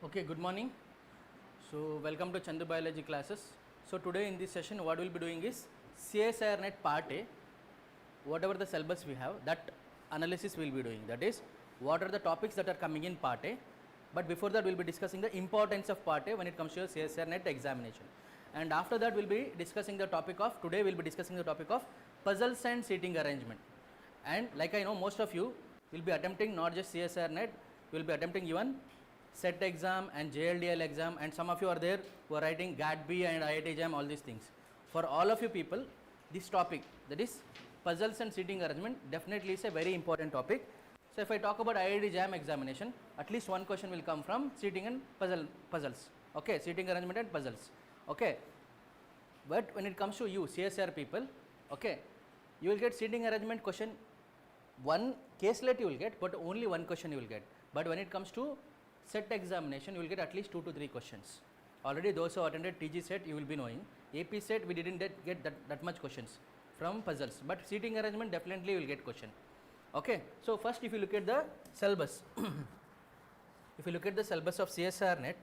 Okay, good morning. So, welcome to Chandu Biology classes. So, today in this session what we will be doing is CSIR NET Part A. Whatever the syllabus we have, that analysis we will be doing. That is, what are the topics that are coming in Part A. But before that we will be discussing the importance of Part A when it comes to CSIR NET examination. And after that we will be discussing the topic of, today we will be discussing the topic of puzzles and seating arrangement. And like I know most of you will be attempting not just CSIR NET, you will be attempting even SET exam and JLDL exam, and some of you are there who are writing GAT-B and IIT JAM, all these things. For all of you people, this topic, that is puzzles and seating arrangement, definitely is a very important topic. So, if I talk about IIT JAM examination, at least one question will come from seating and puzzles, okay, seating arrangement and puzzles, okay. But when it comes to you CSIR people, okay, you will get seating arrangement question, one caselet you will get, but only one question you will get. But when it comes to SET examination, you will get at least 2 to 3 questions. Already those who attended TG SET, you will be knowing. AP SET, we didn't get that much questions from puzzles, but seating arrangement definitely will get question. Okay. So, first if you look at the syllabus, if you look at the syllabus of CSIR NET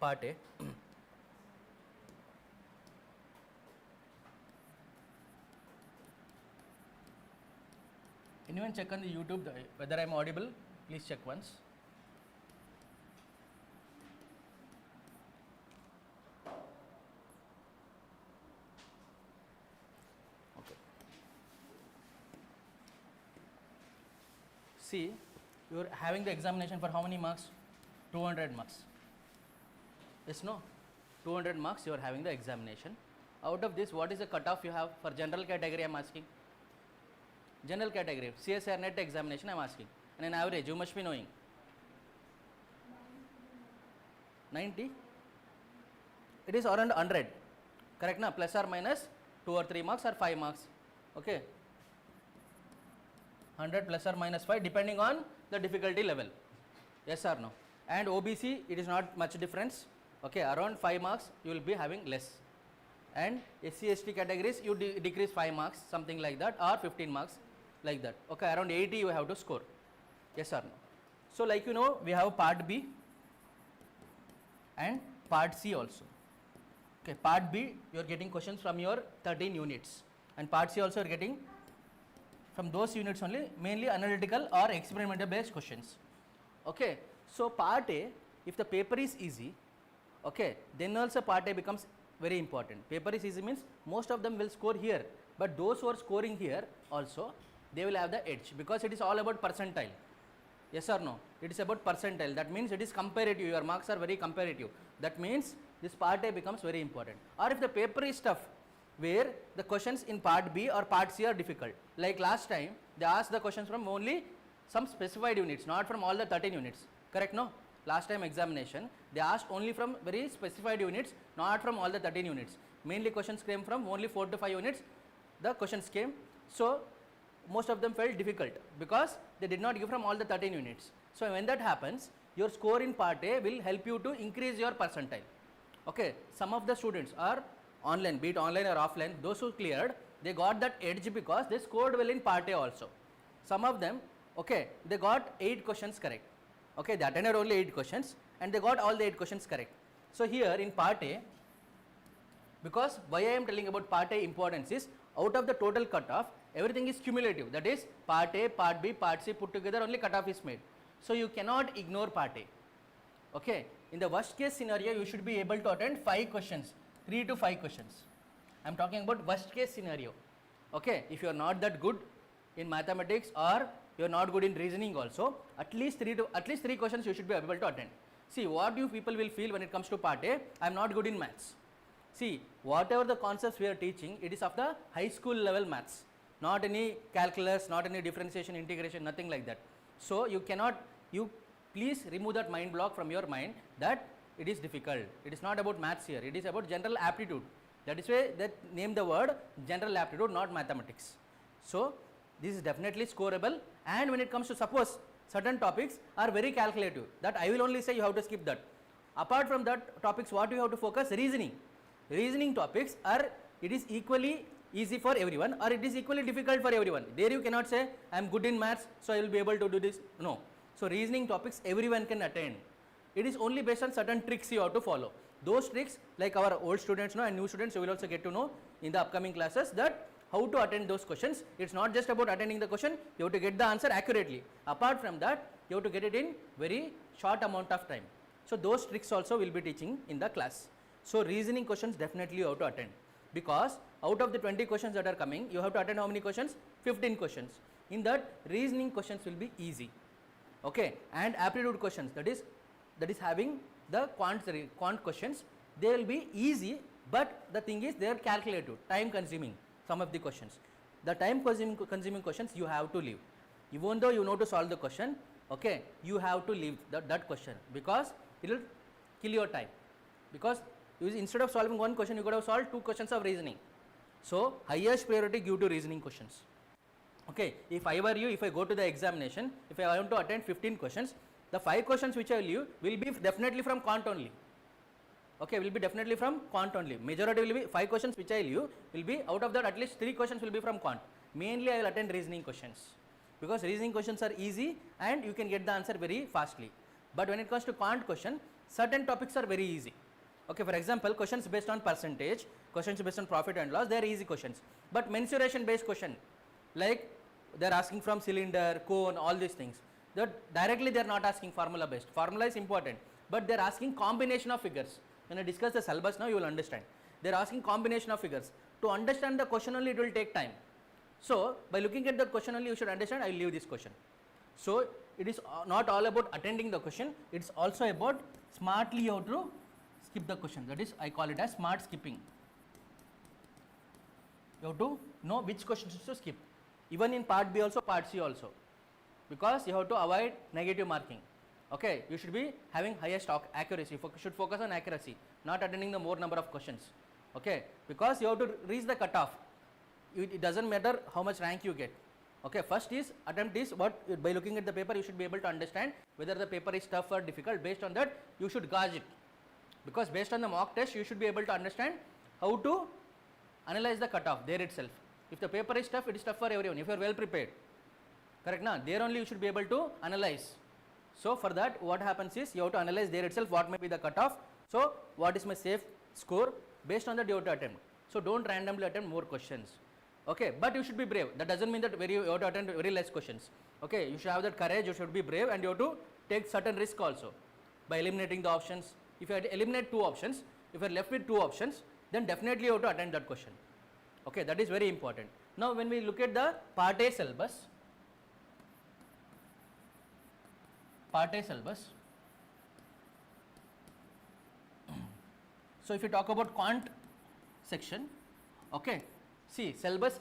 Part A, anyone check on the YouTube whether I am audible? Please check once. Okay. See, you are having the examination for how many marks? 200 marks. Yes, no? 200 marks you are having the examination. Out of this, what is the cutoff you have for general category? I am asking. General category, CSIR NET examination I am asking, and an average you must be knowing. 90? It is around 100, correct na? Plus or minus 2 or 3 marks or 5 marks, okay. 100 plus or minus 5 depending on the difficulty level, yes or no? And OBC it is not much difference, okay, around 5 marks you will be having less. And SC ST categories you decrease 5 marks, something like that, or 15 marks like that, okay, around 80 you have to score, yes or no? So, like you know, we have part B and part C also, okay. Part B you are getting questions from your 13 units, and part C also you are getting from those units only, mainly analytical or experimental based questions, okay. So, part A, if the paper is easy, okay, then also part A becomes very important. Paper is easy means most of them will score here, but those who are scoring here also, they will have the edge, because it is all about percentile, yes or no? It is about percentile, that means it is comparative, your marks are very comparative, that means this part A becomes very important. Or if the paper is tough, where the questions in part B or part C are difficult, like last time they asked the questions from only some specified units, not from all the 13 units, correct, no? Last time examination they asked only from very specified units, not from all the 13 units. Mainly questions came from only 4 to 5 units, the questions came. So, most of them felt difficult because they did not give from all the 13 units. So, when that happens, your score in part A will help you to increase your percentile, okay. Some of the students are online, be it online or offline, those who cleared, they got that edge because they scored well in part A also. Some of them, okay, they got 8 questions correct, okay, they attended only 8 questions and they got all the 8 questions correct. So, here in part A, because why I am telling about part A importance is, out of the total cutoff, everything is cumulative, that is part A, part B, part C put together only cutoff is made. So, you cannot ignore part A, okay. In the worst case scenario, you should be able to attend 5 questions, 3 to 5 questions. I am talking about worst case scenario, okay. If you are not that good in mathematics or you are not good in reasoning also, at least 3 questions you should be able to attend. See, what you people will feel when it comes to part A, I am not good in maths. See, whatever the concepts we are teaching, it is of the high school level maths, not any calculus, not any differentiation, integration, nothing like that. So, you cannot, you please remove that mind block from your mind that it is difficult. It is not about maths here, it is about general aptitude. That is why that name the word general aptitude, not mathematics. So, this is definitely scoreable. And when it comes to, suppose certain topics are very calculative, that I will only say you have to skip that. Apart from that topics, what you have to focus? Reasoning. Reasoning topics are, it is equally easy for everyone or it is equally difficult for everyone. There you cannot say I am good in maths, so I will be able to do this. No, So reasoning topics everyone can attend. It is only based on certain tricks you have to follow. Those tricks, like our old students know and new students, you will also get to know in the upcoming classes that how to attend those questions. It's not just about attending the question, you have to get the answer accurately. Apart from that, you have to get it in very short amount of time. So those tricks also will be teaching in the class. So reasoning questions definitely you have to attend, because out of the 20 questions that are coming, you have to attend how many questions? 15 questions. In that, reasoning questions will be easy. Okay, and aptitude questions, that is having the quant questions, they will be easy, but the thing is they are calculated, time consuming, some of the questions. The time consuming questions you have to leave. Even though you know to solve the question, okay, you have to leave that question, because it will kill your time. Because instead of solving one question, you could have solved 2 questions of reasoning. So highest priority give to reasoning questions. Okay, if I were you, if I go to the examination, if I want to attend 15 questions, the 5 questions which I will leave will be definitely from quant only. Okay, will be definitely from quant only. Majority will be 5 questions which I will leave will be, out of that at least 3 questions will be from quant. Mainly I will attend reasoning questions, because reasoning questions are easy and you can get the answer very fastly. But when it comes to quant question, certain topics are very easy. Okay, for example, questions based on percentage, questions based on profit and loss, they are easy questions. But mensuration based question, like they are asking from cylinder, cone, all these things, that directly they are not asking formula based. Formula is important, but they are asking combination of figures. When I discuss the syllabus now, you will understand. They are asking combination of figures. To understand the question only, it will take time. So by looking at the question only, you should understand, I will leave this question. So it is not all about attending the question, it is also about smartly you have to skip the question. That is, I call it as smart skipping. You have to know which questions to skip, even in part B also, part C also, because you have to avoid negative marking. Okay, you should be having highest accuracy, should focus on accuracy, not attending the more number of questions. Okay, because you have to reach the cutoff. It doesn't matter how much rank you get. Okay, first is attempt is what, by looking at the paper you should be able to understand whether the paper is tough or difficult. Based on that you should gauge it, because based on the mock test you should be able to understand how to analyze the cutoff there itself. If the paper is tough, it is tough for everyone if you are well prepared. Correct na? There only you should be able to analyze. So for that what happens is you have to analyze there itself what may be the cutoff. So what is my safe score, based on that you have to attempt. So don't randomly attempt more questions. Okay, but you should be brave. That doesn't mean that you have to attempt very less questions. Okay, you should have that courage, you should be brave, and you have to take certain risk also by eliminating the options. If you eliminate 2 options, if you are left with 2 options, then definitely you have to attend that question. Okay, that is very important. Now when we look at the part A syllabus, so if you talk about quant section, okay, see syllabus,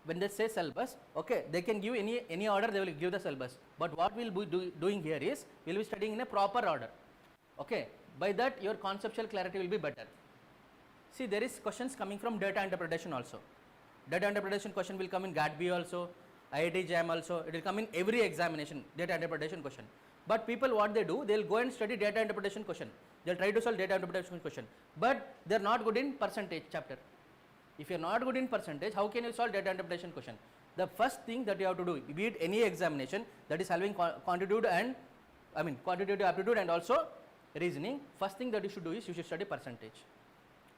when they say syllabus, okay, they can give any order, they will give the syllabus, but what we will be doing here is we will be studying in a proper order. Okay, by that your conceptual clarity will be better. See, there is questions coming from data interpretation also. Data interpretation question will come in GAT-B also, IIT JAM also, it will come in every examination, data interpretation question. But people what they do, they will go and study data interpretation question, they will try to solve data interpretation question, but they are not good in percentage chapter. If you are not good in percentage, how can you solve data interpretation question? The first thing that you have to do, be it any examination that is solving quantitative aptitude and also reasoning, first thing that you should do is you should study percentage.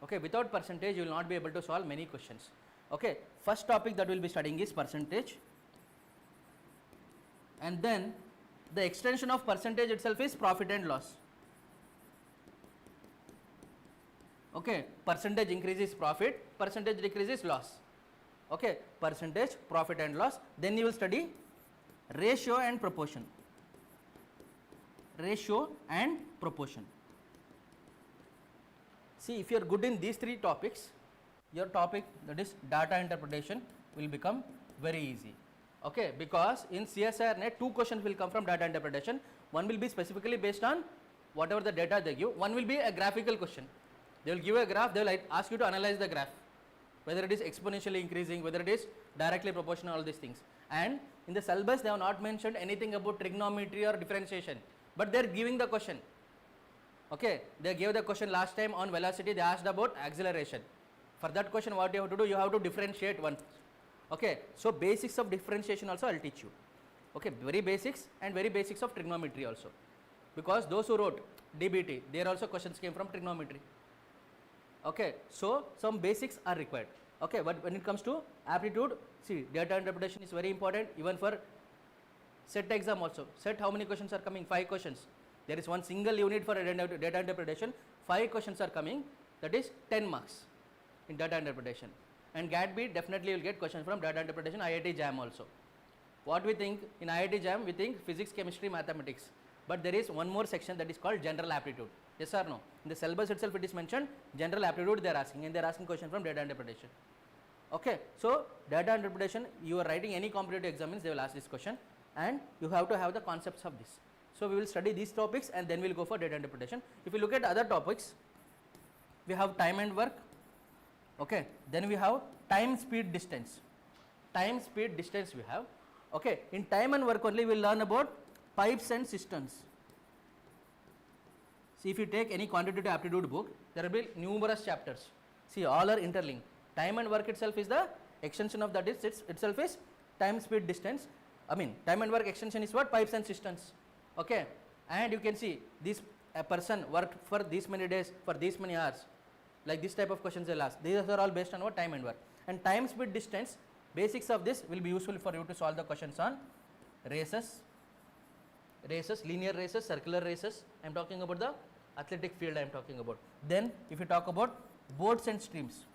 Okay, without percentage you will not be able to solve many questions. Okay, first topic that we will be studying is percentage, and then the extension of percentage itself is profit and loss. Okay, percentage increases profit, percentage decreases loss. Okay, percentage, profit and loss. Then you will study ratio and proportion. Ratio and proportion. See, if you are good in these 3 topics, your topic, that is data interpretation, will become very easy. Okay, because in CSIR NET 2 questions will come from data interpretation. One will be specifically based on whatever the data they give. One will be a graphical question. They will give a graph, they will ask you to analyze the graph, whether it is exponentially increasing, whether it is directly proportional, all these things. And in the syllabus they have not mentioned anything about trigonometry or differentiation, but they are giving the question. Okay, they gave the question last time on velocity, they asked about acceleration. For that question what you have to do, you have to differentiate one. Okay, so basics of differentiation also I will teach you. Okay, very basics and very basics of trigonometry also, because those who wrote DBT, there also questions came from trigonometry. Okay, so some basics are required. Okay, but when it comes to aptitude, see, data interpretation is very important even for set exam also. Set, how many questions are coming? 5 questions. There is one single unit for data interpretation, 5 questions are coming, that is 10 marks in data interpretation. And GAT-B, definitely you will get questions from data interpretation, IIT JAM also. What we think in IIT JAM, we think physics, chemistry, mathematics, but there is one more section that is called general aptitude. Yes or no? In the syllabus itself it is mentioned general aptitude they are asking, and they are asking question from data interpretation. Okay, so data interpretation, you are writing any competitive exams, they will ask this question, and you have to have the concepts of this. So we will study these topics and then we will go for data interpretation. If you look at other topics, we have time and work. Okay, then we have time, speed, distance. Time, speed, distance we have. Okay, in time and work only we will learn about pipes and cisterns. See, if you take any quantitative aptitude book, there will be numerous chapters. See, all are interlinked. Time and work itself is the extension of that, itself is time, speed, distance. I mean, time and work extension is what? Pipes and cisterns. Okay, and you can see this a person worked for these many days, for these many hours, like this type of questions they will ask. These are all based on what? Time and work. And time, speed, distance, basics of this will be useful for you to solve the questions on races, linear races, circular races. I am talking about the athletic field I am talking about. Then if you talk about boats and streams,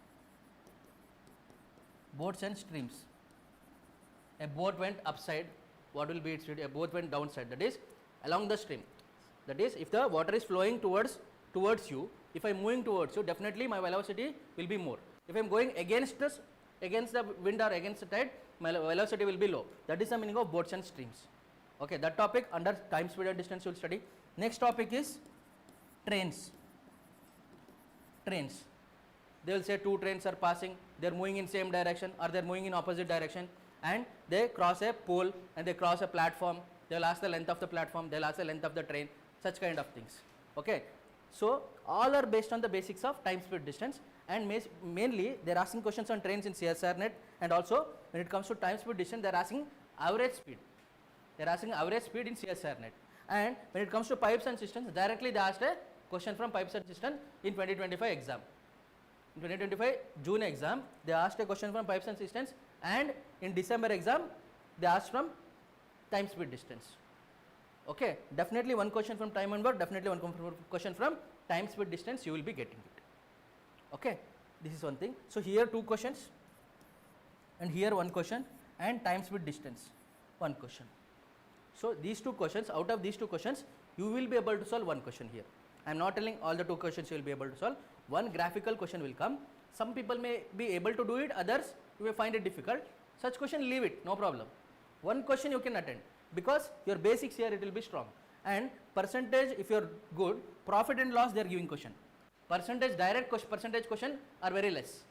a boat went upside, what will be its speed? A boat went downside, that is along the stream. That is, if the water is flowing towards you, if I am moving towards you, definitely my velocity will be more. If I am going against the wind or against the tide, my velocity will be low. That is the meaning of boats and streams. Okay, that topic under time, speed and distance you will study. Next topic is trains. They will say 2 trains are passing, they are moving in same direction or they are moving in opposite direction, and they cross a pole and they cross a platform. They will ask the length of the platform, they will ask the length of the train, such kind of things. Okay, so all are based on the basics of time, speed, distance, and mainly they are asking questions on trains in CSIR NET, and also when it comes to time, speed, distance, they are asking average speed. They are asking average speed in CSIR NET. And when it comes to pipes and cisterns, directly they asked a question from pipes and cisterns in 2025 exam. In 2025 June exam, they asked a question from pipes and cisterns, and in December exam, they asked from time, speed, distance. Okay, definitely one question from time and work, definitely one question from time, speed, distance, you will be getting it. Okay, this is one thing. So here 2 questions, and here 1 question, and time, speed, distance, 1 question. So these 2 questions, out of these 2 questions, you will be able to solve 1 question here. I am not telling all the 2 questions you will be able to solve. 1 graphical question will come. Some people may be able to do it, others you may find it difficult. Such question, leave it, no problem. 1 question you can attend, because your basics here it will be strong. And percentage, if you are good, profit and loss they are giving question. Percentage, direct question, percentage question are very less.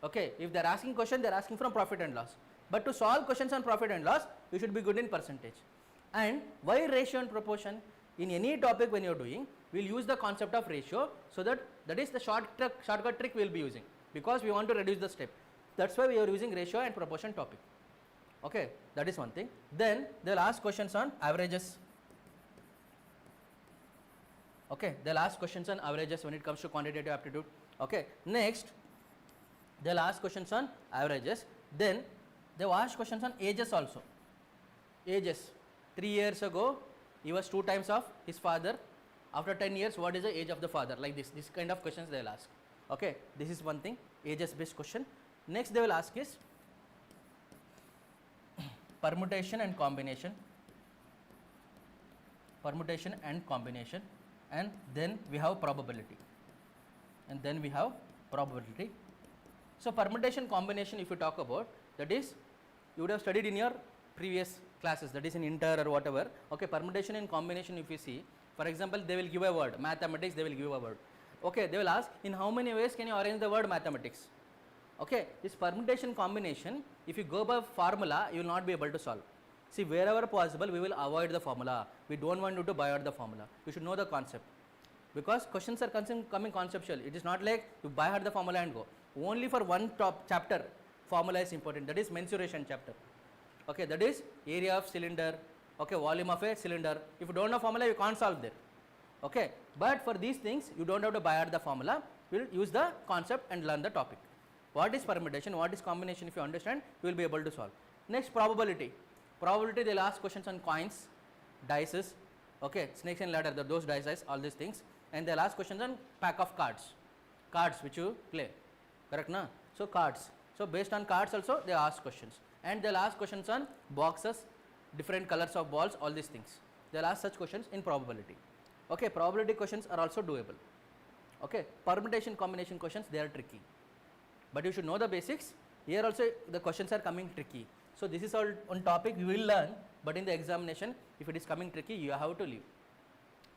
Okay, if they are asking question, they are asking from profit and loss. But to solve questions on profit and loss, you should be good in percentage. And why ratio and proportion? In any topic when you are doing, we will use the concept of ratio, so that is the shortcut trick we will be using, because we want to reduce the step. That is why we are using ratio and proportion topic. Okay, that is one thing. Then they will ask questions on averages. Okay, they will ask questions on averages when it comes to quantitative aptitude. Okay, next they will ask questions on averages. Then they will ask questions on ages also. Ages. 3 years ago, he was 2 times of his father. After 10 years, what is the age of the father? Like this kind of questions they will ask. Okay, this is one thing, ages based question. Next they will ask is permutation and combination. And then we have probability. So permutation combination, if you talk about, that is you would have studied in your previous classes, that is in inter or whatever. Okay, permutation and combination, if you see, for example, they will give a word, mathematics, they will give a word. Okay, they will ask, in how many ways can you arrange the word mathematics? Okay, this permutation combination, if you go by formula, you will not be able to solve. See, wherever possible, we will avoid the formula. We don't want you to buy out the formula. You should know the concept, because questions are coming conceptual. It is not like you buy out the formula and go. Only for one top chapter, formula is important. That is mensuration chapter. Okay, that is area of cylinder, okay, volume of a cylinder. If you don't know formula, you can't solve there. Okay, but for these things you don't have to by heart the formula. We'll use the concept and learn the topic. What is permutation, what is combination, if you understand, you will be able to solve. Next, probability. Probability, they'll ask questions on coins, dices, okay, snakes and ladder, those dices, all these things, and they'll ask questions on pack of cards which you play, correct na? So cards, so based on cards also they ask questions, and they'll ask questions on boxes, different colors of balls, all these things. They'll ask such questions in probability. Okay, probability questions are also doable. Okay, permutation combination questions, they are tricky, but you should know the basics. Here also the questions are coming tricky. So this is all on topic you will learn, but in the examination, if it is coming tricky, you have to leave.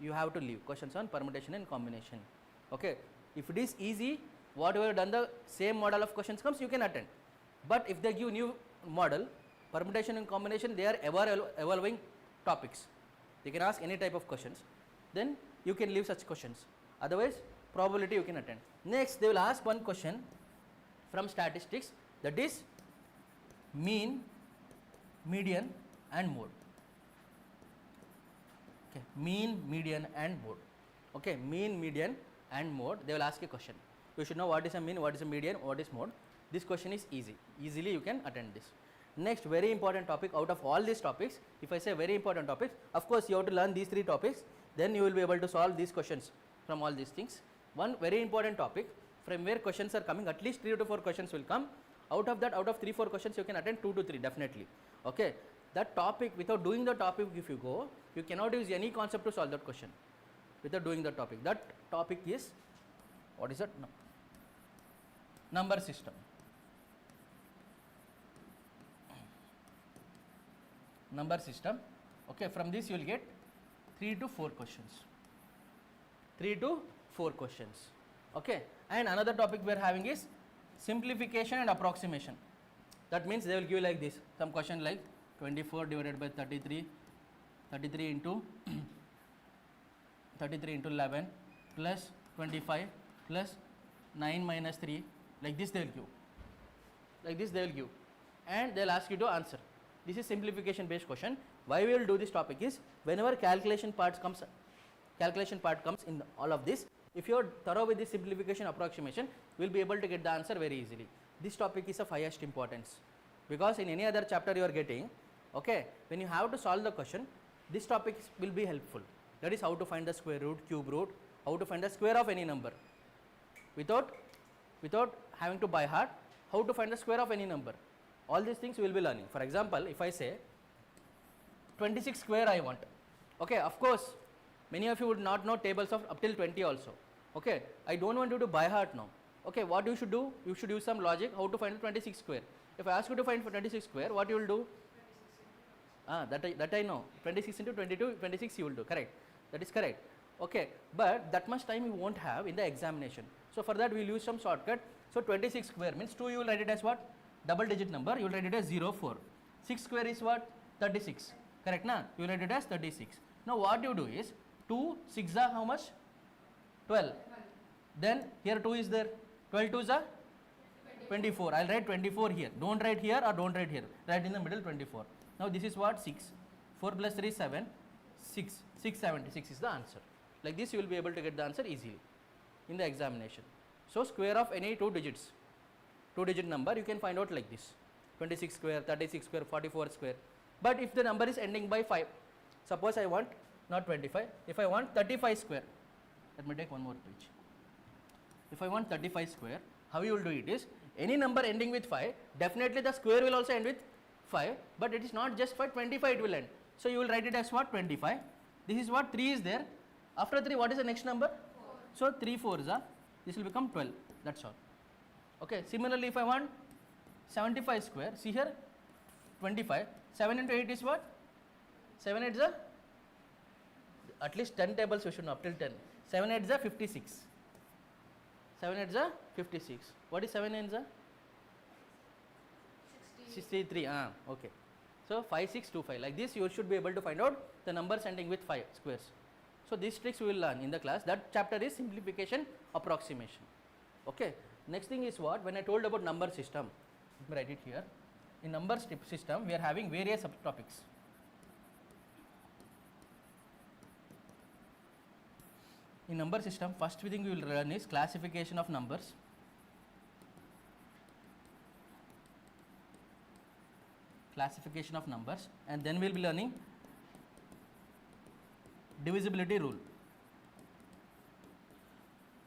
You have to leave questions on permutation and combination. Okay, if it is easy, whatever done the same model of questions comes, you can attend. But if they give new model, permutation and combination, they are ever evolving topics. They can ask any type of questions. Then you can leave such questions. Otherwise, probability you can attend. Next, they will ask one question from statistics, that is mean, median and mode. Okay, mean, median and mode. Okay, mean, median and mode, they will ask a question. You should know what is a mean, what is a median, what is mode. This question is easy. Easily you can attend this. Next, very important topic out of all these topics, if I say very important topics, of course you have to learn these three topics, then you will be able to solve these questions from all these things. One very important topic from where questions are coming, at least 3 to 4 questions will come. Out of that, out of 3-4 questions, you can attend 2 to 3 definitely. Okay, that topic, without doing the topic, if you go, you cannot use any concept to solve that question without doing the topic. That topic is, what is that? No. Number system. Number system. Okay, from this you will get 3 to 4 questions. 3 to 4 questions. Okay, and another topic we are having is simplification and approximation. That means they will give like this, some question like 24 divided by 33, 33 into 33 into 11 plus 25 plus 9 minus 3, like this they will give. Like this they will give, and they will ask you to answer. This is simplification based question. Why we will do this topic is, whenever calculation part comes in all of this, if you are thorough with this simplification approximation, you will be able to get the answer very easily. This topic is of highest importance, because in any other chapter you are getting, okay, when you have to solve the question, this topic will be helpful. That is how to find the square root, cube root, how to find the square of any number without having to by heart, how to find the square of any number. All these things we will be learning. For example, if I say 26 square I want, okay, of course many of you would not know tables of up till 20 also. Okay, I don't want you to by heart now. Okay, what you should do, you should use some logic how to find 26 square. If I ask you to find 26 square, what you will do? That I know. 26 into 22, 26 you will do, correct. That is correct. Okay, but that much time you won't have in the examination. So for that we will use some shortcut. So 26 square means 2 you will write it as what? Double digit number, you will write it as 0, 4. 6 square is what? 36, correct na? You will write it as 36. Now what you do is, 2, 6 are how much? 12. Then here 2 is there. 12 2s are 24. I will write 24 here. Don't write here or don't write here. Write in the middle 24. Now this is what? 6. 4 plus 3 is 7. 6. 676 is the answer. Like this you will be able to get the answer easily in the examination. So square of any 2 digits, 2-digit number, you can find out like this. 26 square, 36 square, 44 square. But if the number is ending by 5, suppose I want not 25, if I want 35 square, let me take one more page. If I want 35 square, how you will do it is, any number ending with 5, definitely the square will also end with 5, but it is not just 5, 25 it will end. So you will write it as what? 25. This is what? 3 is there. After 3, what is the next number? 4. So 3 4s are, this will become 12, that's all. Okay, similarly if I want 75 square, see here 25, 7 into 8 is what? 7 8s are, at least 10 tables we should know, up till 10. 7 8s are 56. 7 8s are 56. What is 7 9s are? 63. Okay. So 5 6 2 5. Like this you should be able to find out the numbers ending with 5 squares. So these tricks we will learn in the class. That chapter is simplification approximation. Okay. Next thing is what? When I told about number system, let me write it here. in number system we are having various subtopics. In number system, first thing we will learn is classification of numbers. Classification of numbers, and then we will be learning divisibility rule.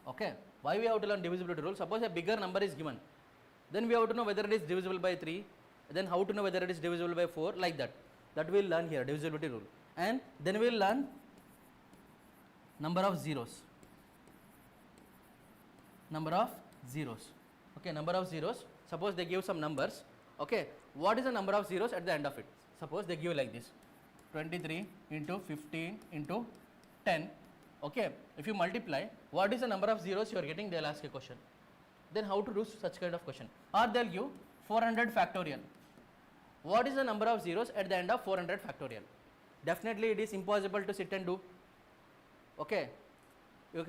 Okay, why we have to learn divisibility rule? Suppose a bigger number is given, then we have to know whether it is divisible by 3, then how to know whether it is divisible by 4, like that. That we will learn here, divisibility rule. And then we will learn number of zeros. Number of zeros. Okay, number of zeros. Suppose they give some numbers. Okay, what is the number of zeros at the end of it? Suppose they give like this, 23 into 15 into 10. Okay, if you multiply, what is the number of zeros you are getting? They will ask a question. Then how to do such kind of question? Or they will give 400 factorial. What is the number of zeros at the end of 400 factorial? Definitely it is impossible to sit and do. Okay, you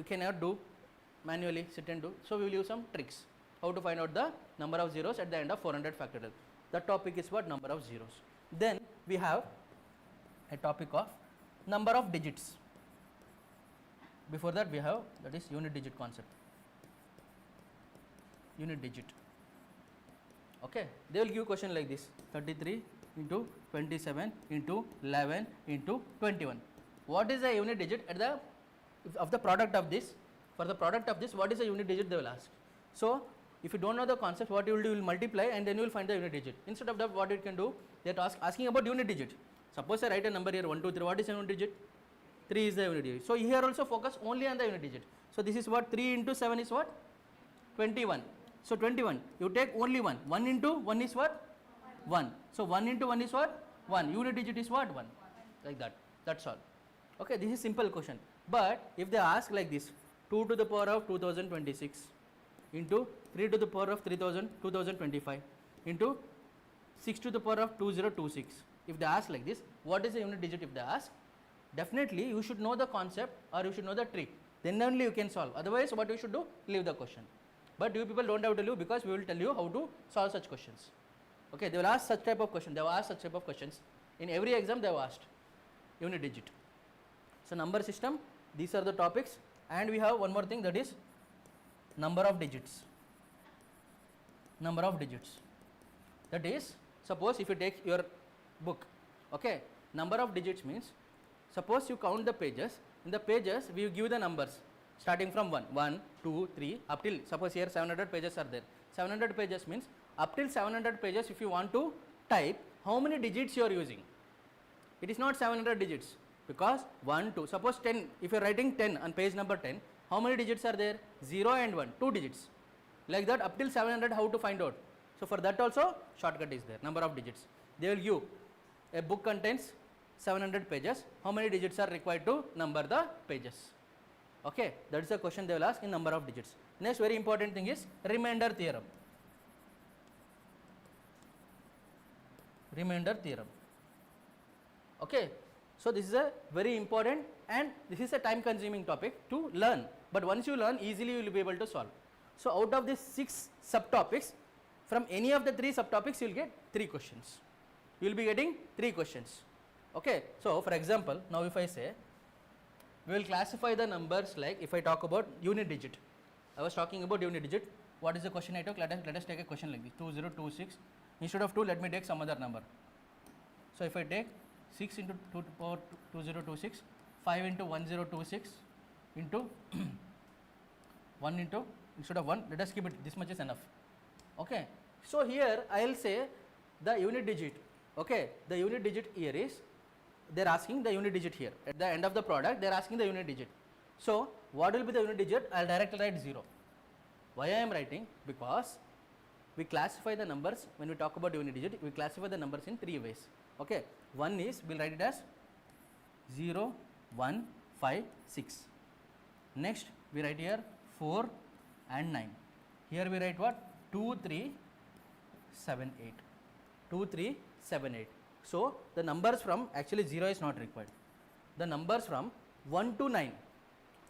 cannot do manually, sit and do. So we will use some tricks how to find out the number of zeros at the end of 400 factorial. The topic is what? Number of zeros. Then we have a topic of number of digits. Before that we have, that is unit digit concept. Unit digit. Okay, they will give question like this, 33 into 27 into 11 into 21. What is the unit digit at the of the product of this? For the product of this, what is the unit digit, they will ask. So if you don't know the concept, what you will do, you will multiply and then you will find the unit digit. Instead of that, what you can do, they are asking about unit digit. Suppose I write a number here 1, 2, 3. What is the unit digit? 3 is the unit digit. So here also focus only on the unit digit. So this is what? 3 into 7 is what? 21. So 21. You take only 1. 1 into 1 is what? 1. So 1 into 1 is what? 1. Unit digit is what? 1. Like that. That's all. Okay, this is simple question. But if they ask like this, 2 to the power of 2026 into 3 to the power of 2025 into 6 to the power of 2026. If they ask like this, what is the unit digit if they ask? Definitely you should know the concept or you should know the trick. Then only you can solve. Otherwise what you should do? Leave the question. But you people don't have to leave, because we will tell you how to solve such questions. Okay, they will ask such type of question. They will ask such type of questions. In every exam they have asked unit digit. So number system, these are the topics, and we have one more thing, that is number of digits. Number of digits. That is, suppose if you take your book, okay, number of digits means, suppose you count the pages. In the pages we give the numbers starting from 1, 2, 3 up till, suppose here 700 pages are there. 700 pages means up till 700 pages if you want to type, how many digits you are using? It is not 700 digits, because 1, 2, suppose 10, if you are writing 10 on page number 10, how many digits are there? 0 and 1, 2 digits. Like that up till 700, how to find out? So for that also shortcut is there, number of digits. They will give a book contains 700 pages, how many digits are required to number the pages? Okay, that is the question they will ask in number of digits. Next very important thing is remainder theorem. Remainder theorem. Okay, so this is a very important and this is a time consuming topic to learn, but once you learn, easily you will be able to solve. So out of these 6 subtopics, from any of the 3 subtopics you will get 3 questions. You will be getting 3 questions. Okay, so for example, now if I say, we will classify the numbers like, if I talk about unit digit, I was talking about unit digit. What is the question I took? Let us take a question like this, 2026. Instead of 2, let me take some other number. So if I take 6 into 2 to the power 2026, 5 into 1026 into 1 into, instead of 1, let us keep it, this much is enough. Okay, so here I will say the unit digit. Okay, the unit digit here is, they are asking the unit digit here. At the end of the product, they are asking the unit digit. So what will be the unit digit? I will directly write 0. Why I am writing? Because we classify the numbers, when we talk about unit digit, we classify the numbers in 3 ways. Okay, one is, we will write it as 0, 1, 5, 6. Next we write here 4 and 9. Here we write what? 2, 3, 7, 8. 2, 3, 7, 8. So the numbers from, actually 0 is not required. The numbers from 1 to 9.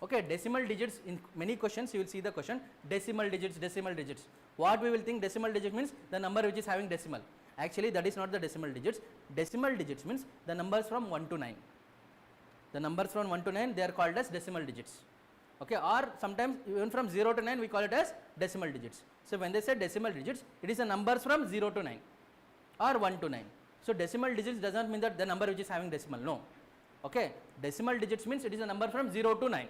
Okay, decimal digits, in many questions you will see the question decimal digits, decimal digits. What we will think decimal digit means the number which is having decimal. Actually that is not the decimal digits. Decimal digits means the numbers from 1 to 9. The numbers from 1 to 9 they are called as decimal digits. Okay, or sometimes even from 0 to 9 we call it as decimal digits. So when they say decimal digits, it is the numbers from 0 to 9 or 1 to 9. So decimal digits does not mean that the number which is having decimal, no. Okay, decimal digits means it is a number from 0 to 9.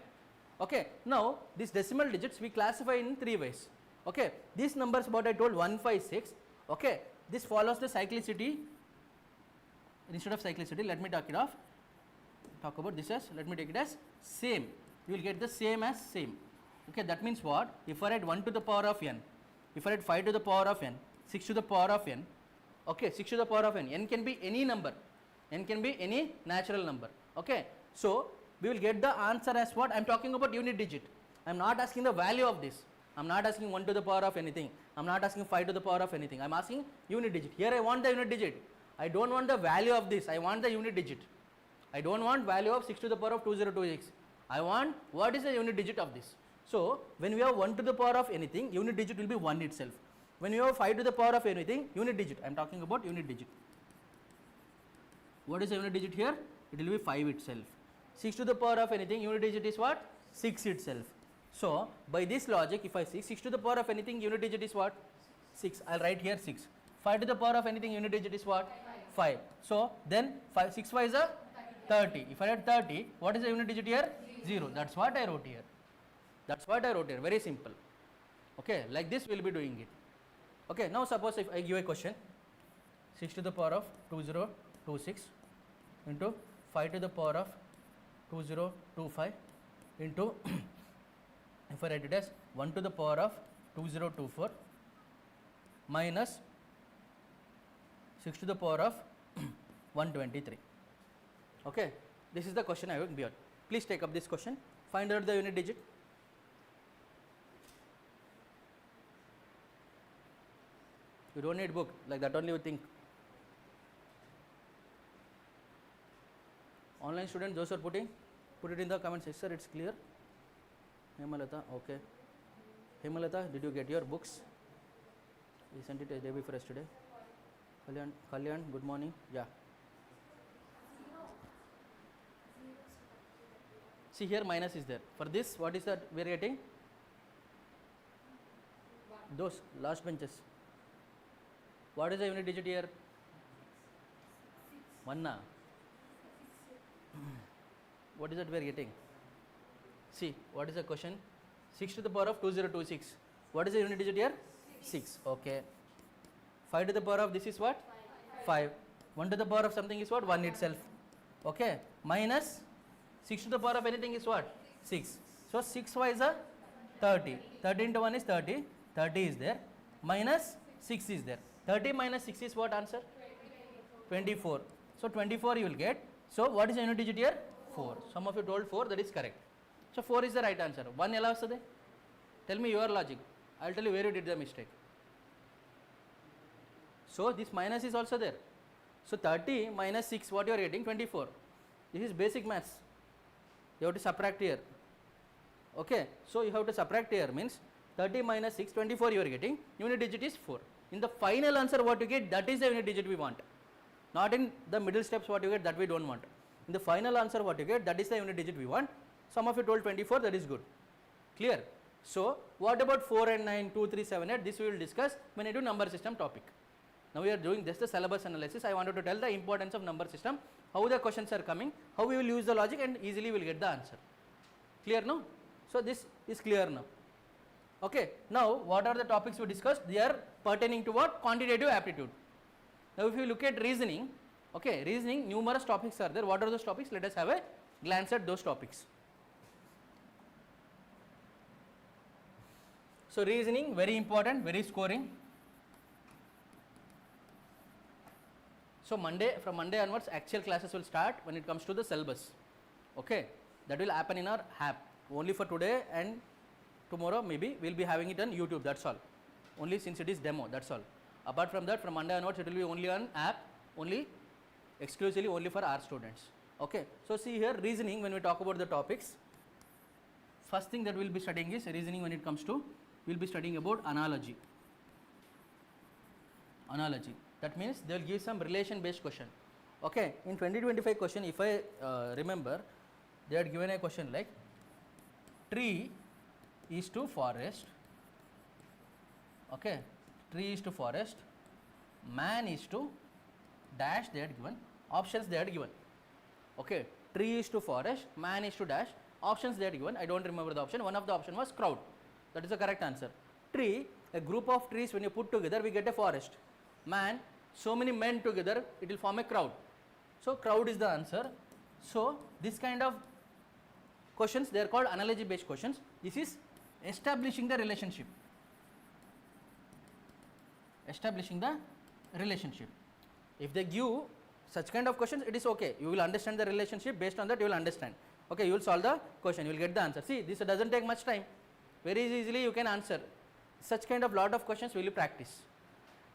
Okay, now these decimal digits we classify in 3 ways. Okay, these numbers what I told 1, 5, 6. Okay, this follows the cyclicity. Instead of cyclicity, let me talk about this as, let me take it as same. You will get the same as same. Okay, that means what? If I write 1 to the power of n, if I write 5 to the power of n, 6 to the power of n, okay, 6 to the power of n can be any number, n can be any natural number. Okay, so we will get the answer as what? I am talking about unit digit. I am not asking the value of this. I am not asking 1 to the power of anything. I am not asking 5 to the power of anything. I am asking unit digit. Here I want the unit digit. I don't want the value of this. I want the unit digit. I don't want value of 6 to the power of 2026. I want what is the unit digit of this. So when we have 1 to the power of anything, unit digit will be 1 itself. When you have 5 to the power of anything, unit digit. I am talking about unit digit. What is the unit digit here? It will be 5 itself. 6 to the power of anything, unit digit is what? 6 itself. So by this logic, if I see 6 to the power of anything, unit digit is what? 6. I will write here 6. 5 to the power of anything, unit digit is what? 5. So then 6 5 is a 30. If I write 30, what is the unit digit here? 0. That's what I wrote here. That's what I wrote here. Very simple. Okay, like this we will be doing it. Okay, now suppose if I give a question, 6 to the power of 2026 into 5 to the power of 2025 into if I write it as 1 to the power of 2024 minus 6 to the power of 123. Okay, this is the question I will be on. Please take up this question. Find out the unit digit. You don't need book, like that only you think. Online student, those are putting, put it in the comment section. Sir, it's clear. Hemalata, okay. Hemalata, did you get your books? We sent it a day before yesterday. Kalyan, good morning. Yeah. See here minus is there. For this, what is that we are getting? Those last benches. What is the unit digit here? 1 na. What is that we are getting? See, what is the question? 6 to the power of 2026. What is the unit digit here? 6. Okay. 5 to the power of this is what? 5. 1 to the power of something is what? 1 itself. Okay. Minus 6 to the power of anything is what? 6. So 6 y is a 30. 30 into 1 is 30. 30 is there. Minus 6 is there. 30 minus 6 is what answer? 24. So 24 you will get. So what is the unit digit here? 4. Some of you told 4, that is correct. So 4 is the right answer. 1 ela vastade? Tell me your logic. I will tell you where you did the mistake. So this minus is also there. So 30 minus 6, what you are getting? 24. This is basic maths. You have to subtract here. Okay. So you have to subtract here means 30 minus 6, 24 you are getting. Unit digit is 4. In the final answer what you get, that is the unit digit we want. Not in the middle steps what you get, that we don't want. In the final answer what you get, that is the unit digit we want. Some of you told 24, that is good. Clear? So what about 4 and 9, 2, 3, 7, 8? This we will discuss when I do number system topic. Now we are doing just the syllabus analysis. I wanted to tell the importance of number system, how the questions are coming, how we will use the logic, and easily we will get the answer. Clear now? So this is clear now. Okay. Now what are the topics we discussed? They are pertaining to what? Quantitative aptitude. Now if you look at reasoning, okay, reasoning, numerous topics are there. What are those topics? Let us have a glance at those topics. So reasoning, very important, very scoring. So from Monday onwards, actual classes will start when it comes to the syllabus. Okay, that will happen in our app. Only for today and tomorrow maybe we will be having it on YouTube, that's all. Only since it is demo, that's all. Apart from that, from Monday onwards, it will be only on app, only exclusively only for our students. Okay, so see here reasoning, when we talk about the topics, first thing that we will be studying is reasoning. When it comes to, we will be studying about analogy. Analogy, that means they will give some relation based question. Okay, in 2025 question, if I remember, they had given a question like tree is to forest. Okay, tree is to forest, man is to dash. They had given options, they had given. Okay, tree is to forest, man is to dash, options they had given. I don't remember the option. One of the option was crowd. That is the correct answer. Tree, a group of trees, when you put together we get a forest. Man, so many men together, it will form a crowd. So crowd is the answer. So this kind of questions, they are called analogy based questions. This is establishing the relationship. Establishing the relationship. If they give such kind of questions, it is okay. You will understand the relationship. Based on that, you will understand. Okay, you will solve the question. You will get the answer. See, this doesn't take much time. Very easily you can answer. Such kind of lot of questions will you practice.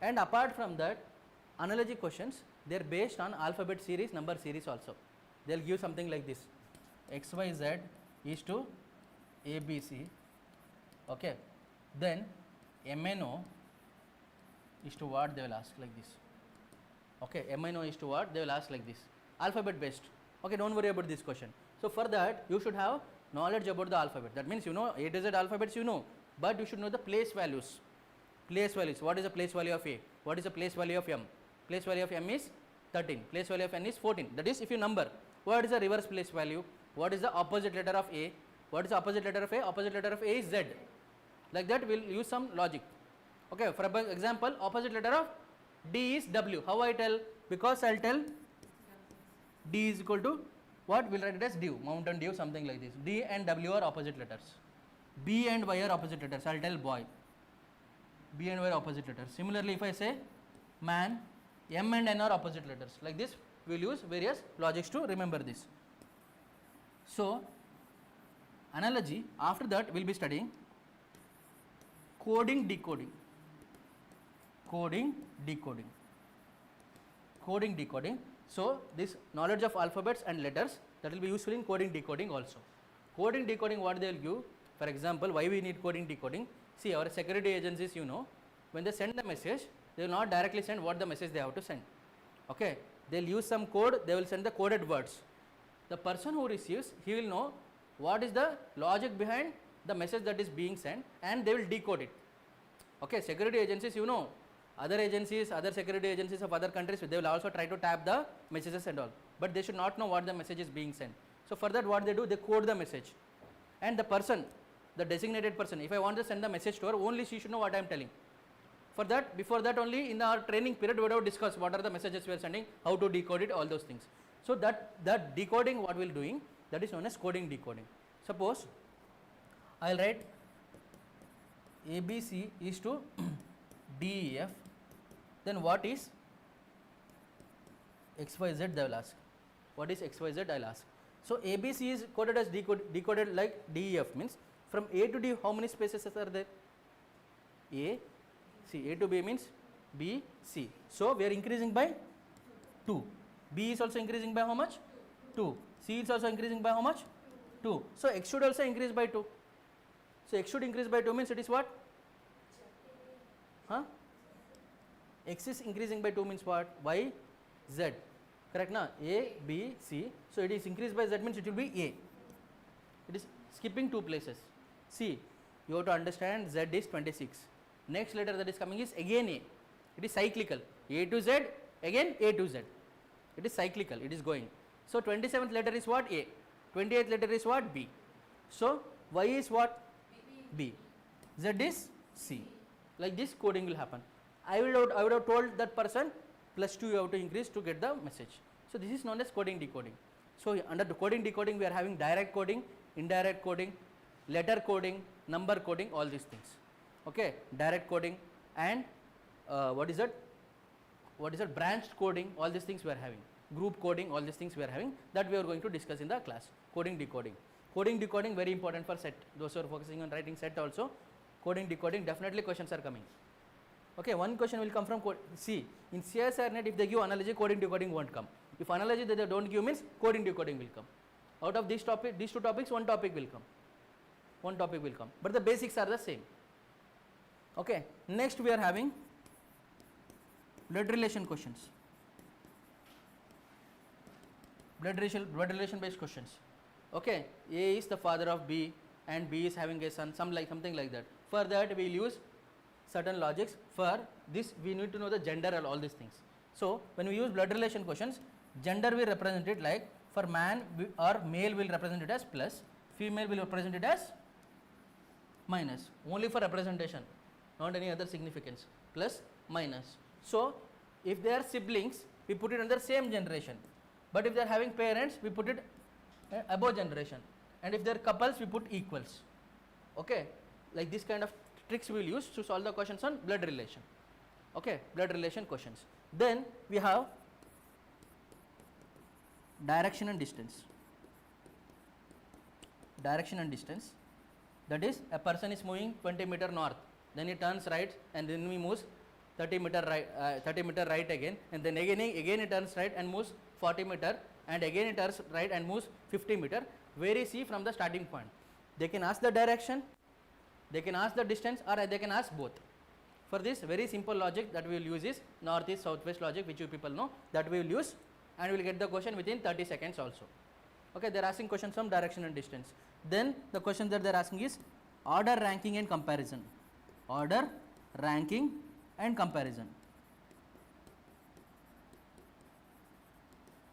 And apart from that, analogy questions, they are based on alphabet series, number series also. They will give something like this: X, Y, Z is to A, B, C. Okay, then MNO is to what, they will ask like this. Okay, MNO is to what, they will ask like this. Alphabet based. Okay, don't worry about this question. So for that, you should have knowledge about the alphabet. That means you know A to Z alphabets, you know, but you should know the place values. Place values. What is the place value of A? What is the place value of M? Place value of M is 13. Place value of N is 14. That is if you number. What is the reverse place value? What is the opposite letter of A? What is the opposite letter of A? Opposite letter of A is Z. Like that, we will use some logic. Okay, for example, opposite letter of D is W. How I tell? Because I will tell D is equal to what? We will write it as Dew, Mountain Dew, something like this. D and W are opposite letters. B and Y are opposite letters. I will tell boy. B and Y are opposite letters. Similarly, if I say man, M and N are opposite letters. Like this, we will use various logics to remember this. So, analogy, after that we will be studying coding, decoding. Coding, decoding. Coding, decoding. So, this knowledge of alphabets and letters, that will be useful in coding, decoding also. Coding, decoding, what they will give? For example, why we need coding, decoding? See, our security agencies, you know, when they send the message, they will not directly send what the message they have to send. Okay, they will use some code, they will send the coded words. The person who receives, he will know what is the logic behind the message that is being sent, and they will decode it. Okay, security agencies, you know, other agencies, other security agencies of other countries, they will also try to tap the messages and all, but they should not know what the message is being sent. So for that, what they do, they code the message, and the person, the designated person, if I want to send the message to her, only she should know what I am telling. For that, before that only, in our training period, we would have discussed what are the messages we are sending, how to decode it, all those things. So that decoding, what we are doing, that is known as coding, decoding. Suppose I will write ABC is to DEF, then what is XYZ, they will ask. What is XYZ, I will ask. So ABC is coded as decoded like DEF, means from A to D, how many spaces are there? A, C. A to B means B, C. So we are increasing by 2. B is also increasing by how much? 2. C is also increasing by how much? 2. So X should also increase by 2. So X should increase by 2 means it is what? Huh? X is increasing by 2 means what? Y, Z. Correct na? A, B, C. So it is increased by Z means it will be A. It is skipping 2 places. C, you have to understand Z is 26. Next letter that is coming is again A. It is cyclical. A to Z, again A to Z. It is cyclical, it is going. So 27th letter is what? A. 28th letter is what? B. So Y is what? B. Z is C. Like this coding will happen. I would have told that person +2 you have to increase to get the message. So this is known as coding, decoding. So under the coding, decoding, we are having direct coding, indirect coding, letter coding, number coding, all these things. Okay, direct coding and what is that? Branched coding, all these things we are having. Group coding, all these things we are having, that we are going to discuss in the class. Coding, decoding. Coding, decoding, very important for set. Those who are focusing on writing set also, coding, decoding, definitely questions are coming. Okay, one question will come from code. See, in CSIR NET, if they give analogy, coding, decoding won't come. If analogy they don't give means coding, decoding will come. Out of these two topics, one topic will come. one topic will come, but the basics are the same. Okay, next we are having blood relation questions, blood relation based questions. Okay, A is the father of B and B is having a son, something like that. For that we will use certain logics. For this we need to know the gender and all these things. So when we use blood relation questions, gender we represent it like, for man or male will represent it as plus, female will represent it as minus, only for representation, not any other significance, plus minus. So if they are siblings we put it under same generation, but if they are having parents we put it above generation, and if they are couples we put equals. Okay, like this kind of tricks we will use to solve the questions on blood relation. Okay, blood relation questions. Then we have direction and distance. Direction and distance, that is, a person is moving 20 meter north, then he turns right and then he moves 30 meter right again, and then again he turns right and moves 40 meter, and again he turns right and moves 50 meter. Where is he from the starting point? They can ask the direction, they can ask the distance, or they can ask both. For this, very simple logic that we will use is northeast southwest logic, which you people know, that we will use, and we will get the question within 30 seconds also. Okay, they are asking questions from direction and distance. Then the question that they are asking is order, ranking and comparison. Order, ranking and comparison.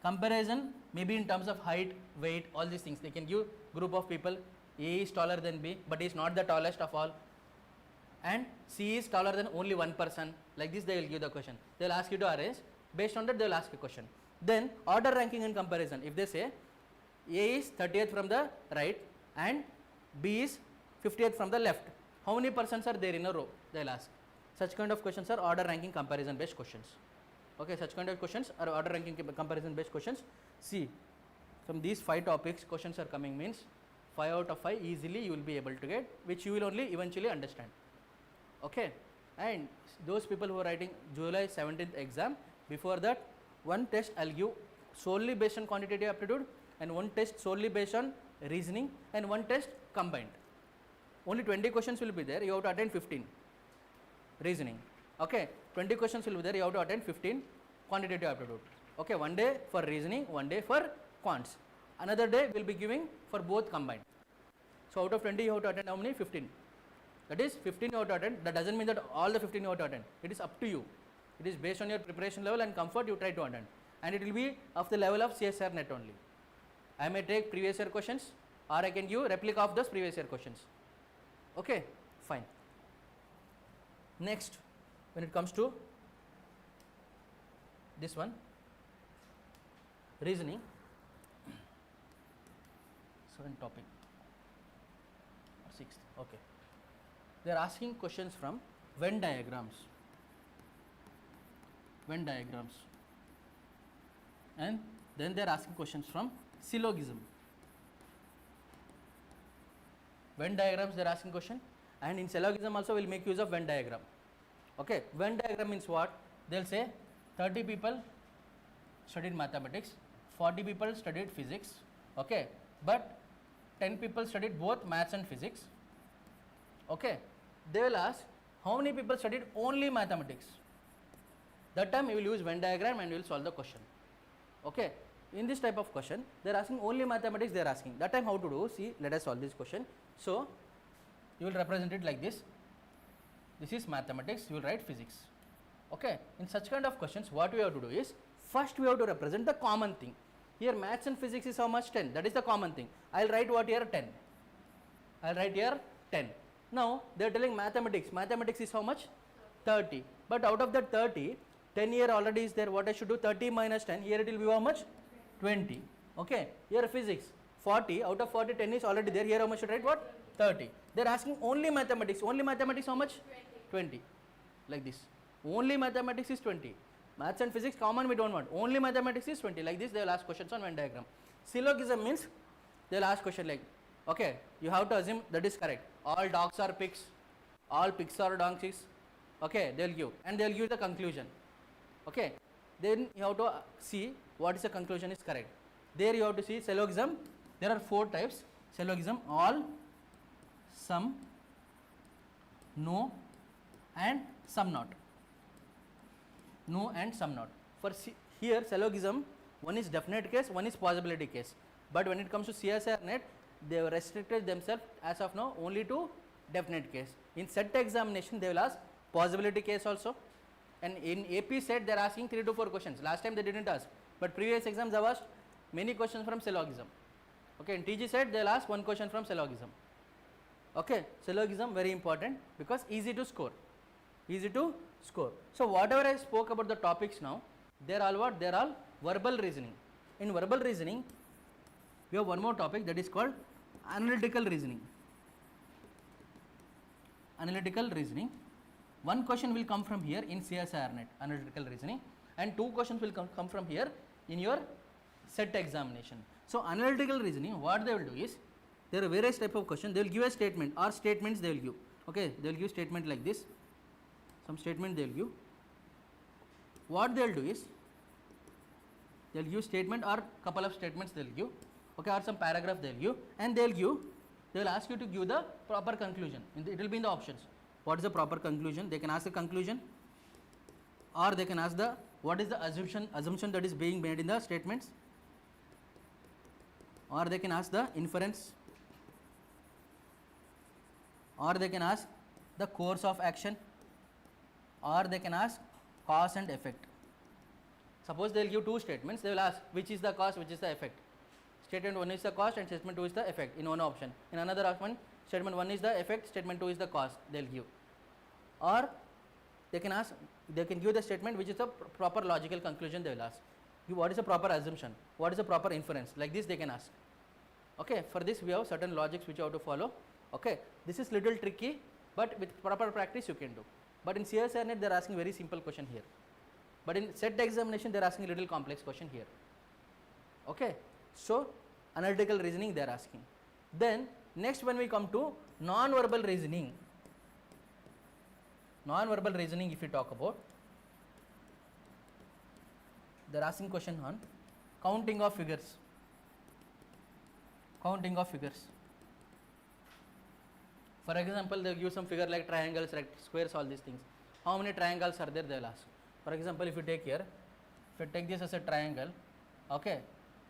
Comparison maybe in terms of height, weight, all these things. They can give group of people, A is taller than B, but he is not the tallest of all, and C is taller than only one person. Like this they will give the question. They will ask you to arrange. Based on that they will ask a question. Then order, ranking and comparison. If they say A is 30th from the right and B is 50th from the left, how many persons are there in a row? They will ask. Such kind of questions are order, ranking, comparison based questions. Okay, such kind of questions are order, ranking, comparison based questions. See, from these 5 topics questions are coming, means 5 out of 5 easily you will be able to get, which you will only eventually understand. Okay, and those people who are writing July 17th exam, before that one test I will give solely based on quantitative aptitude, and one test solely based on reasoning, and one test combined. Only 20 questions will be there, you have to attend 15 reasoning. Okay, 20 questions will be there, you have to attend 15 quantitative aptitude. Okay, one day for reasoning, one day for quants. Another day we will be giving for both combined. So out of 20 you have to attend how many? 15. That is 15 you have to attend. That doesn't mean that all the 15 you have to attend. It is up to you. It is based on your preparation level and comfort you try to attend. And it will be of the level of CSIR NET only. I may take previous year questions, or I can give replica of those previous year questions. Okay, fine. Next, when it comes to this one, reasoning, seventh topic or sixth. Okay, they are asking questions from Venn diagrams. Venn diagrams, and then they are asking questions from syllogism. Venn diagrams they are asking question, and in syllogism also we will make use of Venn diagram. Okay, Venn diagram means what? They will say 30 people studied mathematics, 40 people studied physics, okay, but 10 people studied both maths and physics. Okay, they will ask how many people studied only mathematics. That time we will use Venn diagram and we will solve the question. Okay, in this type of question they are asking only mathematics, they are asking. That time how to do? See, let us solve this question. So you will represent it like this. This is mathematics, you will write physics. Okay, in such kind of questions what we have to do is, first we have to represent the common thing. Here maths and physics is how much? 10. That is the common thing. I will write what here? 10. I will write here 10. Now they are telling mathematics. Mathematics is how much? 30. But out of that 30, 10 here already is there. What I should do? 30 minus 10. Here it will be how much? 20. Okay. Here physics. 40. Out of 40, 10 is already there. Here how much should I write? What? 30. They are asking only mathematics. Only mathematics how much? 20. Like this. Only mathematics is 20. Maths and physics common we don't want. Only mathematics is 20. Like this they will ask questions on Venn diagram. Syllogism means they will ask question like, okay, you have to assume that is correct. All dogs are pigs. All pigs are donkeys. Okay, they will give, and they will give the conclusion. Okay, then you have to see what is the conclusion is correct. There you have to see syllogism. There are 4 types. Syllogism, all, some, no and some not. No and some not. For here syllogism, one is definite case, one is possibility case. But when it comes to CSIR NET, they have restricted themselves as of now only to definite case. In set examination, they will ask possibility case also. And in AP set, they are asking 3 to 4 questions. Last time they didn't ask, but previous exams have asked many questions from syllogism. Okay, in TG set, they will ask 1 question from syllogism. Okay, syllogism very important because easy to score. Easy to score. So whatever I spoke about the topics now, they are all what? They are all verbal reasoning. In verbal reasoning, we have one more topic that is called analytical reasoning. Analytical reasoning. One question will come from here in CSIR NET, analytical reasoning, and 2 questions will come from here in your set examination. So analytical reasoning, what they will do is, there are various type of questions. They will give a statement or statements they will give. Okay, they will give statement like this. Some statement they will give. What they will do is, they will give statement or couple of statements they will give. Okay, or some paragraph they will give, and they will ask you to give the proper conclusion. It will be in the options. What is the proper conclusion? They can ask the conclusion, or they can ask the what is the assumption that is being made in the statements, or they can ask the inference, or they can ask the course of action, or they can ask cause and effect. Suppose they will give 2 statements, they will ask which is the cause, which is the effect. Statement 1 is the cause and statement 2 is the effect in one option. In another option, statement 1 is the effect, statement 2 is the cause, they will give. Or they can ask, they can give the statement which is the proper logical conclusion they will ask. What is the proper assumption, what is the proper inference, like this they can ask. Okay, for this we have certain logics which you have to follow. Okay, this is little tricky, but with proper practice you can do. But in CSIR NET they are asking very simple question here. But in set examination they are asking a little complex question here. Okay, so analytical reasoning they are asking. Then next when we come to non-verbal reasoning. Non-verbal reasoning if you talk about, they are asking question on counting of figures. Counting of figures. For example, they will give some figure like triangles, squares, all these things. How many triangles are there, they will ask. For example, if you take here, if you take this as a triangle, okay,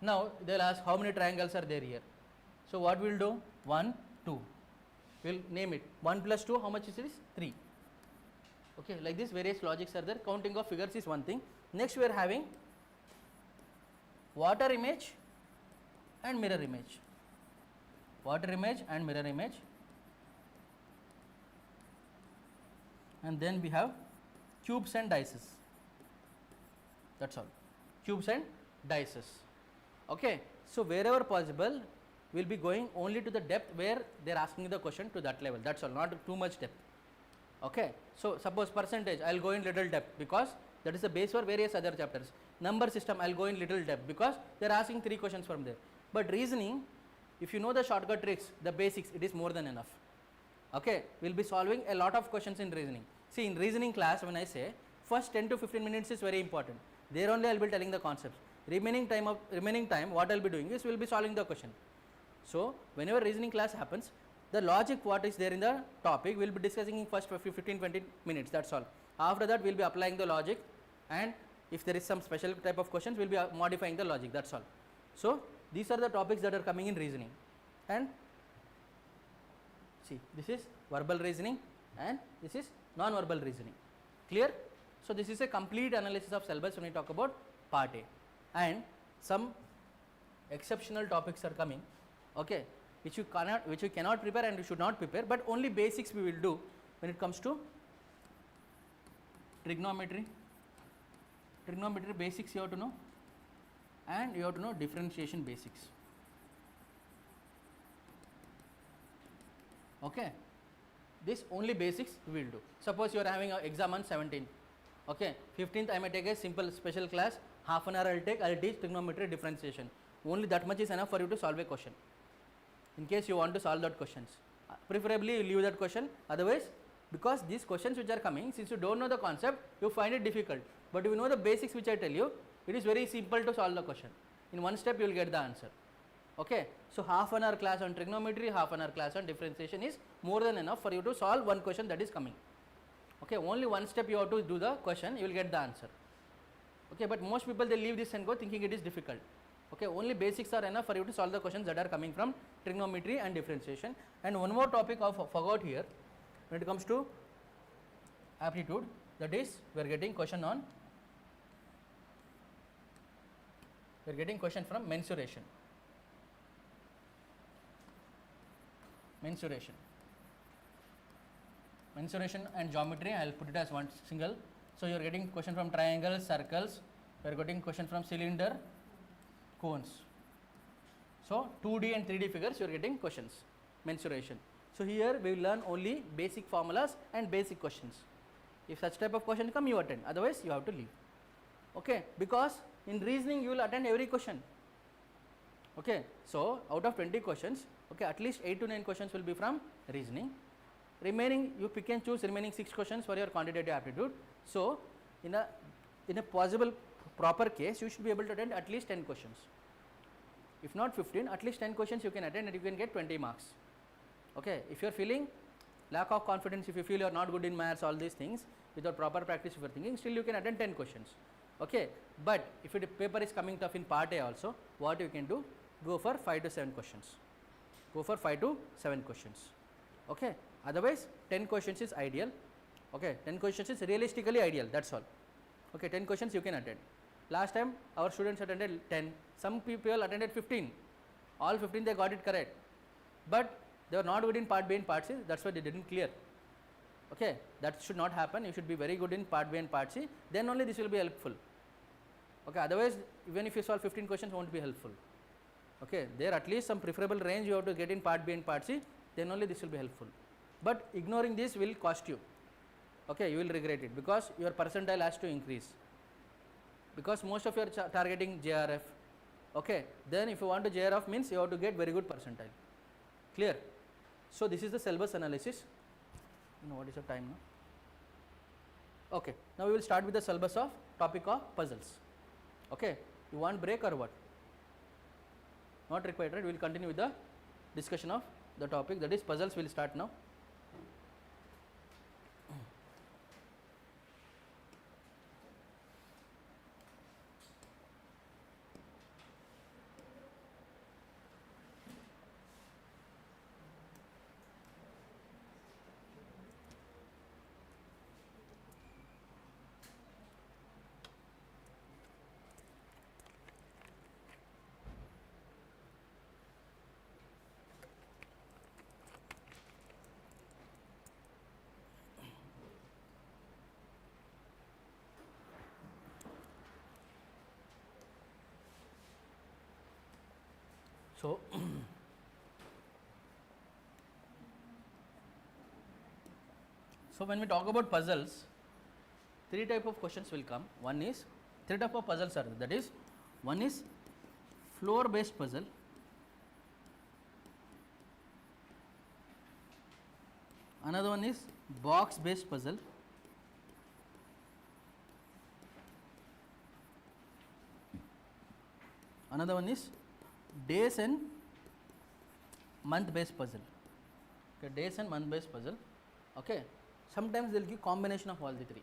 now they will ask how many triangles are there here. So what we will do? 1, 2. We will name it. 1 plus 2, how much is this? 3. Okay, like this various logics are there. Counting of figures is one thing. Next we are having water image and mirror image. Water image and mirror image. And then we have cubes and dices. That's all. Cubes and dices. Okay, so wherever possible, we will be going only to the depth where they are asking the question to that level. That's all, not too much depth. Okay, so suppose percentage, I will go in little depth because that is the base for various other chapters. Number system, I will go in little depth because they are asking 3 questions from there. But reasoning, if you know the shortcut tricks, the basics, it is more than enough. Okay, we will be solving a lot of questions in reasoning. See, in reasoning class, when I say first 10 to 15 minutes is very important. There only I will be telling the concepts. Remaining time, what I will be doing is we will be solving the question. So whenever reasoning class happens, the logic what is there in the topic we will be discussing in first 15-20 minutes, that's all. After that we will be applying the logic, and if there is some special type of questions we will be modifying the logic, that's all. So these are the topics that are coming in reasoning. And see, this is verbal reasoning and this is non-verbal reasoning. Clear? So this is a complete analysis of syllabus when we talk about part A, and some exceptional topics are coming, okay, which you cannot prepare and you should not prepare, but only basics we will do when it comes to trigonometry. Trigonometry basics you have to know, and you have to know differentiation basics. Okay, this only basics we will do. Suppose you are having an exam on 17th, okay, 15th I may take a simple special class, half an hour I will teach trigonometry differentiation. Only that much is enough for you to solve a question, in case you want to solve that questions. Preferably you leave that question, otherwise, because these questions which are coming, since you don't know the concept, you find it difficult. But if you know the basics which I tell you, it is very simple to solve the question. In one step you will get the answer. Okay, so half an hour class on trigonometry, half an hour class on differentiation is more than enough for you to solve one question that is coming. Okay, only one step you have to do the question, you will get the answer. Okay, but most people they leave this and go thinking it is difficult. Okay, only basics are enough for you to solve the questions that are coming from trigonometry and differentiation. And one more topic I forgot here when it comes to aptitude, that is we are getting question on, we are getting question from mensuration. Mensuration and geometry, I will put it as one single. So you are getting question from triangles, circles, we are getting question from cylinder, cones. So 2D and 3D figures you are getting questions, mensuration. So here we will learn only basic formulas and basic questions. If such type of question come, you attend, otherwise you have to leave. Okay, because in reasoning you will attend every question. Okay, so out of 20 questions, okay, at least 8 to 9 questions will be from reasoning. Remaining you pick and choose remaining 6 questions for your quantitative aptitude. So in a possible proper case, you should be able to attend at least 10 questions. If not 15, at least 10 questions you can attend and you can get 20 marks. Okay, if you are feeling lack of confidence, if you feel you are not good in maths, all these things, without proper practice if you are thinking, still you can attend 10 questions. Okay, but if the paper is coming tough in part A also, what you can do, go for 5 to 7 questions. Go for 5 to 7 questions. Okay, otherwise 10 questions is ideal. Okay, 10 questions is realistically ideal, that's all. Okay, 10 questions you can attend. Last time our students attended 10, some people attended 15, all 15 they got it correct, but they were not good in part B and part C, that's why they didn't clear. Okay, that should not happen, you should be very good in part B and part C, then only this will be helpful. Okay, otherwise even if you solve 15 questions won't be helpful. Okay, there at least some preferable range you have to get in part B and part C, then only this will be helpful. But ignoring this will cost you. Okay, you will regret it because your percentile has to increase. Because most of you are targeting JRF. Okay, then if you want to JRF means you have to get very good percentile. Clear? So this is the syllabus analysis. You know what is the time now? Okay, now we will start with the syllabus of topic of puzzles. Okay, you want break or what? Not required, right? We will continue with the discussion of the topic, that is puzzles. We will start now. So so when we talk about puzzles, 3 type of questions will come. One is 3 type of puzzles are, that is, one is floor based puzzle, another one is box based puzzle, another one is days and month based puzzle. Okay, days and month based puzzle. Okay, sometimes they will give combination of all the 3,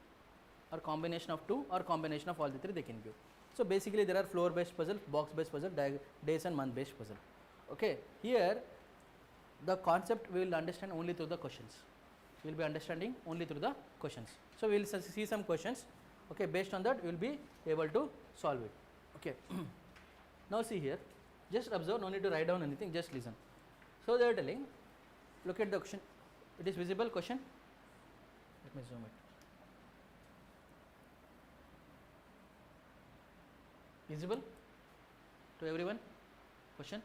or combination of 2, or combination of all the 3 they can give. So basically there are floor based puzzle, box based puzzle, days and month based puzzle. Okay, here the concept we will understand only through the questions. We will be understanding only through the questions. So we will see some questions. Okay, based on that we will be able to solve it. Okay. Now see here, just observe, no need to write down anything, just listen. So they are telling, look at the question, it is visible question, let me zoom it. Visible to everyone? Question?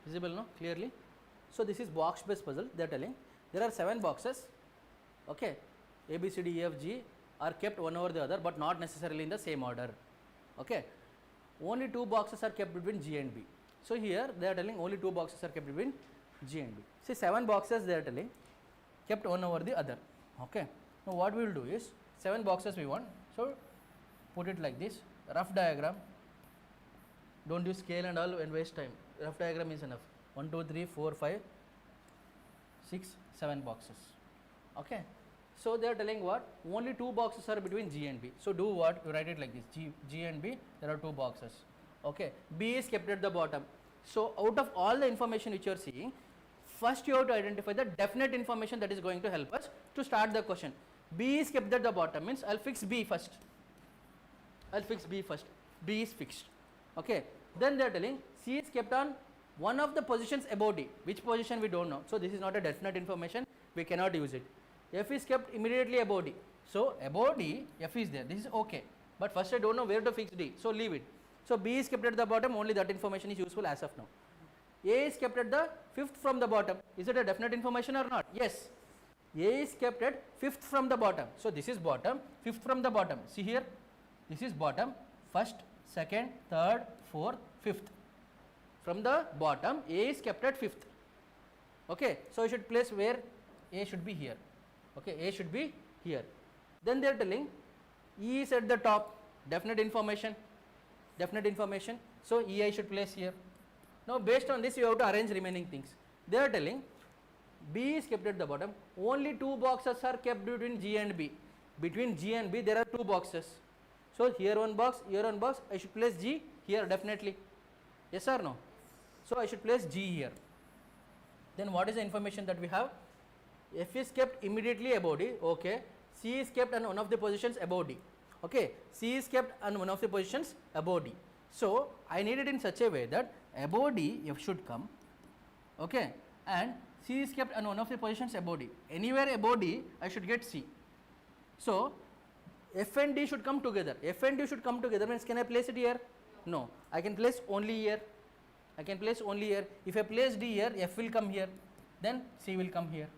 Visible, no? Clearly? So this is box based puzzle. They are telling there are 7 boxes. Okay, A, B, C, D, E, F, G are kept one over the other, but not necessarily in the same order. Okay, only 2 boxes are kept between G and B. So here they are telling only 2 boxes are kept between G and B. See, 7 boxes they are telling kept one over the other. Okay, now what we will do is 7 boxes we want. So put it like this, rough diagram. Don't use scale and all and waste time. Rough diagram is enough. 1, 2, 3, 4, 5, 6, 7 boxes. Okay. So they are telling what? Only 2 boxes are between G and B. So do what? You write it like this. G and B, there are 2 boxes. Okay. B is kept at the bottom. So out of all the information which you are seeing, first you have to identify the definite information that is going to help us to start the question. B is kept at the bottom means I'll fix B first. I'll fix B first. B is fixed. Okay. Then they are telling C is kept on one of the positions above D. Which position we don't know. So this is not a definite information. We cannot use it. F is kept immediately above D. So above D, F is there. This is okay. But first I don't know where to fix D. So leave it. So B is kept at the bottom. Only that information is useful as of now. A is kept at the 5th from the bottom. Is it a definite information or not? Yes. A is kept at 5th from the bottom. So this is bottom, 5th from the bottom. See here. This is bottom, 1st, 2nd, 3rd, 4th, 5th. From the bottom, A is kept at 5th. Okay. So you should place where A should be here. Okay. A should be here. Then they are telling E is at the top. Definite information. Definite information. So E I should place here. Now based on this you have to arrange remaining things. They are telling B is kept at the bottom. Only 2 boxes are kept between G and B. Between G and B there are 2 boxes. So here one box, here one box. I should place G here definitely. Yes or no? So I should place G here. Then what is the information that we have? F is kept immediately above D. Okay. C is kept on one of the positions above D. Okay. C is kept on one of the positions above D. So I need it in such a way that above D F should come. Okay. And C is kept on one of the positions above D. Anywhere above D I should get C. So F and D should come together. F and D should come together means can I place it here? No. I can place only here. I can place only here. If I place D here, F will come here. Then C will come here.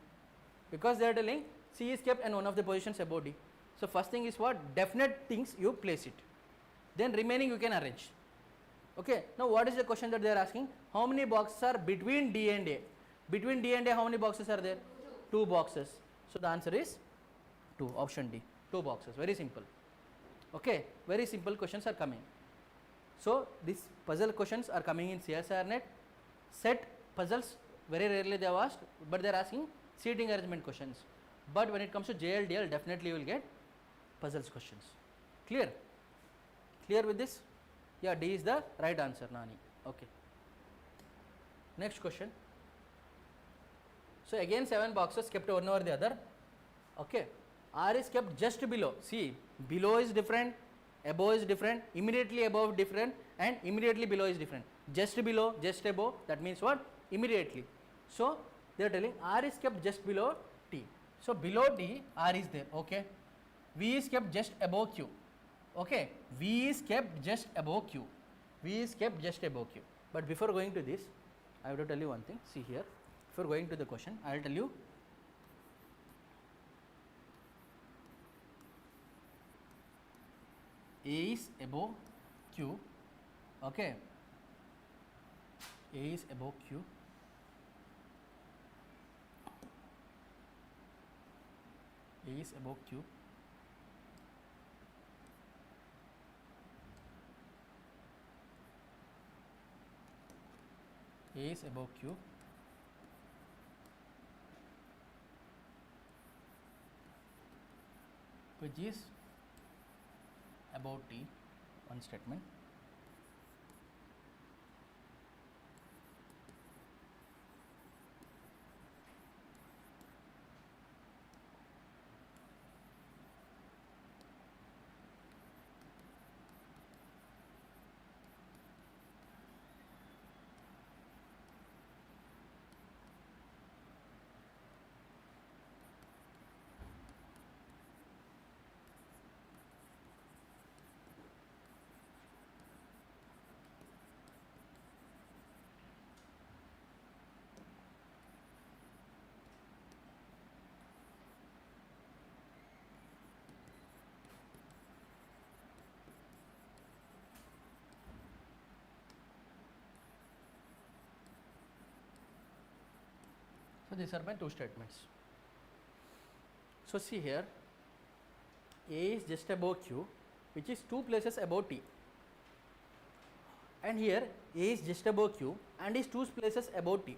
Because they are telling C is kept in one of the positions above D. So first thing is what? Definite things you place it. Then remaining you can arrange. Okay. Now what is the question that they are asking? How many boxes are between D and A? Between D and A how many boxes are there? 2 boxes. So the answer is 2. Option D. 2 boxes. Very simple. Okay. Very simple questions are coming. So these puzzle questions are coming in CSIR NET. Set puzzles very rarely they have asked, but they are asking seating arrangement questions. But when it comes to JLDL, definitely you will get puzzles questions. Clear? Clear with this? Yeah, D is the right answer, Nani. Okay. Next question. So again 7 boxes kept one over the other. Okay. R is kept just below. See, below is different, above is different, immediately above different, and immediately below is different. Just below, just above, that means what? Immediately. So they are telling R is kept just below T. So below T, R is there. Okay. V is kept just above Q. Okay. V is kept just above Q. V is kept just above Q. But before going to this, I have to tell you one thing. See here. Before going to the question, I will tell you. A is above Q. Okay. A is above Q. A is above Q. A is above Q. Which is above T, one statement. So these are my 2 statements. So see here, A is just above Q, which is 2 places above T. and here A is just above Q and is 2 places above T.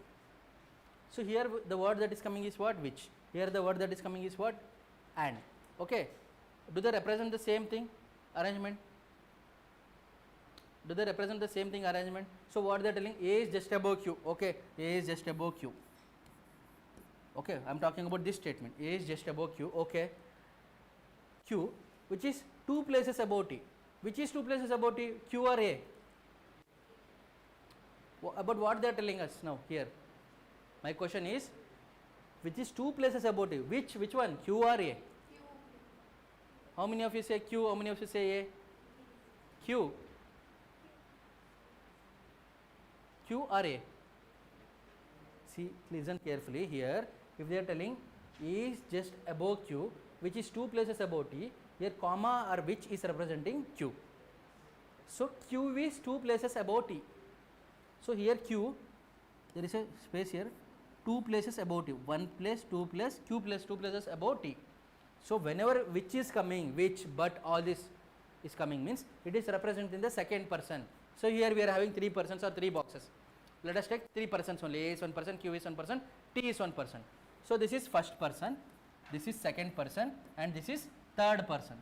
So here the word that is coming is what? Which. Here the word that is coming is what? And. Okay. Do they represent the same thing? Arrangement. Do they represent the same thing? Arrangement. So what they are telling? A is just above Q. Okay. A is just above Q. Okay. I am talking about this statement. A is just above Q. Okay. Q, which is 2 places above T. Which is 2 places above T? Q or A? About what they are telling us now here? My question is, which is 2 places above T? Which one? Q or A? Q. How many of you say Q? How many of you say A? Q. Q or A? See, listen carefully here. If they are telling A is just above Q, which is 2 places above T, here comma or which is representing Q. So Q is 2 places above T. So here Q, there is a space here, 2 places above T, 1 place, 2 place, Q plus 2 places above T. So whenever which is coming, which, but, all this is coming means it is represented in the second person. So here we are having 3 persons or 3 boxes. Let us take 3 persons only. A is 1 person, Q is 1 person, T is 1 person. So this is first person, this is second person, and this is third person.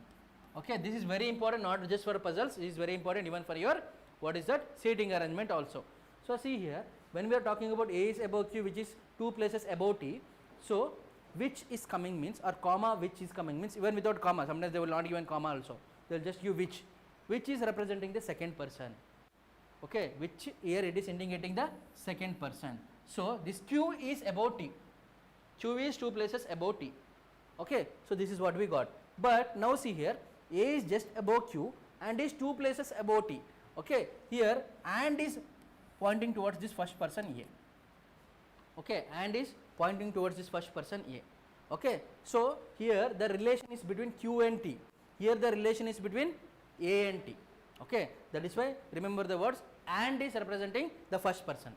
Okay, this is very important, not just for puzzles, it is very important even for your, what is that, seating arrangement also. So see here, when we are talking about A is above Q, which is 2 places above T, so which is coming means, or comma which is coming means, even without comma, sometimes they will not even comma also, they will just give which is representing the second person. Okay, which here it is indicating the second person. So this Q is above T. Q is 2 places above T. Okay, so this is what we got. But now see here, A is just above Q and is 2 places above T. Okay, here and is pointing towards this first person A. Okay, and is pointing towards this first person A. Okay, so here the relation is between Q and T. Here the relation is between A and T. Okay, that is why remember the words, and is representing the first person.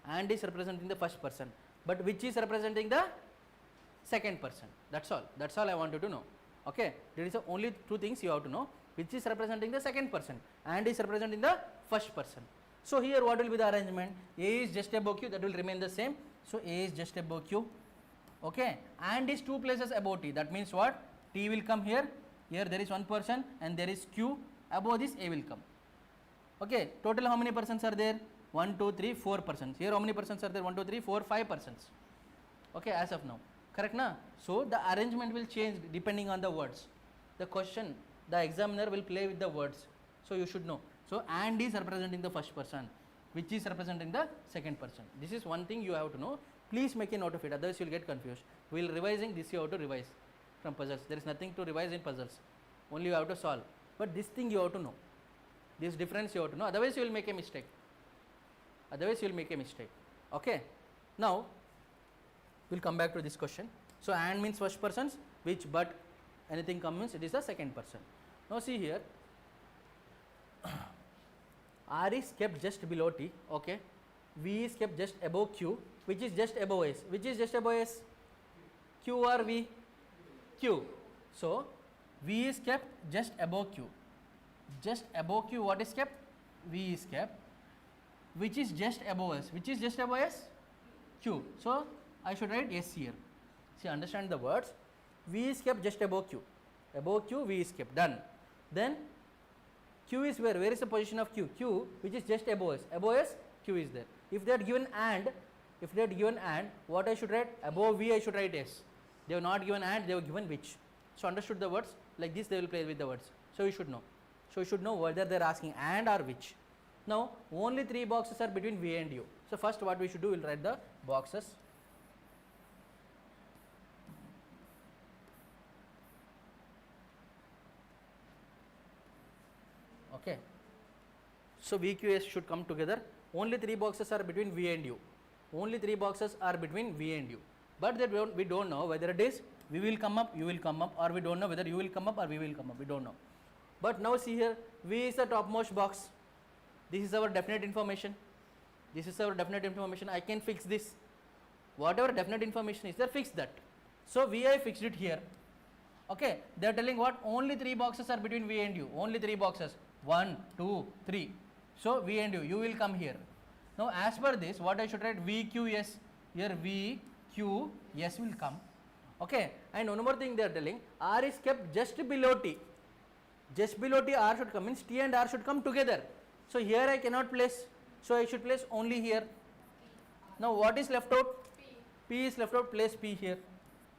And is representing the first person. But which is representing the second person. That's all. That's all I want you to know. Okay, there is only 2 things you have to know. Which is representing the second person and is representing the first person. So here what will be the arrangement? A is just above Q, that will remain the same. So A is just above Q. Okay, and is 2 places above T. That means what? T will come here. Here there is 1 person and there is Q. Above this A will come. Okay, total how many persons are there? 1, 2, 3, 4 persons. Here how many persons are there? 1, 2, 3, 4, 5 persons. Okay, as of now. Correct na? So the arrangement will change depending on the words. The question, the examiner will play with the words. So you should know. So and is representing the first person, which is representing the second person. This is one thing you have to know. Please make a note of it, otherwise you will get confused. While revising this, you have to revise from puzzles. There is nothing to revise in puzzles. Only you have to solve. But this thing you have to know. This difference you have to know. Otherwise you will make a mistake. Otherwise you will make a mistake. Okay. Now we will come back to this question. So and means first persons, which, but, anything comes means it is the second person. Now see here, R is kept just below T. Okay. V is kept just above Q, which is just above S. Which is just above S? Q or V? Q. So V is kept just above Q. Just above Q, what is kept? V is kept, which is just above S. Which is just above S? Q. So I should write S here. See, understand the words. V is kept just above Q. Above Q, V is kept. Done. Then Q is where? Where is the position of Q? Q, which is just above S. Above S, Q is there. If they had given and, what I should write? Above V, I should write S. They have not given and, they have given which. So understood the words? Like this, they will play with the words. So you should know. So you should know whether they are asking and or which. Now only 3 boxes are between V and U. So first what we should do, we will write the boxes. Okay. So VQS should come together. Only 3 boxes are between V and U. Only 3 boxes are between V and U. But we don't know whether it is V will come up, U will come up, or we don't know whether U will come up or V will come up. We don't know. But now see here, V is the topmost box. This is our definite information. This is our definite information. I can fix this. Whatever definite information is there, fix that. So V I fixed it here. Okay. They are telling what? Only 3 boxes are between V and U. Only 3 boxes. 1, 2, 3. So V and U will come here. Now as per this, what I should write? VQS. Here VQS will come. Okay, and one more thing they are telling, R is kept just below T. Just below T, R should come, means T and R should come together. So here I cannot place, so I should place only here. Now what is left out? P is left out, place P here.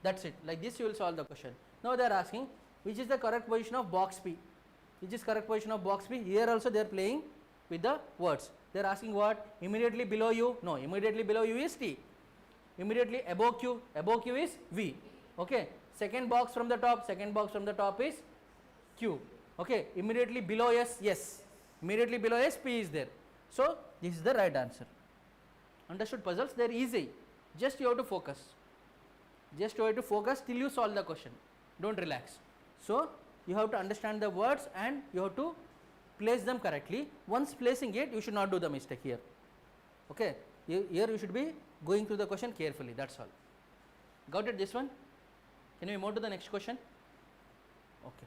That's it. Like this you will solve the question. Now they are asking, which is the correct position of box P? Which is correct position of box P? Here also they are playing with the words. They are asking what? Immediately below U? No, immediately below U is T. Immediately above Q is V. Okay, second box from the top is Q. Okay, immediately below S, yes. Immediately below S, P is there. So this is the right answer. Understood puzzles? They are easy. Just you have to focus. Just you have to focus till you solve the question. Don't relax. So you have to understand the words and you have to place them correctly. Once placing it, you should not do the mistake here. Okay, here you should be going through the question carefully. That's all. Got it? This one? Can we move to the next question? Okay.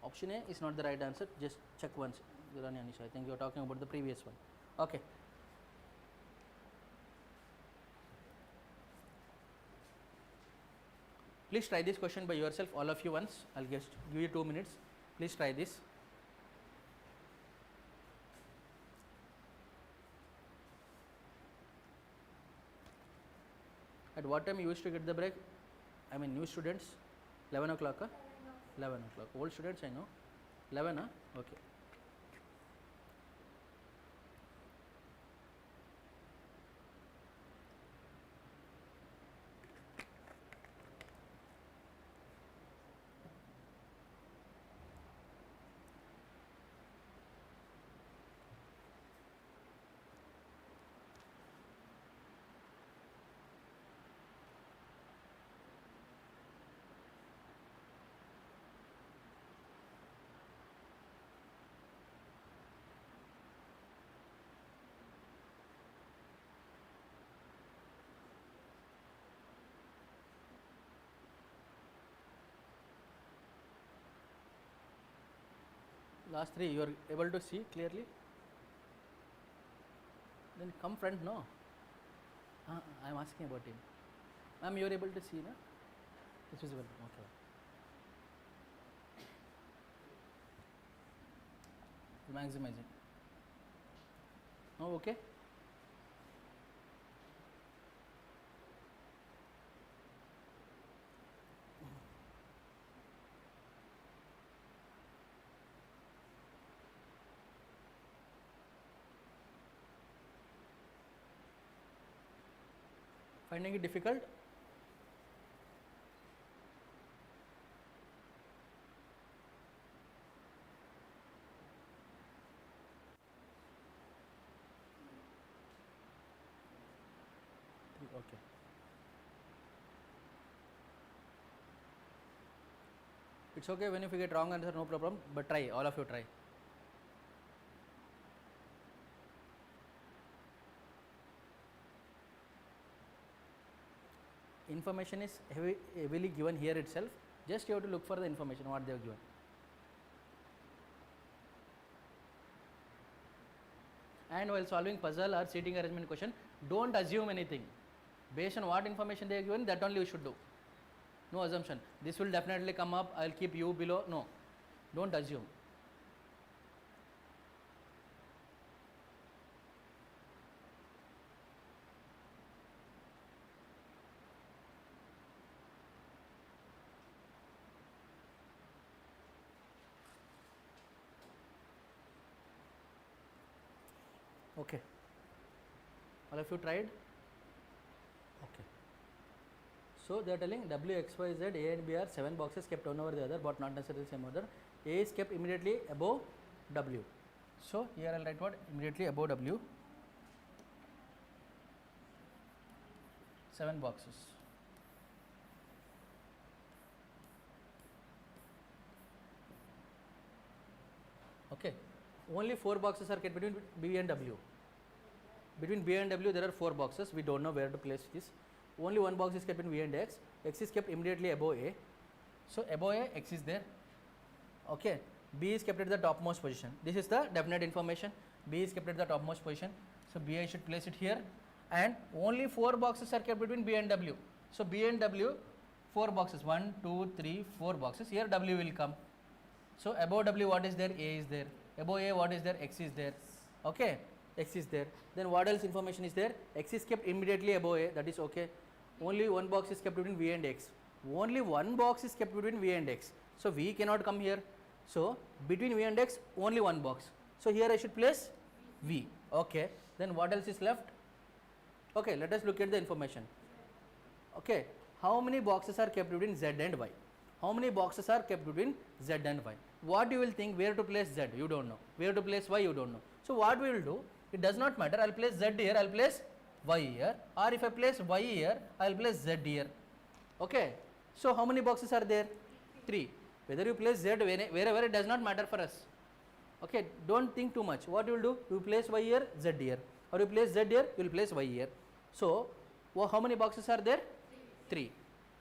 Option A is not the right answer. Just check once. I think you are talking about the previous one. Okay. Please try this question by yourself, all of you once. I'll just give you 2 minutes. Please try this. At what time you used to get the break? I mean new students, 11 o'clock? 11 o'clock. Old students I know. 11, okay. Last 3 you are able to see clearly? Then come front, no? I am asking about him. Ma'am, you are able to see, no? It's visible, okay. Maximizing. Oh, okay. Finding it difficult? Okay. It's okay when if you get wrong answer, no problem, but try, all of you try. Information is heavily given here itself. Just you have to look for the information what they have given. And while solving puzzle or seating arrangement question, don't assume anything. Based on what information they have given, that only you should do. No assumption. This will definitely come up. I will keep you below. No. Don't assume. Okay. All of you tried? Okay. So they are telling W, X, Y, Z, A and B are 7 boxes kept one over the other but not necessarily same order. A is kept immediately above W. So here I will write what? Immediately above W. 7 boxes. Okay. Only 4 boxes are kept between B and W. Between B and W there are 4 boxes. We don't know where to place this. Only 1 box is kept in V and X. X is kept immediately above A. So above A, X is there. Okay. B is kept at the topmost position. This is the definite information. B is kept at the topmost position. So B I should place it here, and only 4 boxes are kept between B and W. So B and W, 4 boxes, 1, 2, 3, 4 boxes. Here W will come. So above W what is there? A is there. Above A what is there? X is there. Okay, X is there. Then what else information is there? X is kept immediately above A, that is okay. Only one box is kept between V and X. Only one box is kept between V and X. So V cannot come here. So between V and X only one box. So here I should place V. Okay. Then what else is left? Okay, let us look at the information. Okay, how many boxes are kept between Z and Y? How many boxes are kept between Z and Y? What you will think, where to place Z? You don't know. Where to place Y? You don't know. So what we will do? It does not matter. I will place Z here. I will place Y here. Or if I place Y here, I will place Z here. Okay. So how many boxes are there? 3. Whether you place Z wherever, it does not matter for us. Okay. Don't think too much. What you will do? You place Y here, Z here. Or you place Z here, you will place Y here. So how many boxes are there? 3.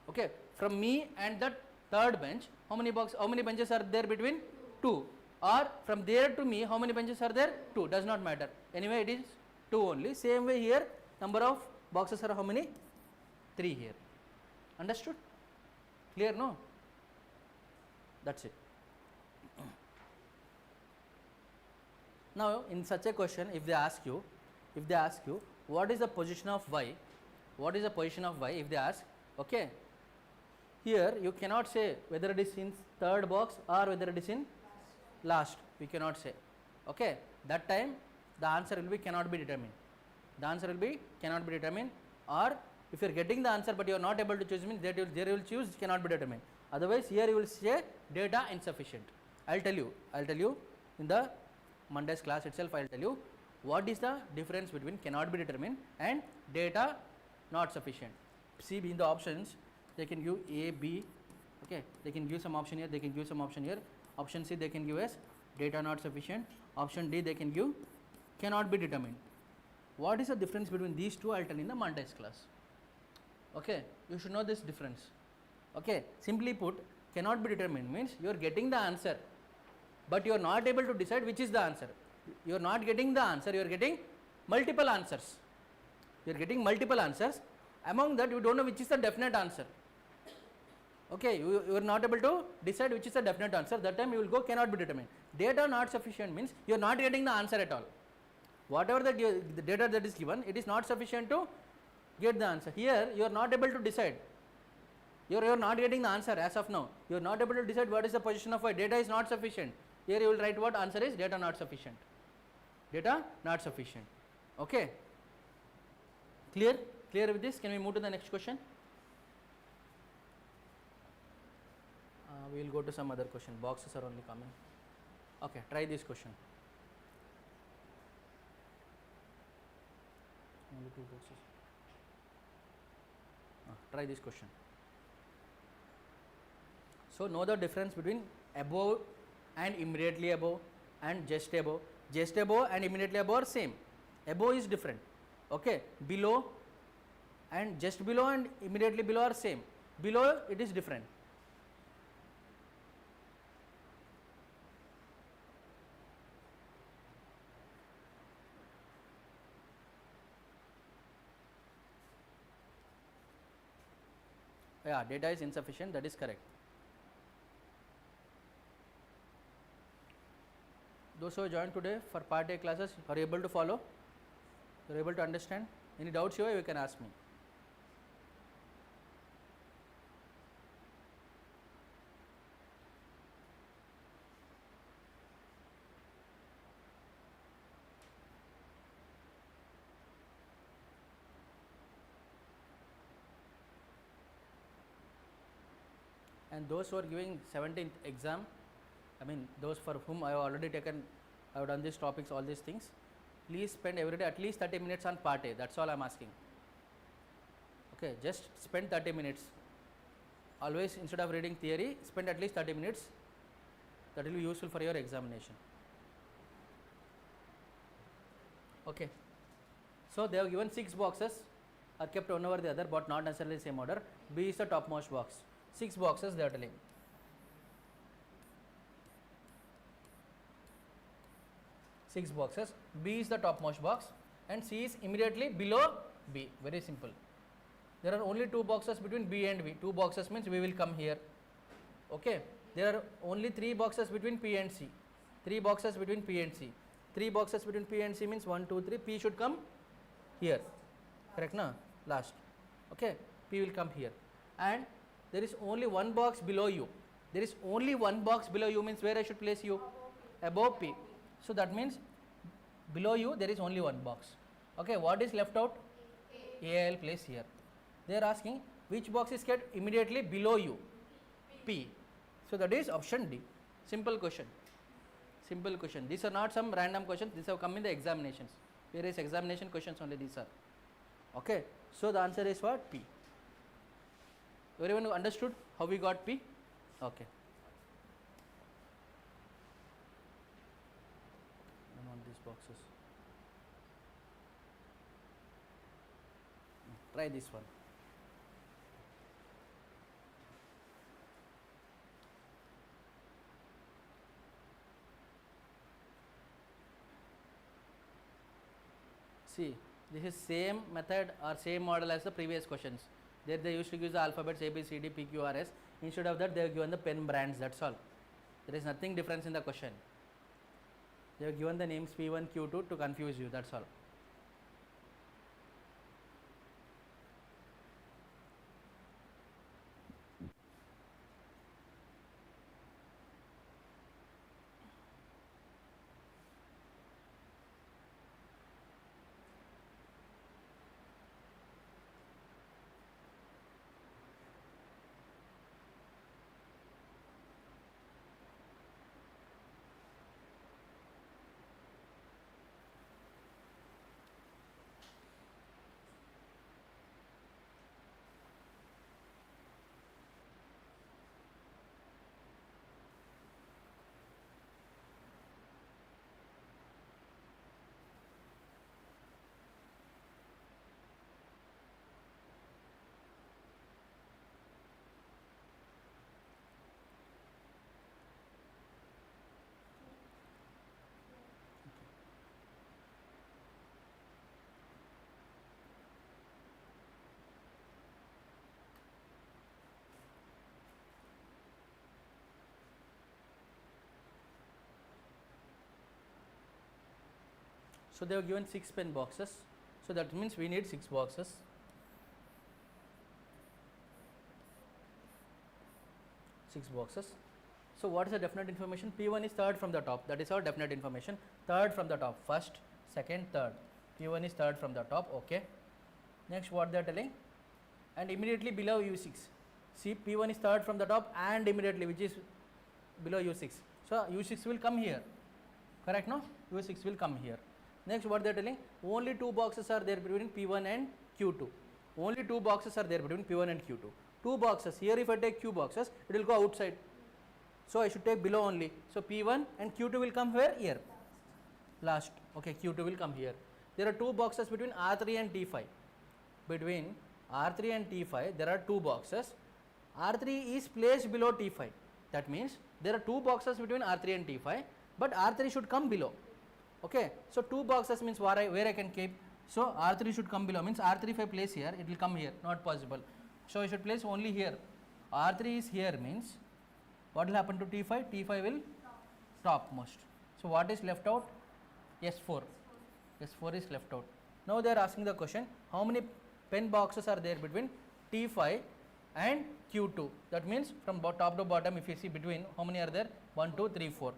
Okay. From me and the third bench, how many benches are there between? 2. Or from there to me, how many benches are there? 2. Does not matter. Anyway, it is 2 only. Same way here, number of boxes are how many? 3 here. Understood? Clear, no? That's it. Now, in such a question, if they ask you, what is the position of Y? What is the position of Y? If they ask, okay. Here you cannot say whether it is in third box or whether it is in last. We cannot say. Okay. That time the answer will be cannot be determined. The answer will be cannot be determined, or if you are getting the answer but you are not able to choose, means that you will choose cannot be determined. Otherwise here you will say data insufficient. I will tell you in the Monday's class itself. I will tell you what is the difference between cannot be determined and data not sufficient. See, in the options they can give A, B, okay, they can give some option here, they can give some option here. Option C they can give as data not sufficient. Option D they can give cannot be determined. What is the difference between these two? I will tell in the Monday's class. Okay, you should know this difference. Okay, simply put, cannot be determined means you are getting the answer, but you are not able to decide which is the answer. You are not getting the answer, you are getting multiple answers. You are getting multiple answers. Among that, you don't know which is the definite answer. Okay, you are not able to decide which is the definite answer. That time you will go cannot be determined. Data not sufficient means you are not getting the answer at all. Whatever the data that is given, it is not sufficient to get the answer. Here you are not able to decide. You are not getting the answer as of now. You are not able to decide what is the position of Y. Data is not sufficient. Here you will write what answer is data not sufficient. Data not sufficient. Okay. Clear? Clear with this? Can we move to the next question? We will go to some other question. Boxes are only coming. Okay, try this question. Only 2 boxes. Try this question. So know the difference between above and immediately above and just above. Just above and immediately above are same. Above is different. Okay, below and just below and immediately below are same. Below it is different. Yeah, data is insufficient, that is correct. Those who have joined today for part A classes, are you able to follow? You are able to understand? Any doubts here, you can ask me. And those who are giving 17th exam, I mean those for whom I have already taken, I have done these topics, all these things, please spend every day at least 30 minutes on part A, that's all I am asking. Okay, just spend 30 minutes. Always, instead of reading theory, spend at least 30 minutes, that will be useful for your examination. Okay, so they have given 6 boxes, are kept one over the other but not necessarily same order. B is the topmost box. 6 boxes they are telling. 6 boxes. B is the topmost box and C is immediately below B. Very simple. There are only 2 boxes between B and B. 2 boxes means we will come here. Okay. There are only 3 boxes between P and C. 3 boxes between P and C. 3 boxes between P and C means 1, 2, 3. P should come here. Correct na? Last. Okay. P will come here. And there is only 1 box below U. There is only 1 box below U means where I should place U? Above P. So that means below U there is only 1 box. Okay. What is left out? A I will place here. They are asking which box is kept immediately below U? P. So that is option D. Simple question. Simple question. These are not some random questions. These have come in the examinations. Various examination questions only these are. Okay. So the answer is what? P. Everyone understood how we got P? Okay. I want these boxes. Try this one. See, this is same method or same model as the previous questions. There they used to use the alphabets A, B, C, D, P, Q, R, S. Instead of that, they have given the pen brands. That's all. There is nothing difference in the question. They have given the names P1, Q2 to confuse you. That's all. So they have given 6 pen boxes. So that means we need 6 boxes. 6 boxes. So what is the definite information? P1 is third from the top. That is our definite information. Third from the top. First, second, third. P1 is third from the top. Okay. Next, what they are telling? And immediately below U6. See, P1 is third from the top and immediately which is below U6. So U6 will come here. Correct, no? U6 will come here. Next, what they are telling? Only 2 boxes are there between P1 and Q2. Only 2 boxes are there between P1 and Q2. 2 boxes. Here if I take Q boxes, it will go outside. So I should take below only. So P1 and Q2 will come where? Here. Last. Okay, Q2 will come here. There are 2 boxes between R3 and T5. Between R3 and T5, there are 2 boxes. R3 is placed below T5. That means there are 2 boxes between R3 and T5, but R3 should come below. Okay, so 2 boxes means where I can keep. So R3 should come below, means R3 if I place here, it will come here, not possible. So I should place only here. R3 is here means what will happen to T5? T5 will topmost. So what is left out? S4. S4 is left out. Now they are asking the question, how many pen boxes are there between T5 and Q2? That means from top to bottom, if you see between, how many are there? 1, 2, 3, 4.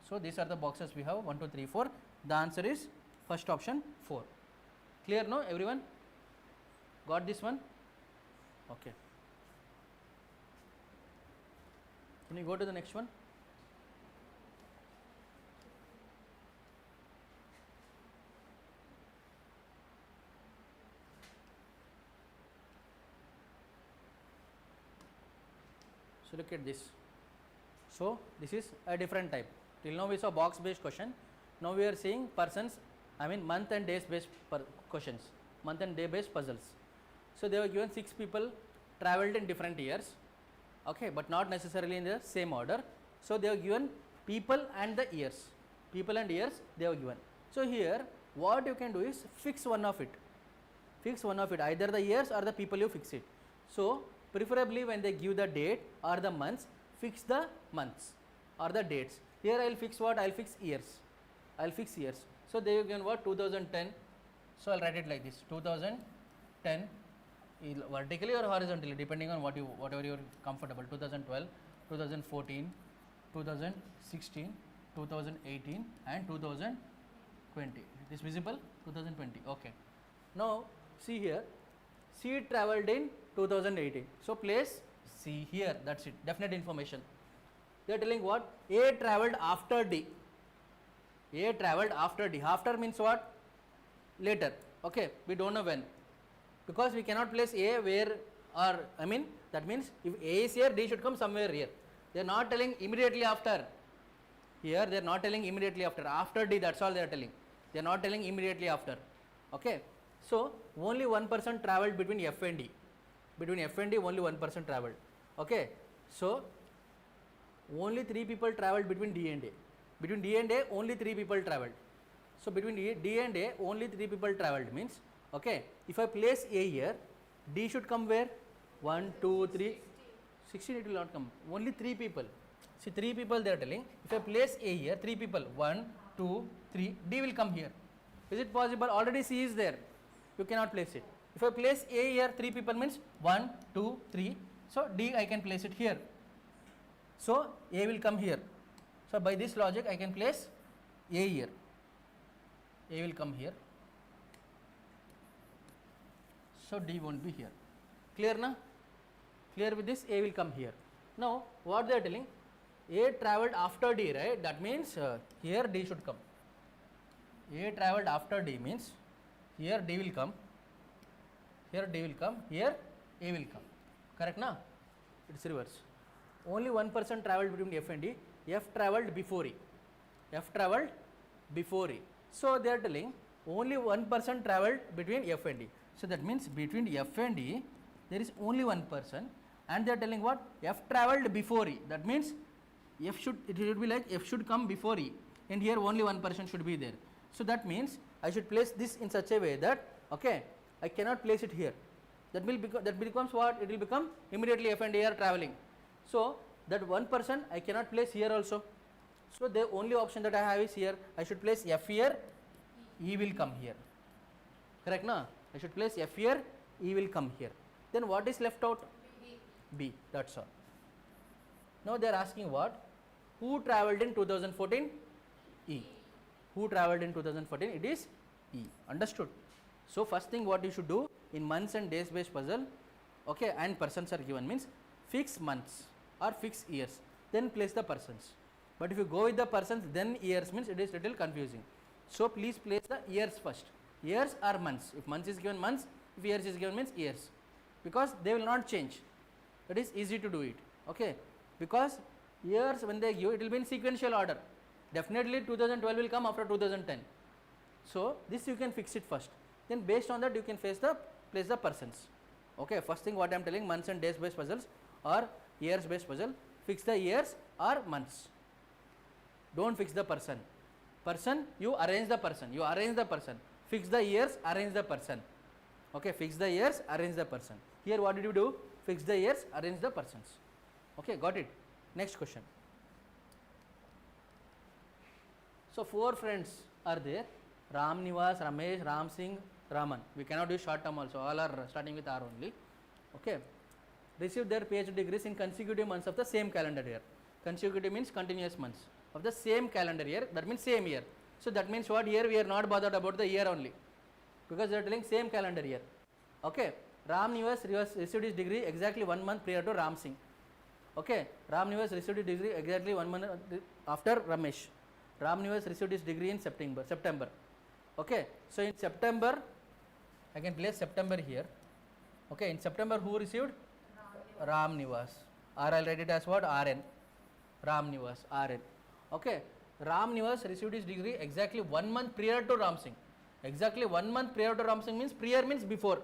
So these are the boxes we have, 1, 2, 3, 4. The answer is first option 4. Clear now everyone? Got this one? Okay. Can you go to the next one? So look at this. So this is a different type. Till now we saw box based question. Now we are seeing persons, I mean month and days based questions, month and day based puzzles. So they were given 6 people travelled in different years, okay, but not necessarily in the same order. So they were given people and the years. people and years they have given. So here what you can do is fix one of it, either the years or the people you fix it. So preferably when they give the date or the months, fix the months or the dates. Here I will fix what? I will fix years. So they given what? 2010. So I will write it like this: 2010, vertically or horizontally, depending on whatever you are comfortable. 2012, 2014, 2016, 2018 and 2020. It is visible? 2020. Okay. Now see here, C travelled in 2018. So place C here. That's it. Definite information. They are telling what? A travelled after D. After means what? Later. Okay. We don't know when, because we cannot place A where, or I mean that means if A is here, D should come somewhere here. They are not telling immediately after. Here they are not telling immediately after. After D, that's all they are telling. They are not telling immediately after. Okay. So only one person travelled between F and D. Only one person travelled. Okay. So only 3 people travelled between D and A. Between D and A, only 3 people travelled. So between D and A, only 3 people travelled means, okay, if I place A here, D should come where? 1, 2, 3. 16 it will not come. Only 3 people. See, 3 people they are telling. If I place A here, 3 people, 1, 2, 3, D will come here. Is it possible? Already C is there. You cannot place it. If I place A here, 3 people means 1, 2, 3. So D I can place it here. So A will come here. So by this logic I can place A here. A will come here. So D won't be here. Clear na? Clear with this? A will come here. Now what they are telling? A travelled after D, right? That means here D should come. A travelled after D means here D will come. Here D will come. Here A will come. Correct na? It's reverse. Only one person travelled between F and D. F travelled before E. So they are telling only one person travelled between F and D. So that means between F and E there is only one person, and they are telling what? F travelled before E. That means it should be like F should come before E, and here only one person should be there. So that means I should place this in such a way that, okay, I cannot place it here. That becomes what? It will become immediately F and A are travelling. So that one person I cannot place here also. So the only option that I have is here. I should place F here, E will come here. Correct na? I should place F here, E will come here. Then what is left out? B. That's all. Now they are asking what? Who travelled in 2014? E. Who travelled in 2014? It is E. Understood? So first thing what you should do in months and days based puzzle, okay, and persons are given means fix months or fix years, then place the persons. But if you go with the persons then years means it is little confusing. So please place the years first. Years or months. If months is given months, if years is given means years, because they will not change. It is easy to do it. Okay, because years when they give, it will be in sequential order. Definitely 2012 will come after 2010. So this you can fix it first. Then based on that you can place the persons. Okay, first thing what I am telling, months and days based puzzles or years based puzzle, fix the years or months. Don't fix the person. Person, you arrange the person. Fix the years, arrange the person. Okay, fix the years, arrange the person. Here what did you do? Fix the years, arrange the persons. Okay, got it. Next question. So 4 friends are there: Ram Nivas, Ramesh, Ram Singh, Raman. We cannot use short term also. All are starting with R only. Okay. Received their PhD degrees in consecutive months of the same calendar year. Consecutive means continuous months of the same calendar year. That means same year. So that means what? Here we are not bothered about the year only, because they are telling same calendar year. Okay. Ram Nivas received his degree exactly 1 month prior to Ram Singh. Okay. Ram Nivas received his degree exactly 1 month after Ramesh. Ram Nivas received his degree in September. Okay. So in September, I can place September here. Okay. In September, who received? Ram Nivas. Or I'll write it as what? RN. Ram Nivas. RN. Okay. Ram Nivas received his degree exactly 1 month prior to Ram Singh. Exactly 1 month prior to Ram Singh means prior means before.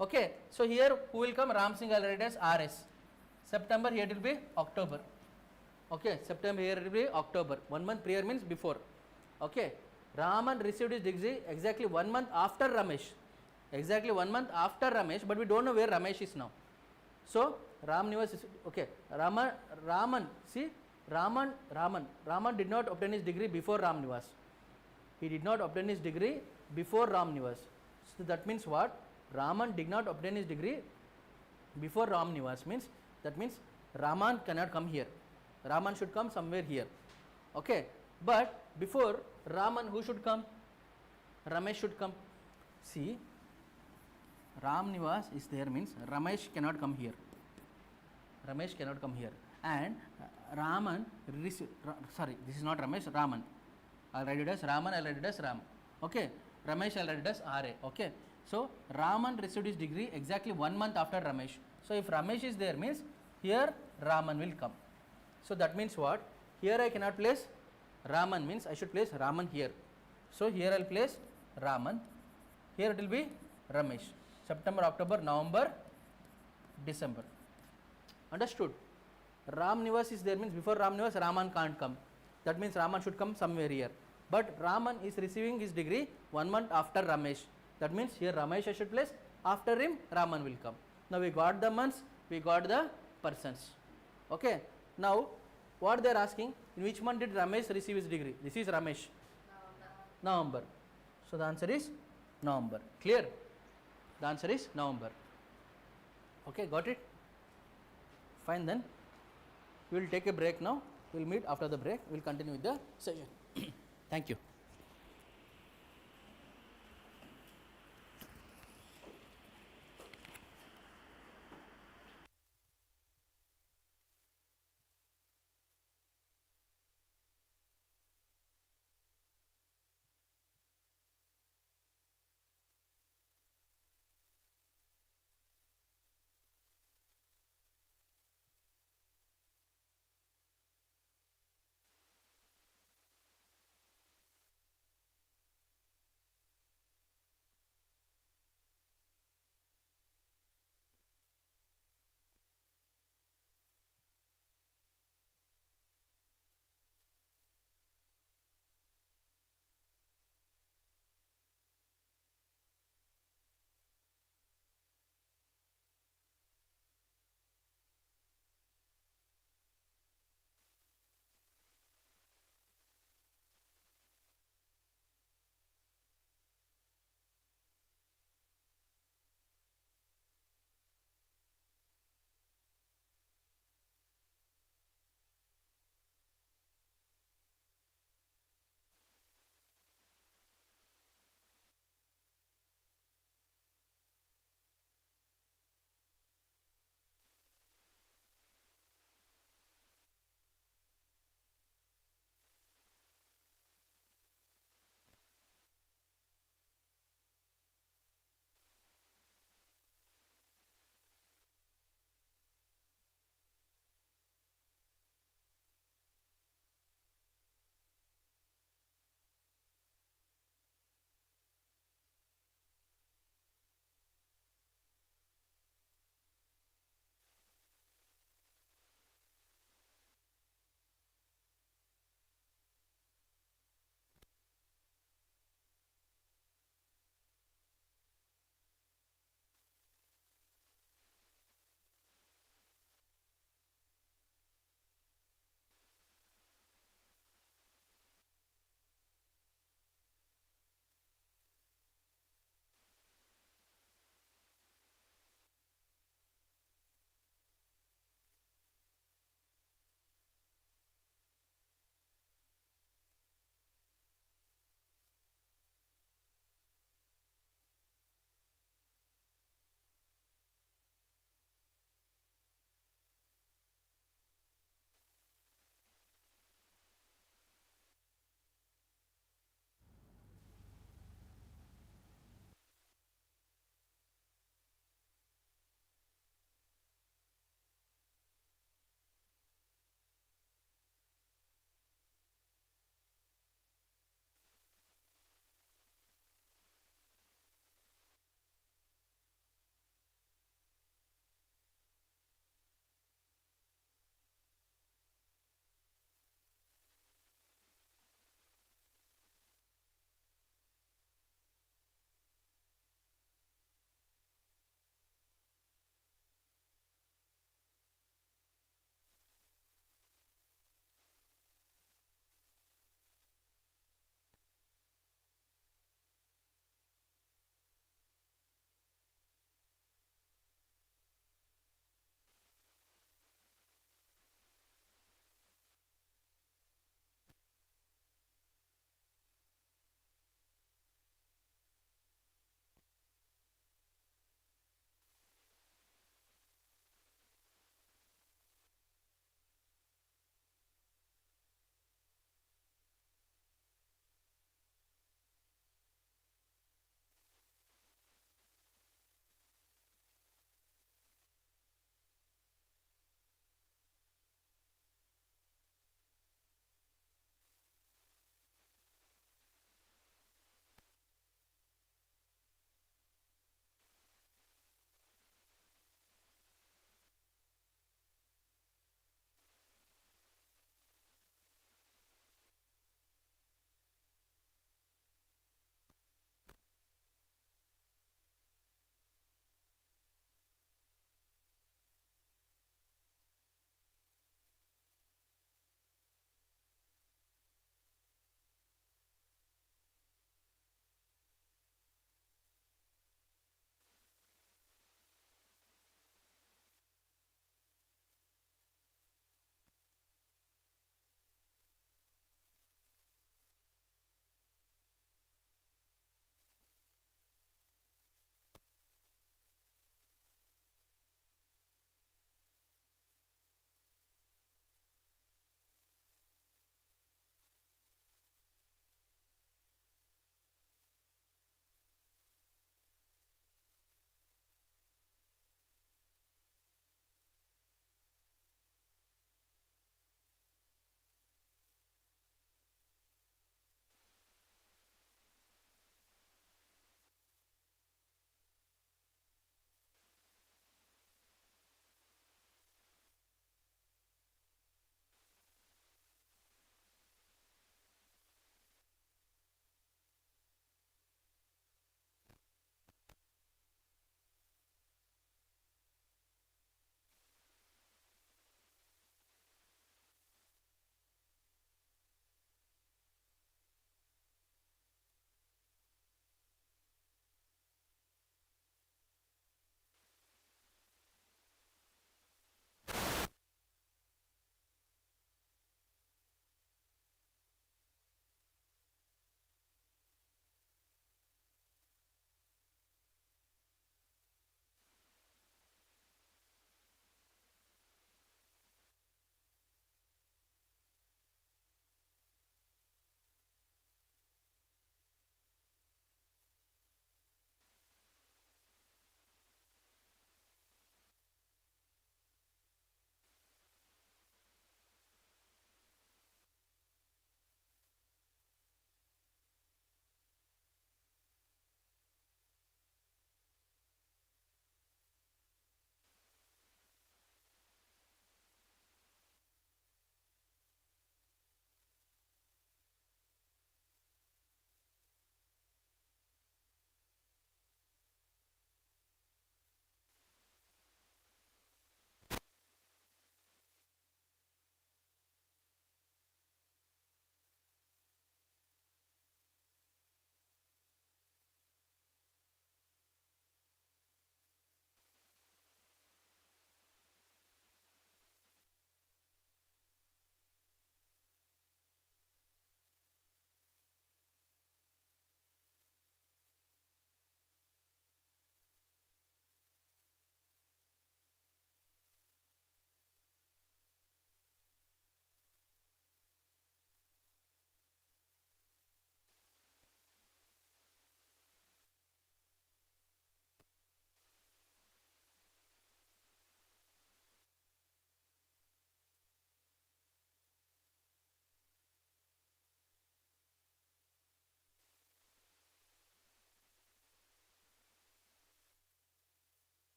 Okay. So here who will come? Ram Singh, I'll write it as RS. September, here it will be October. Okay. September, here it will be October. 1 month prior means before. Okay, Raman received his degree exactly 1 month after Ramesh. Exactly 1 month after Ramesh, but we don't know where Ramesh is now. So Ram Nivas is okay. Raman did not obtain his degree before Ram Nivas. He did not obtain his degree before Ram Nivas. So that means what? Raman did not obtain his degree before Ram Nivas means, that means Raman cannot come here. Raman should come somewhere here. Okay, but before Raman, who should come? Ramesh should come. See, Ram Nivas is there means Ramesh cannot come here. Ramesh cannot come here. And Raman, sorry, this is not Ramesh, Raman. I'll write it as Raman, I'll write it as Ram. Okay, Ramesh, I'll write it as RA. Okay, so Raman received his degree exactly 1 month after Ramesh. So if Ramesh is there means here Raman will come. So that means what? Here I cannot place Raman means I should place Raman here. So here I'll place Raman. Here it will be Ramesh. September, October, November, December. Understood? Ram Nivas is there means before Ram Nivas Raman can't come. That means Raman should come somewhere here. But Raman is receiving his degree 1 month after Ramesh. That means here Ramesh I should place. After him Raman will come. Now we got the months, we got the persons. Okay. Now what they are asking, in which month did Ramesh receive his degree? This is Ramesh. November. So the answer is November. Clear? The answer is November. Okay, got it? Fine then. We will take a break now. We will meet after the break. We will continue with the session. Thank you.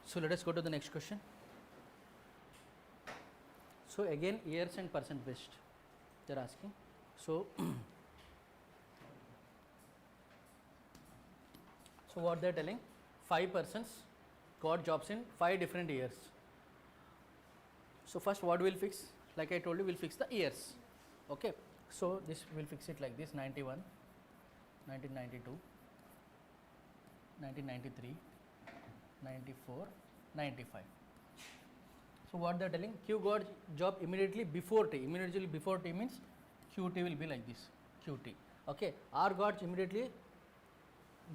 So let us go to the next question. So again years and percent based they are asking. So so what they are telling, 5 persons got jobs in 5 different years. So first what we will fix, like I told you, we will fix the years. Okay, so this we will fix it like this: 91, 1992, 1993, 94, 95. So what they are telling, Q got job immediately before T. Immediately before T means QT will be like this, QT. Okay, R got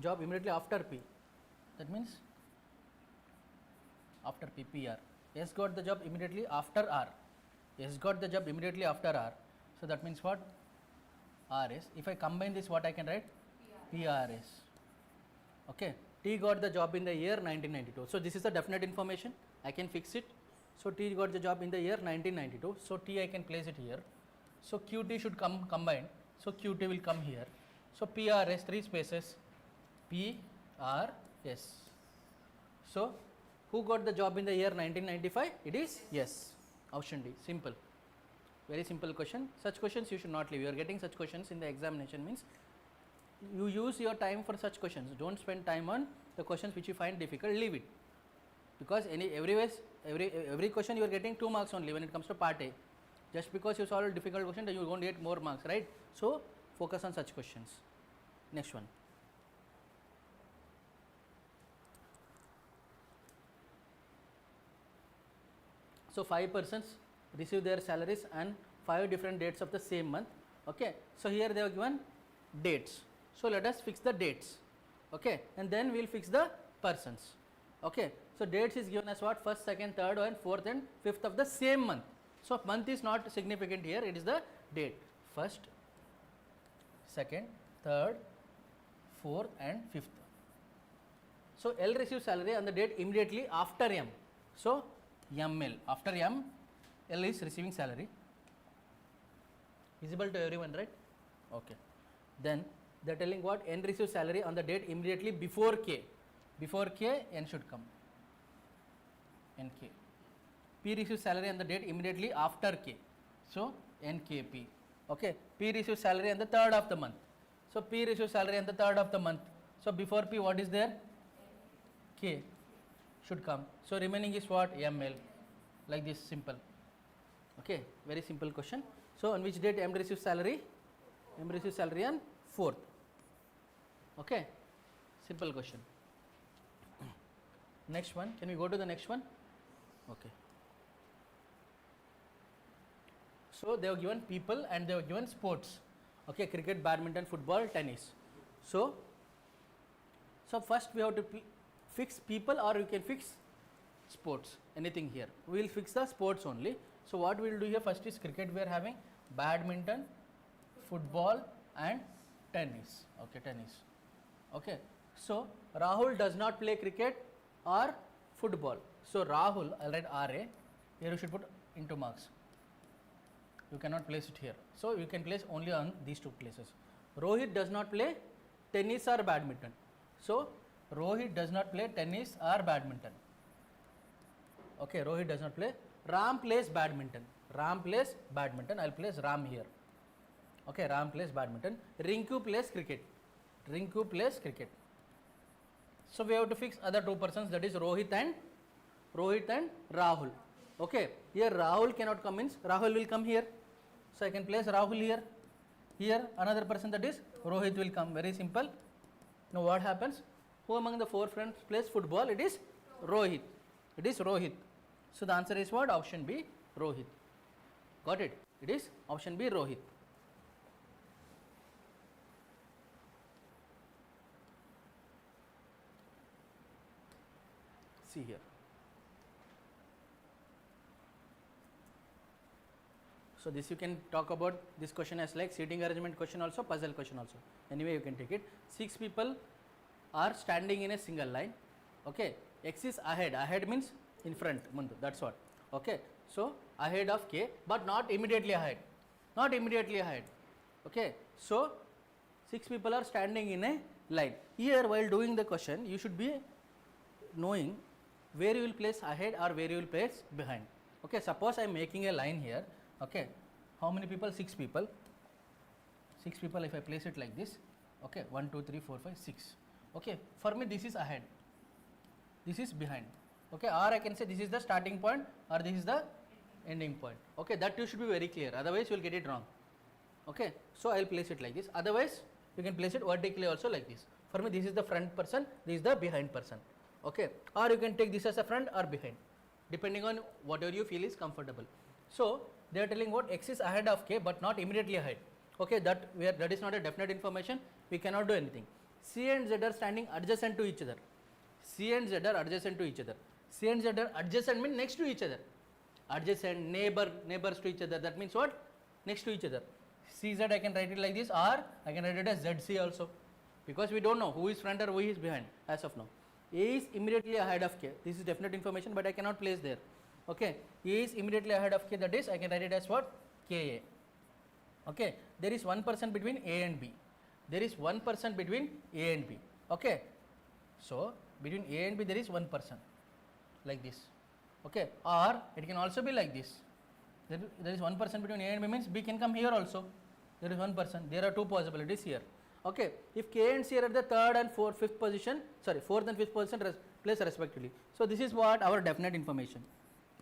job immediately after P. That means after P, PR. S got the job immediately after R. S got the job immediately after R. So that means what? RS. If I combine this, what I can write? PRS. Okay. T got the job in the year 1992. So this is the definite information. I can fix it. So T got the job in the year 1992. So T I can place it here. So QT should come combined. So QT will come here. So PRS, 3 spaces, PRS. So who got the job in the year 1995? It is yes. Option D. Simple. Very simple question. Such questions you should not leave. You are getting such questions in the examination means you use your time for such questions. Don't spend time on the questions which you find difficult. Leave it. Because every question you are getting 2 marks only when it comes to part A. Just because you solve a difficult question, you won't get more marks, right? So focus on such questions. Next one. So 5 persons receive their salaries on 5 different dates of the same month. Okay. So here they have given dates. So let us fix the dates. Okay. And then we will fix the persons. Okay. So dates is given as what? 1st, 2nd, 3rd and 4th and 5th of the same month. So month is not significant here, it is the date. 1st, 2nd, 3rd, 4th and 5th. So L receives salary on the date immediately after M. So ML, after M, L is receiving salary. Visible to everyone, right? Okay. Then they are telling what? N receives salary on the date immediately before K. Before K, N should come. NK. P receives salary on the date immediately after K. So NKP. Okay. P receives salary on the 3rd of the month. So P receives salary on the 3rd of the month. So before P, what is there? K should come. So remaining is what? ML. Like this, simple. Okay. Very simple question. So on which date M receives salary? M receives salary on 4th. Okay. Simple question. Next one. Can we go to the next one? Okay. So they have given people and they have given sports. Okay, cricket, badminton, football, tennis. So first we have to fix people, or you can fix sports, anything here. We will fix the sports only. So what we will do here, first is cricket we are having, badminton, football and tennis. Okay, tennis. Okay. So Rahul does not play cricket or football. So Rahul, I'll write RA, here you should put into marks. You cannot place it here. So you can place only on these 2 places. Rohit does not play tennis or badminton. So Rohit does not play tennis or badminton. Okay, Rohit does not play. Ram plays badminton. Ram plays badminton. I'll place Ram here. Okay, Ram plays badminton. Rinku plays cricket. Rinku plays cricket. So we have to fix other 2 persons, that is Rohit and Rahul. Okay, here Rahul cannot come, means Rahul will come here. So I can place Rahul here. Here another person, that is Rohit, will come. Very simple. Now what happens? Who among the 4 friends plays football? It is Rohit. It is Rohit. So the answer is what? Option B, Rohit. Got it? It is option B, Rohit. See here. So this you can talk about this question as like seating arrangement question also, puzzle question also. Anyway, you can take it. 6 people are standing in a single line. Okay. X is ahead. Ahead means in front, mundu. That's what. Okay. So ahead of K, but not immediately ahead. Not immediately ahead. Okay. So 6 people are standing in a line. Here, while doing the question, you should be knowing where you will place ahead or where you will place behind. Okay, suppose I am making a line here. Okay, how many people? 6 people. 6 people. If I place it like this, okay, 1, 2, 3, 4, 5, 6. Okay, for me this is ahead, this is behind. Okay, or I can say this is the starting point or this is the ending point. Okay, that you should be very clear, otherwise you will get it wrong. Okay, so I will place it like this. Otherwise, you can place it vertically also like this. For me, this is the front person, this is the behind person. Okay, or you can take this as a front or behind, depending on whatever you feel is comfortable. So they are telling what x is ahead of k, but not immediately ahead. Okay, that is not a definite information. We cannot do anything. C and Z are standing adjacent to each other. C and Z are adjacent to each other. C and Z are adjacent means next to each other. Adjacent, neighbors to each other. That means what? Next to each other. CZ I can write it like this, or I can write it as ZC also, because we don't know who is front or who is behind as of now. A is immediately ahead of K. This is definite information, but I cannot place there. Okay, A is immediately ahead of K. That is, I can write it as what? KA. Okay, there is one person between A and B. There is one person between A and B. Okay, so between A and B there is one person, like this. Okay, or it can also be like this. There is one person between A and B means B can come here also. There is one person. There are two possibilities here. Okay, if K and C are at the third and fourth and fifth position place respectively. So this is what our definite information.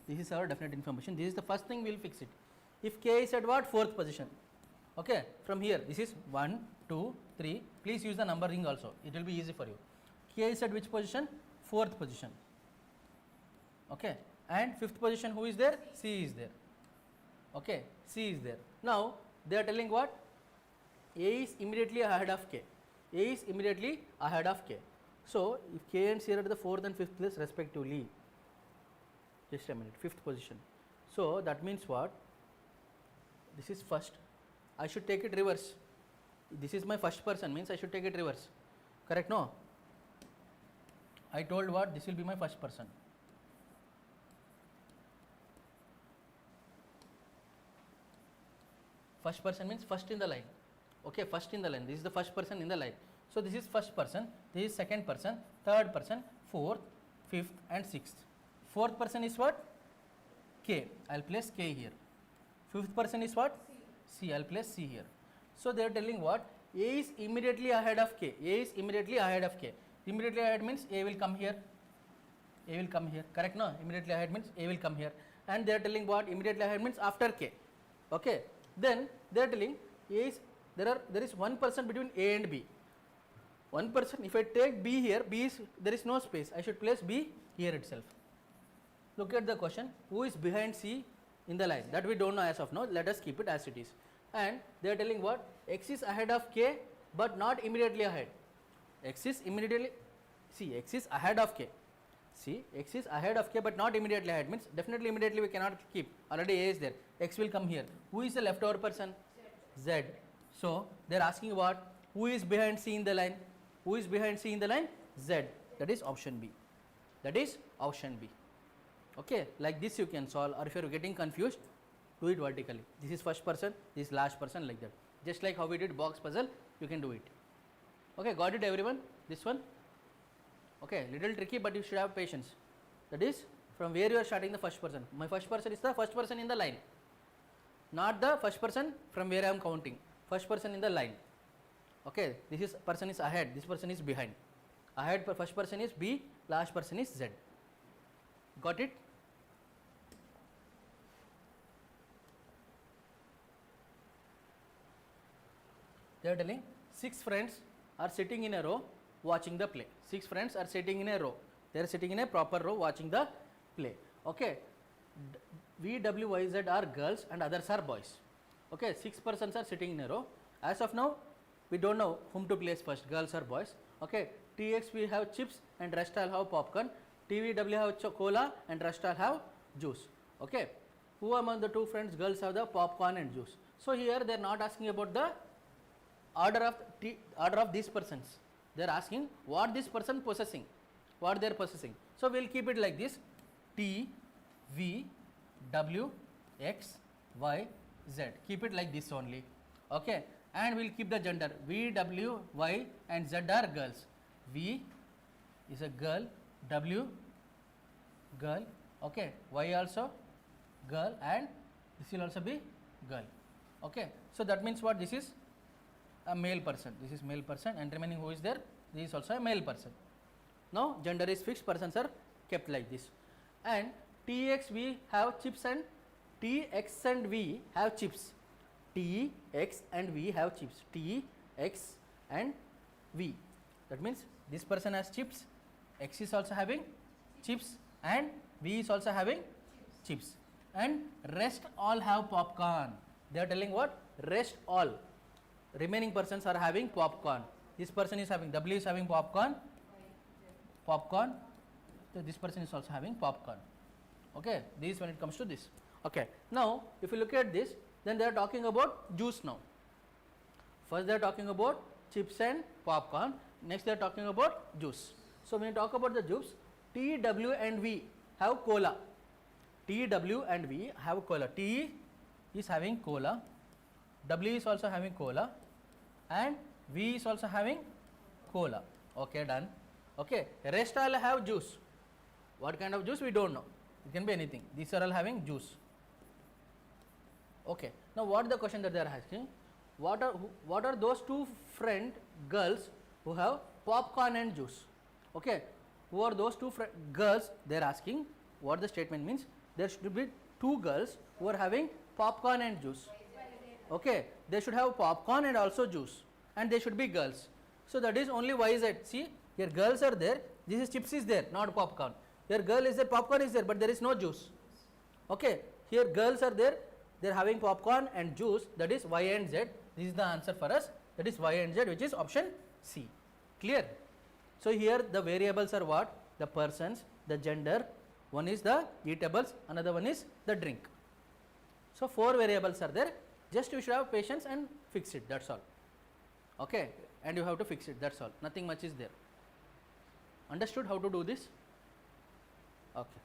This is our definite information. This is the first thing we will fix it. If K is at what? Fourth position. Okay, from here this is 1, 2, 3. Please use the numbering also. It will be easy for you. K is at which position? Fourth position. Okay, and fifth position who is there? C is there. Okay, C is there. Now they are telling what? A is immediately ahead of K. A is immediately ahead of K. So if K and C are at the fourth and fifth place respectively, just a minute, fifth position. So that means what? This is first. I should take it reverse. This is my first person, means I should take it reverse. Correct? No? I told what? This will be my first person. First person means first in the line. Okay, first in the line. This is the first person in the line. So this is first person, this is second person, third person, fourth, fifth and sixth. Fourth person is what? K. I will place K here. Fifth person is what? C. I will place C here. So they are telling what? A is immediately ahead of K. A is immediately ahead of K. Immediately ahead means A will come here. A will come here. Correct? No? Immediately ahead means A will come here. And they are telling what? Immediately ahead means after K. Okay. Then they are telling A is there is one person between A and B. One person. If I take B here, B is there is no space. I should place B here itself. Look at the question. Who is behind C in the line? That we don't know as of now. Let us keep it as it is. And they are telling what? X is ahead of K, but not immediately ahead. X is immediately. See, X is ahead of K. See, X is ahead of K, but not immediately ahead. Means definitely immediately we cannot keep. Already A is there. X will come here. Who is the leftover person? Z. So they are asking what? Who is behind C in the line? Who is behind C in the line? Z. That is option B. That is option B. Okay, like this you can solve, or if you are getting confused, do it vertically. This is first person, this is last person, like that. Just like how we did box puzzle, you can do it. Okay, got it everyone? This one? Okay, little tricky, but you should have patience. That is from where you are starting the first person. My first person is the first person in the line, not the first person from where I am counting. First person in the line. Okay, this is person is ahead, this person is behind. Ahead first person is B, last person is Z. Got it? They are telling 6 friends are sitting in a row watching the play. 6 friends are sitting in a row. They are sitting in a proper row watching the play. Okay. V, W, Y, Z are girls and others are boys. Okay. 6 persons are sitting in a row. As of now, we don't know whom to place first, girls or boys. Okay. TX we have chips and rest all have popcorn. TVW have cola and rest all have juice. Okay. Who among the 2 friends, girls have the popcorn and juice? So here they are not asking about the order of these persons. They are asking what this person possessing, what they are possessing. So we will keep it like this: T, V, W, X, Y, Z. Keep it like this only. Okay. And we will keep the gender. V, W, Y and Z are girls. V is a girl, W girl, okay, y also girl, and this will also be girl, okay. So that means what, this is a male person, this is male person, and remaining who is there, this is also a male person. Now gender is fixed, persons are kept like this. And Tx we have chips and Tx and V have chips. Tx and V have chips. Tx and V. That means this person has chips, X is also having chips, and V is also having chips. And rest all have popcorn. They are telling what? Rest all. Remaining persons are having popcorn. This person is having, W is having popcorn. Popcorn. So this person is also having popcorn. Okay, this when it comes to this. Okay, now if you look at this, then they are talking about juice now. First they are talking about chips and popcorn, next they are talking about juice. So when you talk about the juice, T, W and V have cola. T, W and V have cola. T is having cola, W is also having cola, and V is also having cola. Okay, done. Okay, rest all have juice. What kind of juice we don't know. It can be anything. These are all having juice. Okay. Now what the question that they are asking? What are those two friend girls who have popcorn and juice? Okay. Who are those two girls? They are asking. What the statement means? There should be two girls who are having popcorn and juice. Okay. They should have popcorn and also juice, and they should be girls. So that is only YZ. See, here girls are there. This is chips is there, not popcorn. Here girl is there, popcorn is there, but there is no juice. Okay. Here girls are there. They are having popcorn and juice, that is Y and Z. This is the answer for us, that is Y and Z, which is option C. Clear? So here the variables are what? The persons, the gender, one is the eatables, another one is the drink. So 4 variables are there, just you should have patience and fix it, that's all. Okay, and you have to fix it, that's all, nothing much is there. Understood how to do this? Okay.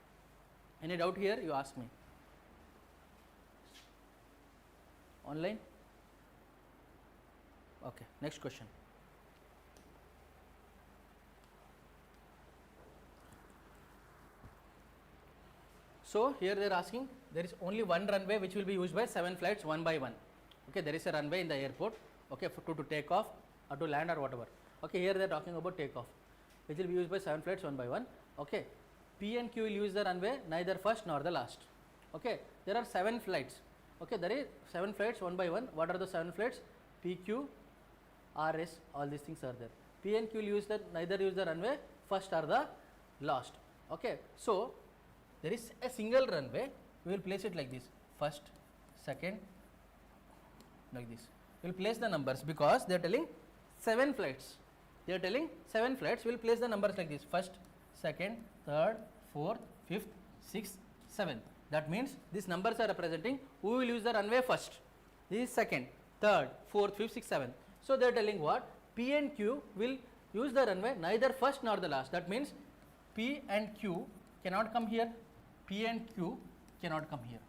Any doubt here? You ask me. Online? Okay, next question. So here they are asking, there is only one runway which will be used by 7 flights one by one. Okay, there is a runway in the airport, okay, to take off or to land or whatever. Okay, here they are talking about takeoff, which will be used by 7 flights one by one. Okay, P and Q will use the runway neither first nor the last. Okay, there are 7 flights. Okay, there is 7 flights one by one. What are the 7 flights? P, Q, R, S, all these things are there. P and Q will use neither use the runway first or the last. Okay, so there is a single runway. We will place it like this: first, second, like this. We will place the numbers because they are telling 7 flights. They are telling 7 flights. We will place the numbers like this: first, second, third, fourth, fifth, sixth, seventh. That means these numbers are representing who will use the runway first. This is second, third, fourth, fifth, sixth, seventh. So they are telling what? P and Q will use the runway neither first nor the last. That means P and Q cannot come here. P and Q cannot come here.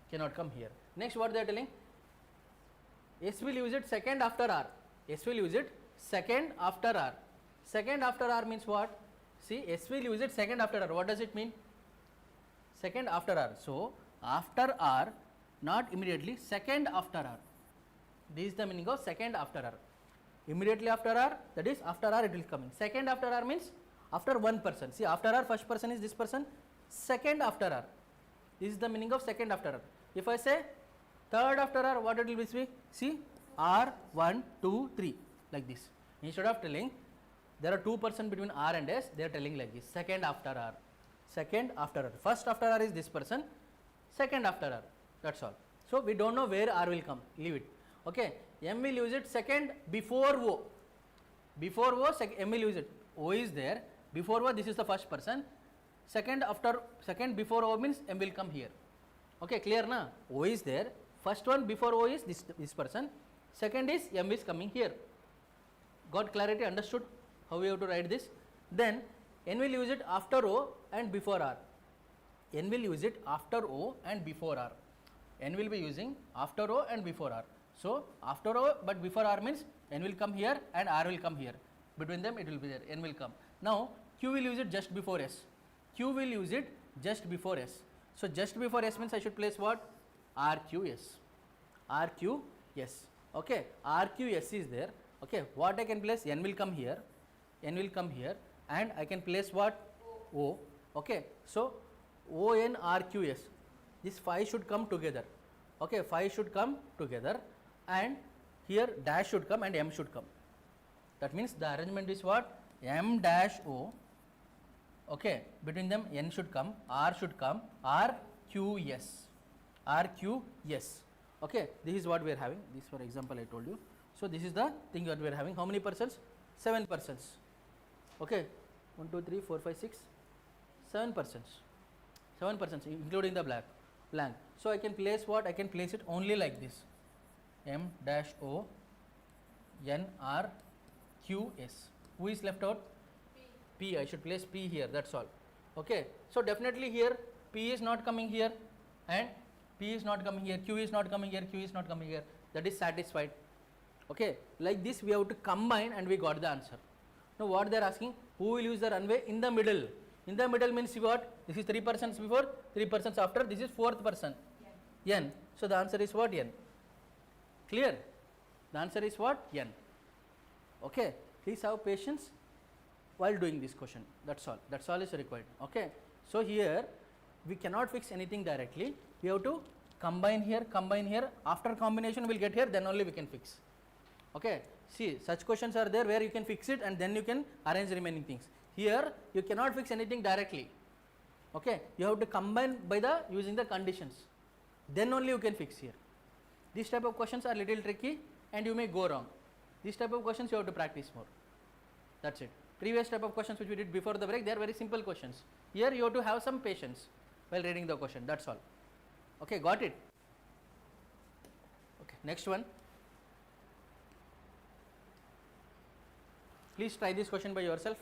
Cannot come here. Next, what they are telling? S will use it second after R. S will use it second after R. Second after R means what? See, S will use it second after R. What does it mean? Second after R. So after R, not immediately, second after R. This is the meaning of second after R. Immediately after R, that is after R it will come in. Second after R means after one person. See, after R, first person is this person. Second after R. This is the meaning of second after R. If I say third after R, what it will be? See, R, 1, 2, 3, like this. Instead of telling there are 2 persons between R and S, they are telling like this: second after R. Second after R. First after R is this person, second after R. That's all. So we don't know where R will come. Leave it. Okay. M will use it second before O. Before O, M will use it. O is there. Before O, this is the first person. Second before O means M will come here. Okay, clear na? O is there. First one before O is this person. Second is M is coming here. Got clarity? Understood how we have to write this? Then N will use it after O and before R. N will use it after O and before R. N will be using after O and before R. So after O but before R means N will come here and R will come here. Between them it will be there. N will come. Now Q will use it just before S. Q will use it just before S. So just before S means I should place what? RQS. RQS. Okay, RQS is there. Okay, what I can place? N will come here, N will come here, and I can place what? O. Okay, so ONRQS. This 5 should come together. Okay, 5 should come together, and here dash should come and M should come. That means the arrangement is what? M dash O. Okay, between them N should come, R should come, RQS. RQS. Okay, this is what we are having. This for example I told you. So this is the thing that we are having. How many persons? 7 persons. Okay, 1, 2, 3, 4, 5, 6, 7 persons. 7 persons including the blank. So I can place what? I can place it only like this. M dash O N R Q S. Who is left out? P. I should place P here, that's all. Okay, so definitely here P is not coming here, and P is not coming here, Q is not coming here, Q is not coming here. That is satisfied. Okay, like this we have to combine and we got the answer. Now what they are asking? Who will use the runway in the middle? In the middle means what? This is 3 persons before, 3 persons after, this is 4th person. N. So the answer is what? N. Clear? The answer is what? N. Okay, please have patience while doing this question. That's all. That's all is required. Okay. So here we cannot fix anything directly. We have to combine here, combine here. After combination we'll get here, then only we can fix. Okay. See, such questions are there where you can fix it and then you can arrange remaining things. Here you cannot fix anything directly. Okay. You have to combine by the using the conditions. Then only you can fix here. These type of questions are little tricky and you may go wrong. These type of questions you have to practice more. That's it. Previous type of questions which we did before the break, they are very simple questions. Here you have to have some patience while reading the question. That's all. Okay, got it? Okay, next one. Please try this question by yourself.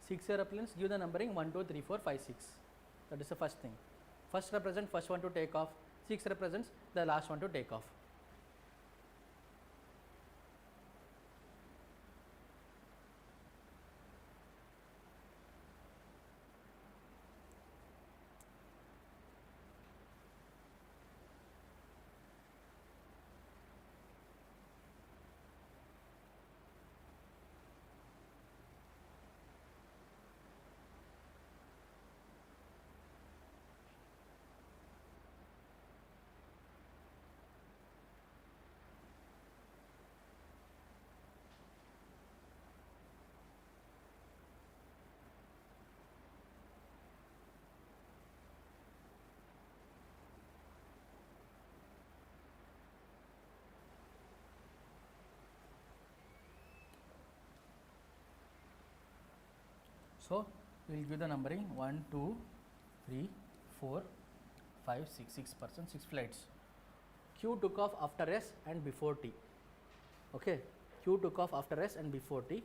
Six aeroplanes, give the numbering 1, 2, 3, 4, 5, 6. That is the first thing. First represent first one to take off. 6 represents the last one to take off. So we will give the numbering 1, 2, 3, 4, 5, 6, 6 persons, 6 flights. Q took off after S and before T. Okay, Q took off after S and before T.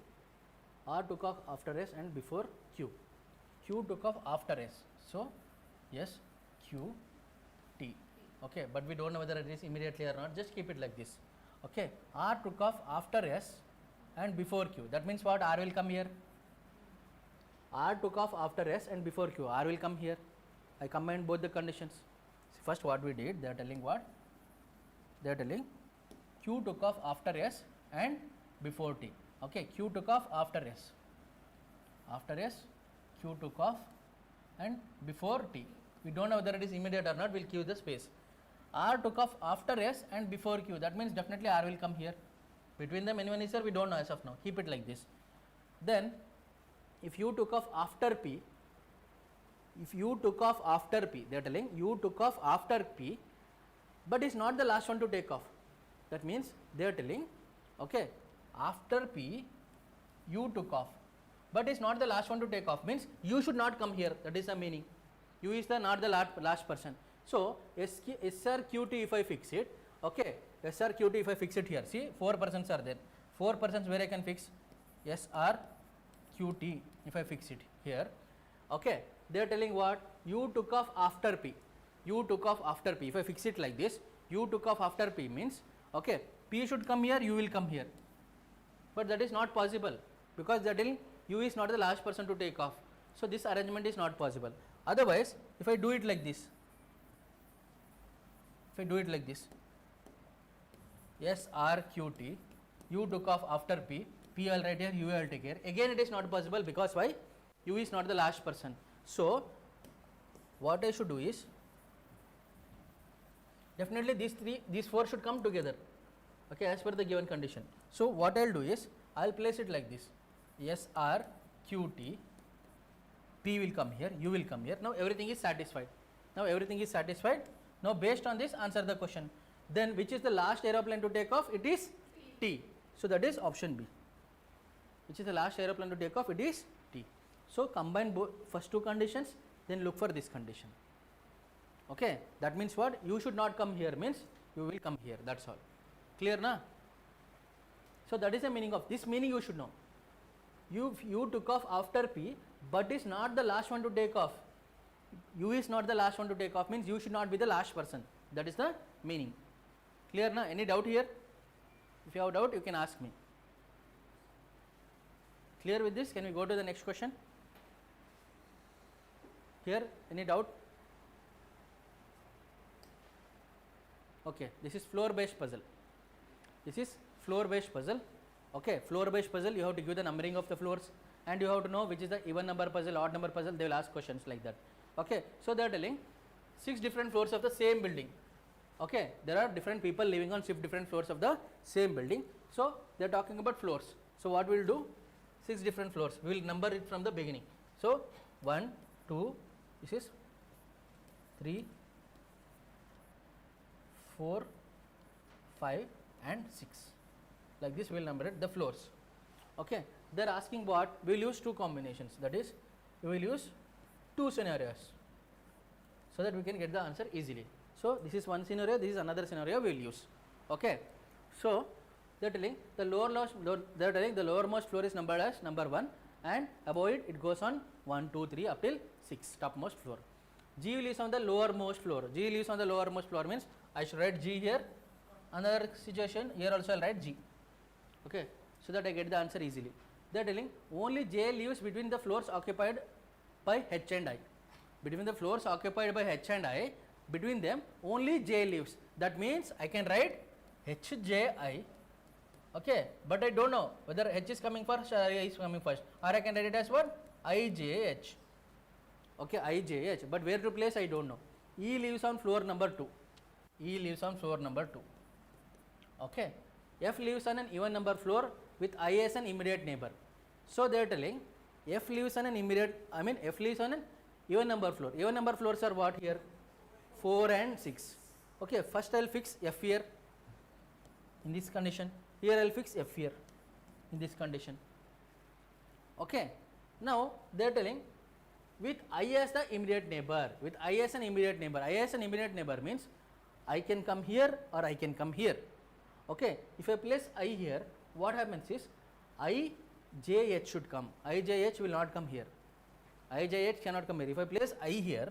R took off after S and before Q. Q took off after S. So yes, Q, T. Okay, but we don't know whether it is immediately or not. Just keep it like this. Okay, R took off after S and before Q. That means what? R will come here. R took off after S and before Q. R will come here. I combined both the conditions. See, first what we did, they are telling what? They are telling Q took off after S and before T. Okay, Q took off after S. after S, Q took off and before T. We don't know whether it is immediate or not, we will give the space. R took off after S and before Q, that means definitely R will come here. Between them anyone is there, we don't know as of now, keep it like this. Then if U took off after P, if U took off after P, they are telling U took off after P, but is not the last one to take off. That means they are telling, okay, after P, U took off, but is not the last one to take off, means U should not come here, that is the meaning. U is not the last person. So, SRQT if I fix it, okay, SRQT if I fix it here, see 4 persons are there, 4 persons where I can fix SRQT if I fix it here, okay, they are telling what, U took off after P, U took off after P, if I fix it like this, U took off after P means, okay, P should come here, U will come here, but that is not possible because they are telling U is not the last person to take off, so this arrangement is not possible. Otherwise, if I do it like this, SRQT, U took off after P, P I will write here, U I will take here. Again it is not possible because why? U is not the last person. So, what I should do is, definitely these 4 should come together, okay, as per the given condition. So, what I will do is, I will place it like this, SRQT, P will come here, U will come here. Now, everything is satisfied. Now, based on this, answer the question. Then, which is the last aeroplane to take off? It is T. So, that is option B. Which is the last aeroplane to take off? It is T. So, combine both first 2 conditions, then look for this condition. Okay, that means what? You should not come here means you will come here. That's all. Clear na? So, that is the meaning of this. Meaning you should know. You took off after P, but is not the last one to take off. U is not the last one to take off means you should not be the last person. That is the meaning. Clear na? Any doubt here? If you have doubt, you can ask me. Clear with this? Can we go to the next question? Here, any doubt? Okay, this is floor based puzzle. Okay, floor based puzzle, you have to give the numbering of the floors and you have to know which is the even number puzzle, odd number puzzle, they will ask questions like that. Okay, so they are telling 6 different floors of the same building. Okay, there are different people living on 6 different floors of the same building. So, they are talking about floors. So, what we will do? 6 different floors, we will number it from the beginning. So, 1, 2, this is 3, 4, 5 and 6. Like this we will number it the floors. Okay, they are asking what? We will use 2 combinations, that is we will use 2 scenarios so that we can get the answer easily. So, this is one scenario, this is another scenario we will use. Okay, so they are telling the lowermost floor is numbered as number 1 and above it goes on 1, 2, 3 up till 6, topmost floor. G lives on the lowermost floor. G lives on the lowermost floor means I should write G here. Another situation here also I will write G. Okay, so that I get the answer easily. They are telling only J lives between the floors occupied by H and I. Between the floors occupied by H and I, between them only J lives. That means I can write HJI. Okay, but I don't know whether H is coming first or I is coming first, or I can write it as what? IJH. Okay, IJH, but where to place I don't know. E lives on floor number 2. E lives on floor number 2. Okay, F lives on an even number floor with I as an immediate neighbor. So they are telling F lives on an F lives on an even number floor. Even number floors are what here? 4 and 6. Okay, first I will fix F here in this condition. Here I will fix F here in this condition. Okay, now they are telling with I as the immediate neighbor, with I as an immediate neighbor. I as an immediate neighbor means I can come here or I can come here. Okay, if I place I here, what happens is IJH should come. IJH will not come here. IJH cannot come here. If I place I here,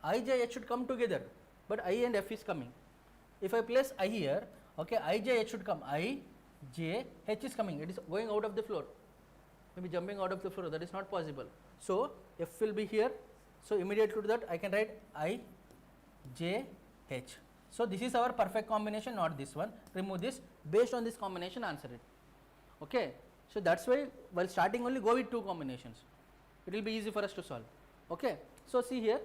IJH should come together, but I and F is coming. If I place I here, okay, IJH should come. IJH is coming. It is going out of the floor. Maybe jumping out of the floor. That is not possible. So F will be here. So immediately to that I can write IJH. So this is our perfect combination, not this one. Remove this. Based on this combination, answer it. Okay. So that's why while starting only go with 2 combinations. it will be easy for us to solve. Okay. So see here,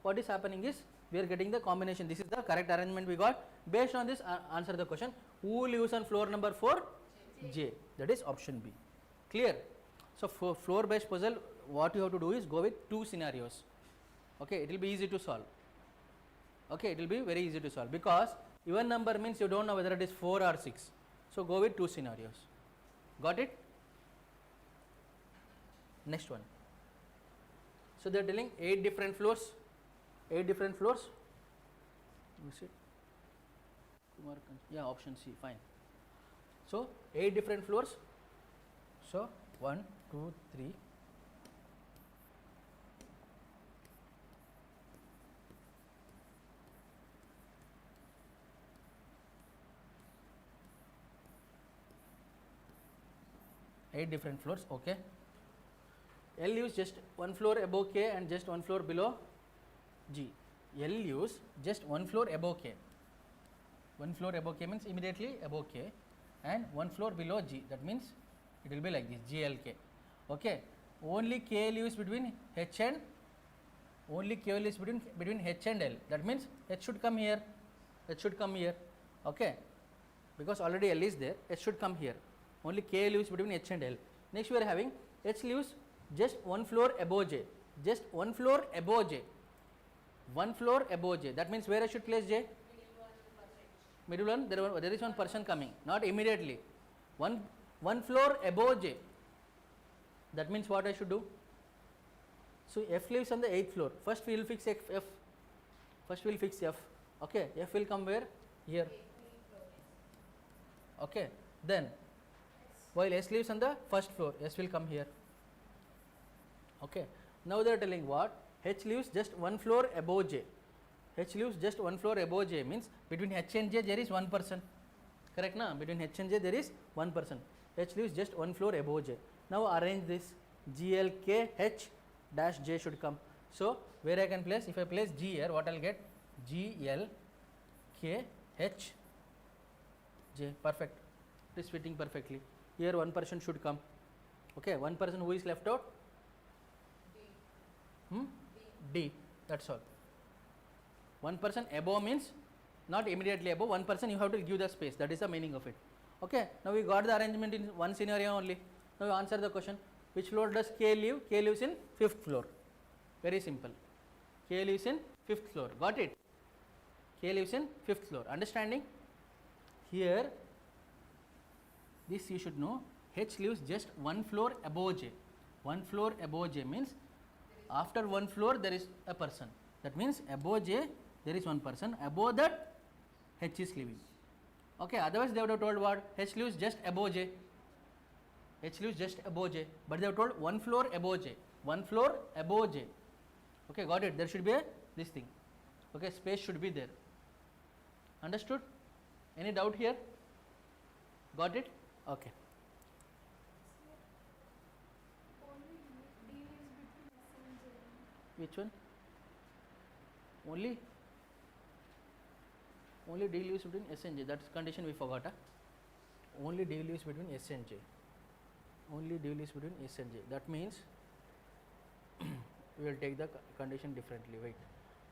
what is happening is we are getting the combination. This is the correct arrangement we got. Based on this, answer the question. Who lives on floor number 4? J. That is option B. Clear? So for floor based puzzle, what you have to do is go with 2 scenarios. Okay, it will be easy to solve. Okay, it will be very easy to solve because even number means you don't know whether it is 4 or 6. So go with 2 scenarios. Got it? Next one. So they are telling 8 different floors. 8 different floors. Is it? Yeah, option C, fine. So 8 different floors. So 1, 2, 3. Eight different floors, okay. L lives just 1 floor above K and just 1 floor below G. L lives just 1 floor above K. 1 floor above K means immediately above K and 1 floor below G. That means it will be like this, GLK. Okay. Only K lives between H and between H and L. That means H should come here. H should come here. Okay. Because already L is there, H should come here. Only K lives between H and L. Next we are having H lives just 1 floor above J. Just 1 floor above J. 1 floor above J. That means where I should place J? Middle one. There is one person coming. Not immediately. One floor above J. That means what I should do? So F lives on the 8th floor. First we will fix F. First we will fix F. Okay. F will come where? Here. Okay. Then while S lives on the 1st floor, S will come here. Okay. Now they are telling what? H lives just 1 floor above J. H lives just 1 floor above J means between H and J there is 1 person. Correct na? Between H and J there is 1 person. H lives just 1 floor above J. Now arrange this. GLK H dash J should come. So where I can place? If I place G here, what I will get? GLK H J. Perfect. It is fitting perfectly. Here one person should come. Okay, one person who is left out? D. That's all. One person above means not immediately above, one person you have to give the space. That is the meaning of it. Okay, now we got the arrangement in one scenario only. Now we answer the question. Which floor does K live? K lives in 5th floor. Very simple. K lives in 5th floor. Got it? K lives in 5th floor. Understanding? Here, this you should know. H lives just 1 floor above J. 1 floor above J means after 1 floor there is a person. That means above J there is one person. Above that H is living. Okay, otherwise they would have told what? H lives just above J. H lives just above J. But they have told 1 floor above J. 1 floor above J. Okay, got it. There should be a this thing. Okay, space should be there. Understood? Any doubt here? Got it? Okay. Which one? Only D lives between S and J. That is condition we forgot. Huh? Only D lives between S and J. Only D lives between S and J. That means we will take the condition differently. Wait.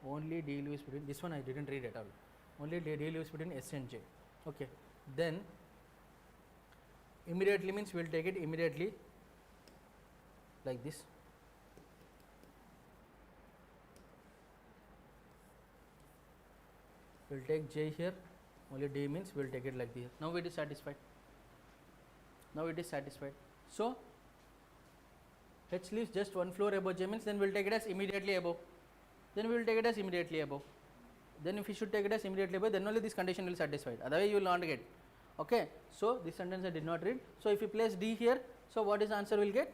Only D lives between, this one I didn't read at all. Only D lives between S and J. Okay. Then immediately means we will take it immediately like this. We will take J here, only D means we will take it like this. Now it is satisfied. Now it is satisfied. So H leaves just 1 floor above J means then we will take it as immediately above. Then we will take it as immediately above. Then if we should take it as immediately above, then only this condition will satisfied. Otherwise you will not get. Okay. So this sentence I did not read. So if you place D here, so what is the answer we will get?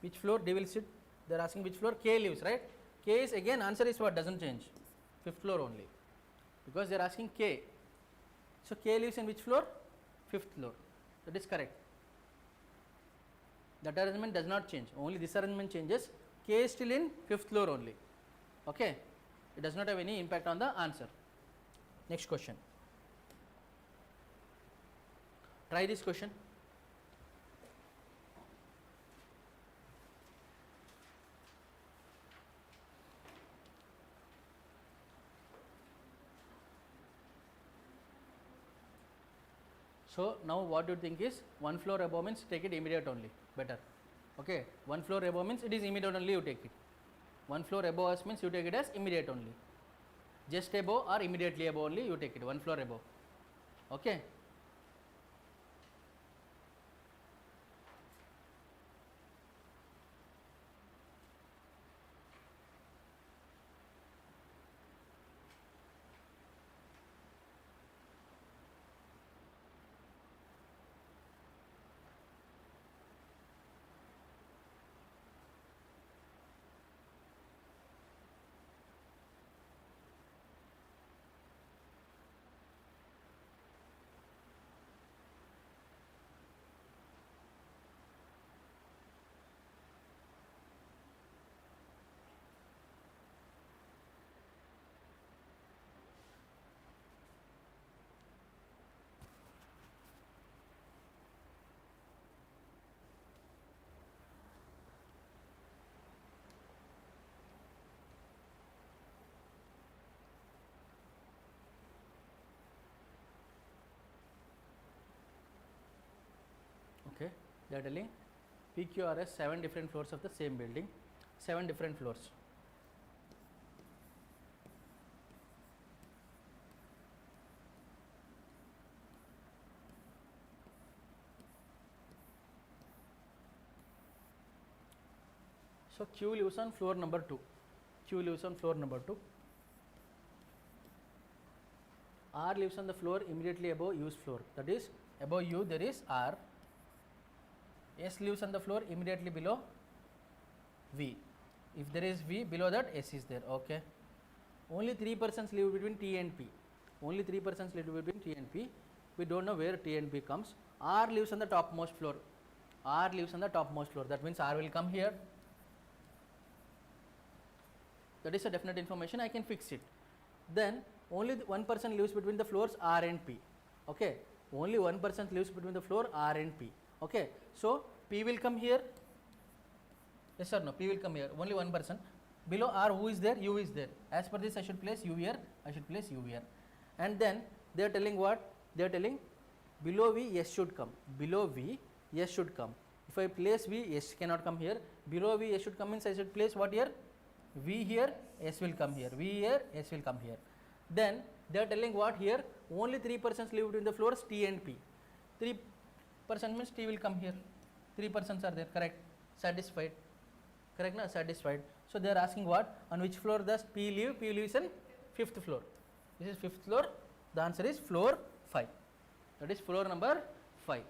Which floor D will sit? They are asking which floor? K lives, right? K is again answer is what? Doesn't change. 5th floor only. Because they are asking K. So K lives in which floor? 5th floor. That is correct. That arrangement does not change. Only this arrangement changes. K is still in 5th floor only. Okay. It does not have any impact on the answer. Next question. Try this question. So now what you think is one floor above means take it immediate only, better. Okay, one floor above means it is immediate only, you take it. One floor above us means you take it as immediate only. Just above or immediately above only you take it, one floor above. Okay. Okay, they are telling PQRS 7 different floors of the same building, 7 different floors. So Q lives on floor number 2. Q lives on floor number 2. R lives on the floor immediately above U's floor. That is, above U there is R. S lives on the floor immediately below V. If there is V, below that S is there. Okay. Only 3 persons live between T and P. Only 3 persons live between T and P. We don't know where T and P comes. R lives on the topmost floor. R lives on the topmost floor. That means R will come here. That is a definite information. I can fix it. Then only one person lives between the floors R and P. Okay. Only one person lives between the floor R and P. Okay. So P will come here. Yes or no? P will come here. Only one person. Below R, who is there? U is there. As per this, I should place U here. I should place U here. And then they are telling what? They are telling below V, S should come. Below V, S should come. If I place V, S cannot come here. Below V, S should come means I should place what here? V here, S will come here. V here, S will come here. Then they are telling what here? Only 3 persons live between the floors T and P. 3 persons means T will come here. 3 persons are there. Correct. Satisfied. Correct, na? Satisfied. So they are asking what? On which floor does P live? P lives in 5th floor. This is 5th floor. The answer is floor 5. That is floor number 5.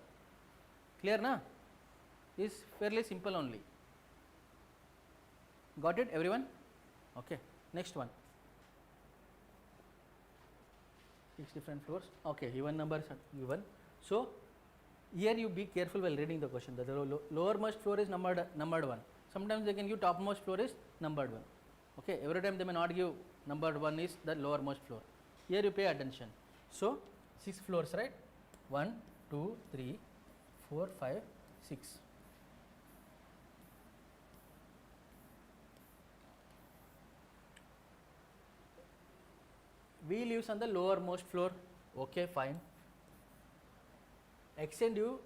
Clear, na? Is fairly simple only. Got it, everyone? Okay. Next one. 6 different floors. Okay, even numbers are given. So here you be careful while reading the question. The lowermost floor is numbered 1. Sometimes they can give topmost floor is numbered 1. Okay, every time they may not give numbered 1 is the lowermost floor. Here you pay attention. So 6 floors, right? 1, 2, 3, 4, 5, 6. V lives on the lowermost floor. Okay, fine. Extend U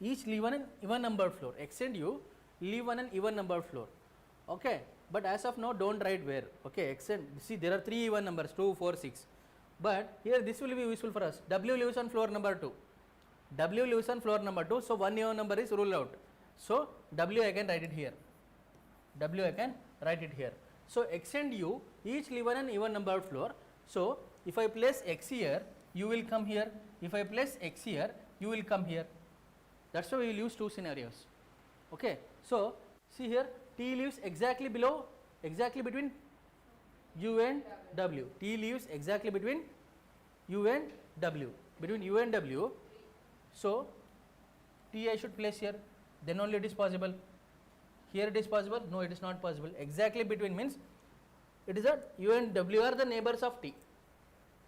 each live on an even numbered floor. Extend U live on an even numbered floor. Okay, but as of now don't write where. Okay, extend. See, there are 3 even numbers, 2, 4, 6. But here this will be useful for us. W lives on floor number 2. W lives on floor number 2. So one even number is ruled out. So W I can write it here. W I can write it here. So extend U each live on an even numbered floor. So if I place X here, U will come here. If I place X here, U will come here. That's why we will use 2 scenarios. Okay. So see here, T lives exactly below, exactly between U and W. T lives exactly between U and W. Between U and W. So T I should place here. Then only it is possible. Here it is possible? No, it is not possible. Exactly between means it is a U and W are the neighbors of T.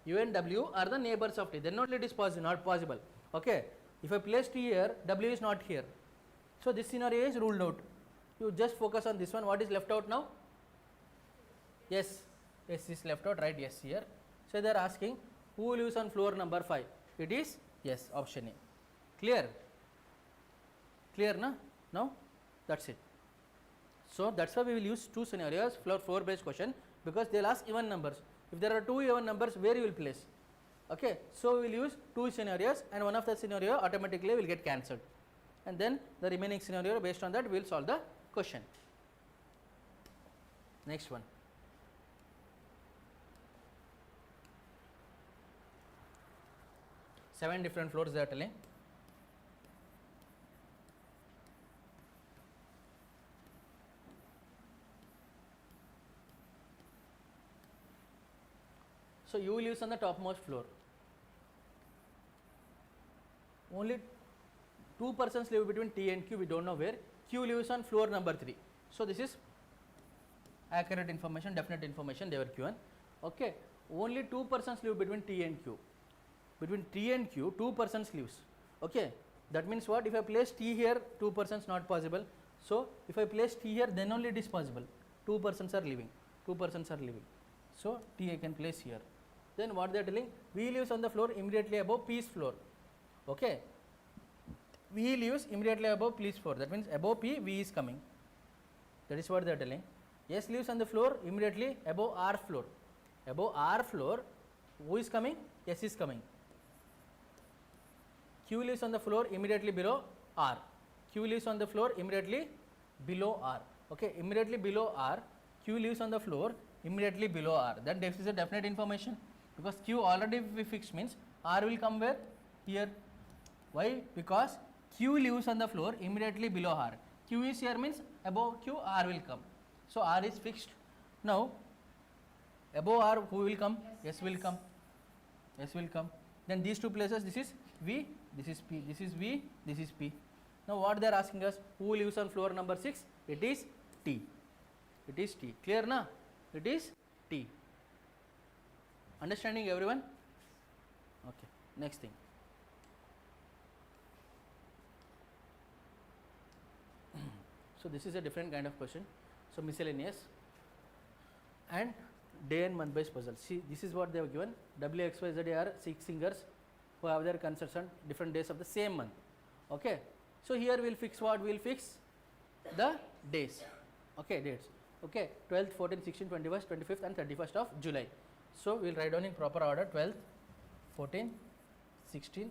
U and W are the neighbors of T. Then only it is possible, not possible. Okay. If I place T here, W is not here. So this scenario is ruled out. You just focus on this one. What is left out now? Yes. S is left out, right? Yes, here. So they are asking who lives on floor number 5? It is yes, option A. Clear? Clear na? Now that's it. So that's why we will use two scenarios for floor based question, because they will ask even numbers. If there are two even numbers, where you will place? Okay, so we will use two scenarios, and one of the scenario automatically will get cancelled, and then the remaining scenario, based on that we will solve the question. Next one. Seven different floors they are telling. So you lives on the topmost floor. Only two persons live between T and Q, we don't know where. Q lives on floor number 3. So this is accurate information, definite information they were given. Okay, only two persons live between T and Q. Between T and Q, two persons lives. Okay, that means what? If I place T here, two persons not possible. So if I place T here, then only it is possible. Two persons are living. Two persons are living. So T I can place here. Then what they are telling? V lives on the floor immediately above P's floor. Okay, V lives immediately above P's floor. That means above P, V is coming. That is what they are telling. S lives on the floor immediately above R floor. Above R floor, who is coming? S is coming. Q lives on the floor immediately below R. Q lives on the floor immediately below R. Okay, immediately below R. Q lives on the floor immediately below R. That is a definite information, because Q already we fixed, means R will come where? Here. Why? Because Q lives on the floor immediately below R. Q is here, means above Q R will come. So R is fixed. Now above R who will come? S will come. S will come. Then these two places, this is V, this is P, this is V, this is P. Now what they are asking us? Who lives on floor number 6? It is T. It is T. Clear na? It is T. Understanding everyone? Okay. Next thing. So this is a different kind of question. So miscellaneous and day and month based puzzle. See, this is what they have given. W, X, Y, Z are 6 singers who have their concerts on different days of the same month. Okay. So here we will fix what? We will fix the days. Okay, dates. Okay, 12th, 14th, 16th, 21st, 25th and 31st of July. So we will write down in proper order: 12th, 14th, 16th,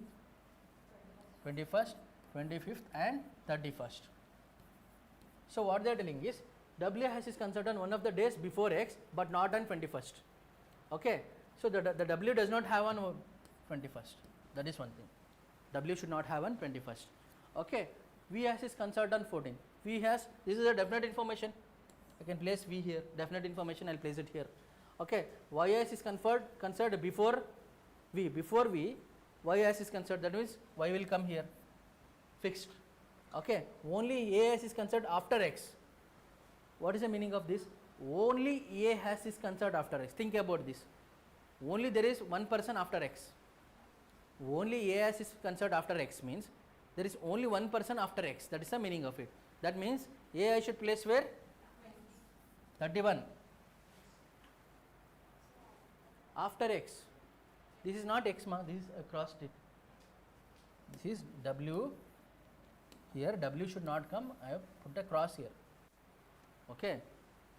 21st, 25th and 31st. So what they are telling is, W has his concert on one of the days before X, but not on 21st. Okay, so the W does not have on 21st. That is one thing. W should not have on 21st. Okay, V has his concert on 14th. V has, this is a definite information. I can place V here. Definite information, I will place it here. Okay, Y has his concert before V. Before V, Y has his concert. That means Y will come here. Fixed. Okay, only A has his concert after X. What is the meaning of this? Only A has his concert after X. Think about this. Only there is one person after X. Only A has his concert after X means there is only one person after X. That is the meaning of it. That means A I should place where? 31. After X. This is not X, ma. This is across it. This is W. Here W should not come. I have put a cross here. Okay.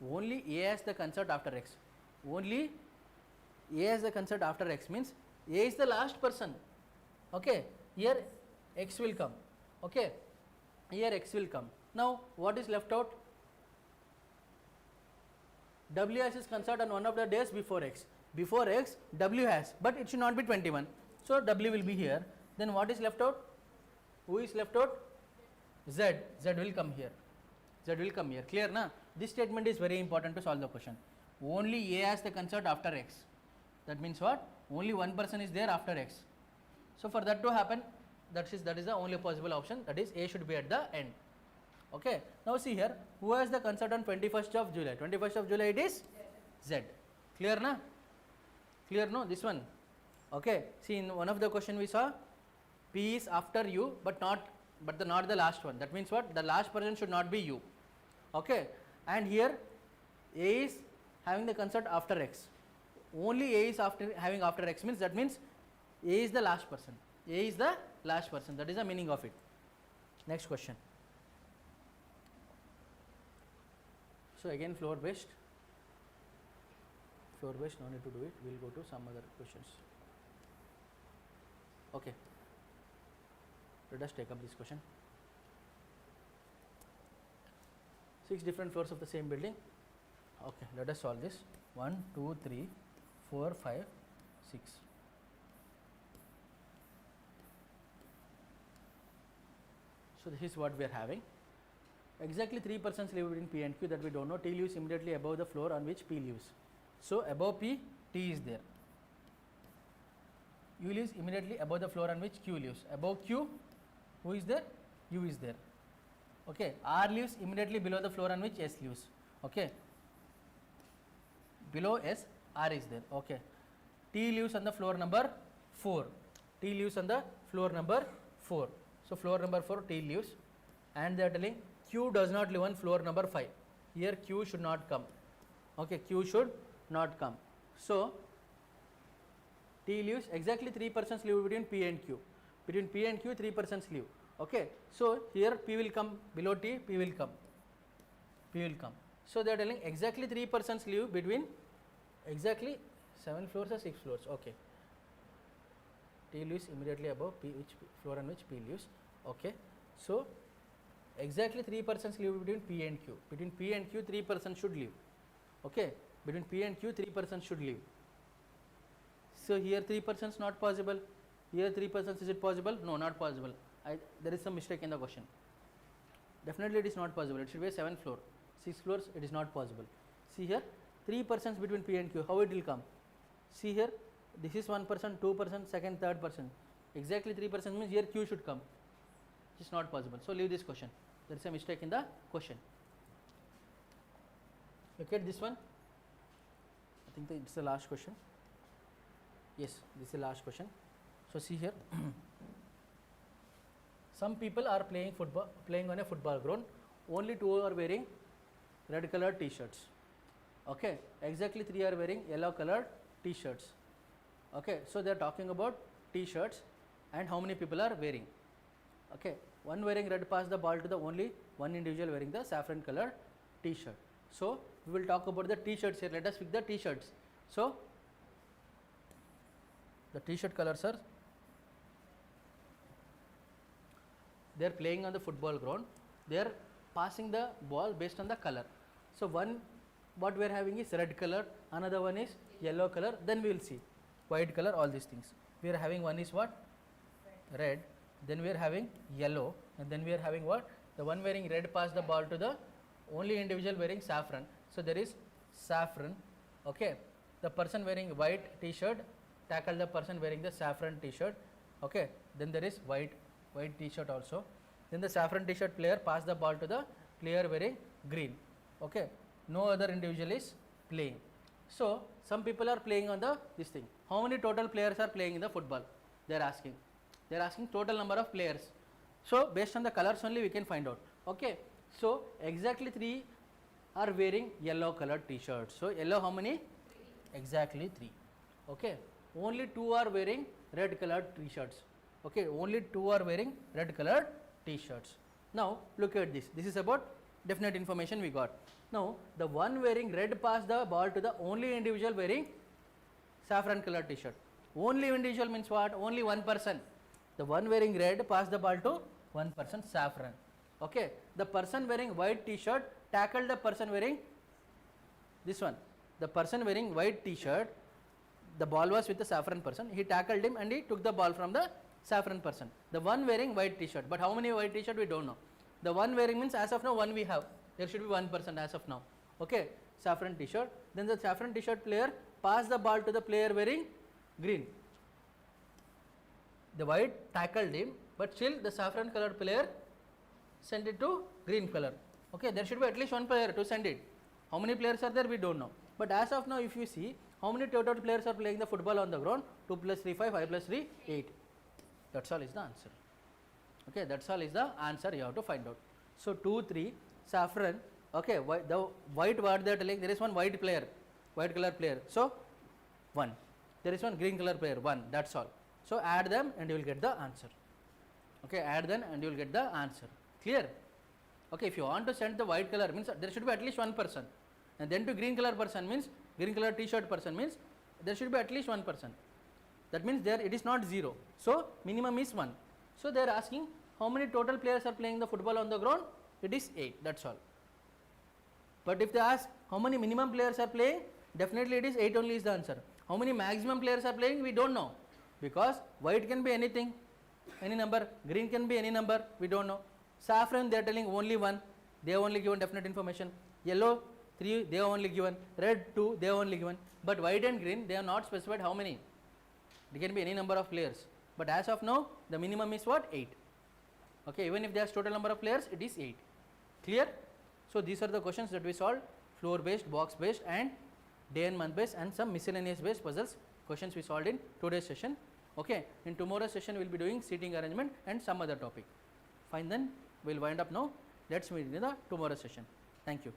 Only A has the concert after X. Only A has the concert after X means A is the last person. Okay. Here X will come. Okay. Here X will come. Now what is left out? W has his concert on one of the days before X. Before X, W has, but it should not be 21. So W will be here. Then what is left out? Who is left out? Z. Z will come here. Z will come here. Clear na? This statement is very important to solve the question. Only A has the concert after X. That means what? Only one person is there after X. So for that to happen, that is the only possible option. That is A should be at the end. Okay. Now see here, who has the concert on 21st of July? 21st of July it is Z. Clear na? Clear no? This one. Okay. See, in one of the question we saw, P is after U, but not the last one. That means what? The last person should not be U. Okay. And here A is having the concert after X. only A is having after X means that means A is the last person. A is the last person. That is the meaning of it. Next question. So again floor based. Floor based, no need to do it. We will go to some other questions. Okay. Let us take up this question. 6 different floors of the same building. Okay, let us solve this. 1, 2, 3, 4, 5, 6. So this is what we are having. Exactly 3 persons live between P and Q, that we don't know. T lives immediately above the floor on which P lives. So above P, T is there. U lives immediately above the floor on which Q lives. Above Q, who is there? U is there. Okay. R lives immediately below the floor on which S lives. Okay. Below S, R is there. Okay. T lives on the floor number 4. T lives on the floor number 4. So floor number 4, T lives, and they are telling Q does not live on floor number 5. Here Q should not come. Okay, Q should not come. So T lives, exactly 3 persons live between P and Q. Between P and Q, 3 persons live. Okay, so here P will come, below T, P will come. P will come. So they are telling exactly 3 persons live between exactly 7 floors or 6 floors. Okay. T lives immediately above P, which floor on which P lives. Okay. So exactly 3 persons live between P and Q. Between P and Q, 3 persons should live. Okay. Between P and Q, 3 persons should live. So here 3 persons not possible. Here 3 persons, is it possible? No, not possible. There is some mistake in the question. Definitely it is not possible. It should be a 7th floor. 6 floors, it is not possible. See here, 3 persons between P and Q. How it will come? See here, this is 1 person, 2 person, second, third person. Exactly 3 persons means here Q should come. It is not possible. So leave this question. There is a mistake in the question. Look at this one. I think it's the last question. Yes, this is the last question. So see here. Some people are playing on a football ground. Only 2 are wearing red colored t-shirts. Okay, exactly 3 are wearing yellow colored t-shirts. Okay, so they are talking about t-shirts and how many people are wearing. Okay, one wearing red pass the ball to the only one individual wearing the saffron colored t-shirt. So we will talk about the t-shirts here. Let us pick the t-shirts. So the t-shirt colors are, they are playing on the football ground. They are passing the ball based on the color. So one, what we are having is red color, another one is yellow color, then we will see white color, all these things. We are having one is what? Red. Then we are having yellow, and then we are having what? The one wearing red pass the ball to the only individual wearing saffron. So there is saffron. Okay. The person wearing white t-shirt tackle the person wearing the saffron t-shirt. Okay. Then there is white t-shirt also. Then the saffron t-shirt player pass the ball to the player wearing green. Okay. No other individual is playing. So some people are playing on this thing. How many total players are playing in the football? They are asking. They are asking total number of players. So based on the colors only we can find out. Okay. So exactly 3 are wearing yellow colored t-shirts. So yellow how many? 3. Exactly 3. Okay. Only 2 are wearing red colored t-shirts. Okay. Only 2 are wearing red colored t-shirts. Now look at this. This is about definite information we got. Now the one wearing red pass the ball to the only individual wearing saffron colored t-shirt. Only individual means what? Only one person. The one wearing red pass the ball to one person, saffron. Okay. The person wearing white t-shirt tackled the person wearing this one. The person wearing white t-shirt, the ball was with the saffron person. He tackled him and he took the ball from the saffron person. The one wearing white t-shirt. But how many white t-shirt we don't know. The one wearing means as of now one we have. There should be one person as of now. Okay. Saffron t-shirt. Then the saffron t-shirt player passed the ball to the player wearing green. The white tackled him, but still the saffron colored player sent it to green color. Okay, there should be at least one player to send it. How many players are there? We don't know. But as of now, if you see, how many total players are playing the football on the ground? 2 plus 3, 5, 5 plus 3, 8. That's all is the answer. Okay, that's all is the answer you have to find out. So 2, 3, saffron. Okay, the white what they are telling, there is one white player, white color player. So 1. There is one green color player, 1, that's all. So add them and you will get the answer. Okay, add them and you will get the answer. Clear? Okay, if you want to send the white color, means there should be at least one person, and then to green color person means green color t-shirt person means there should be at least one person. That means there it is not 0. So minimum is 1. So they are asking how many total players are playing the football on the ground? It is 8. That's all. But if they ask how many minimum players are playing, definitely it is 8 only is the answer. How many maximum players are playing? We don't know, because white can be anything, any number. Green can be any number. We don't know. Saffron they are telling only 1. They have only given definite information. Yellow 3 they have only given. Red 2 they have only given. But white and green they have not specified how many. It can be any number of players. But as of now the minimum is what? 8. Okay, even if there is total number of players, it is 8. Clear? So these are the questions that we solved: floor based, box based, and day and month based, and some miscellaneous based puzzles questions we solved in today's session. Okay, in tomorrow's session we will be doing seating arrangement and some other topic. Fine, then we will wind up now. Let's meet in the tomorrow's session. Thank you.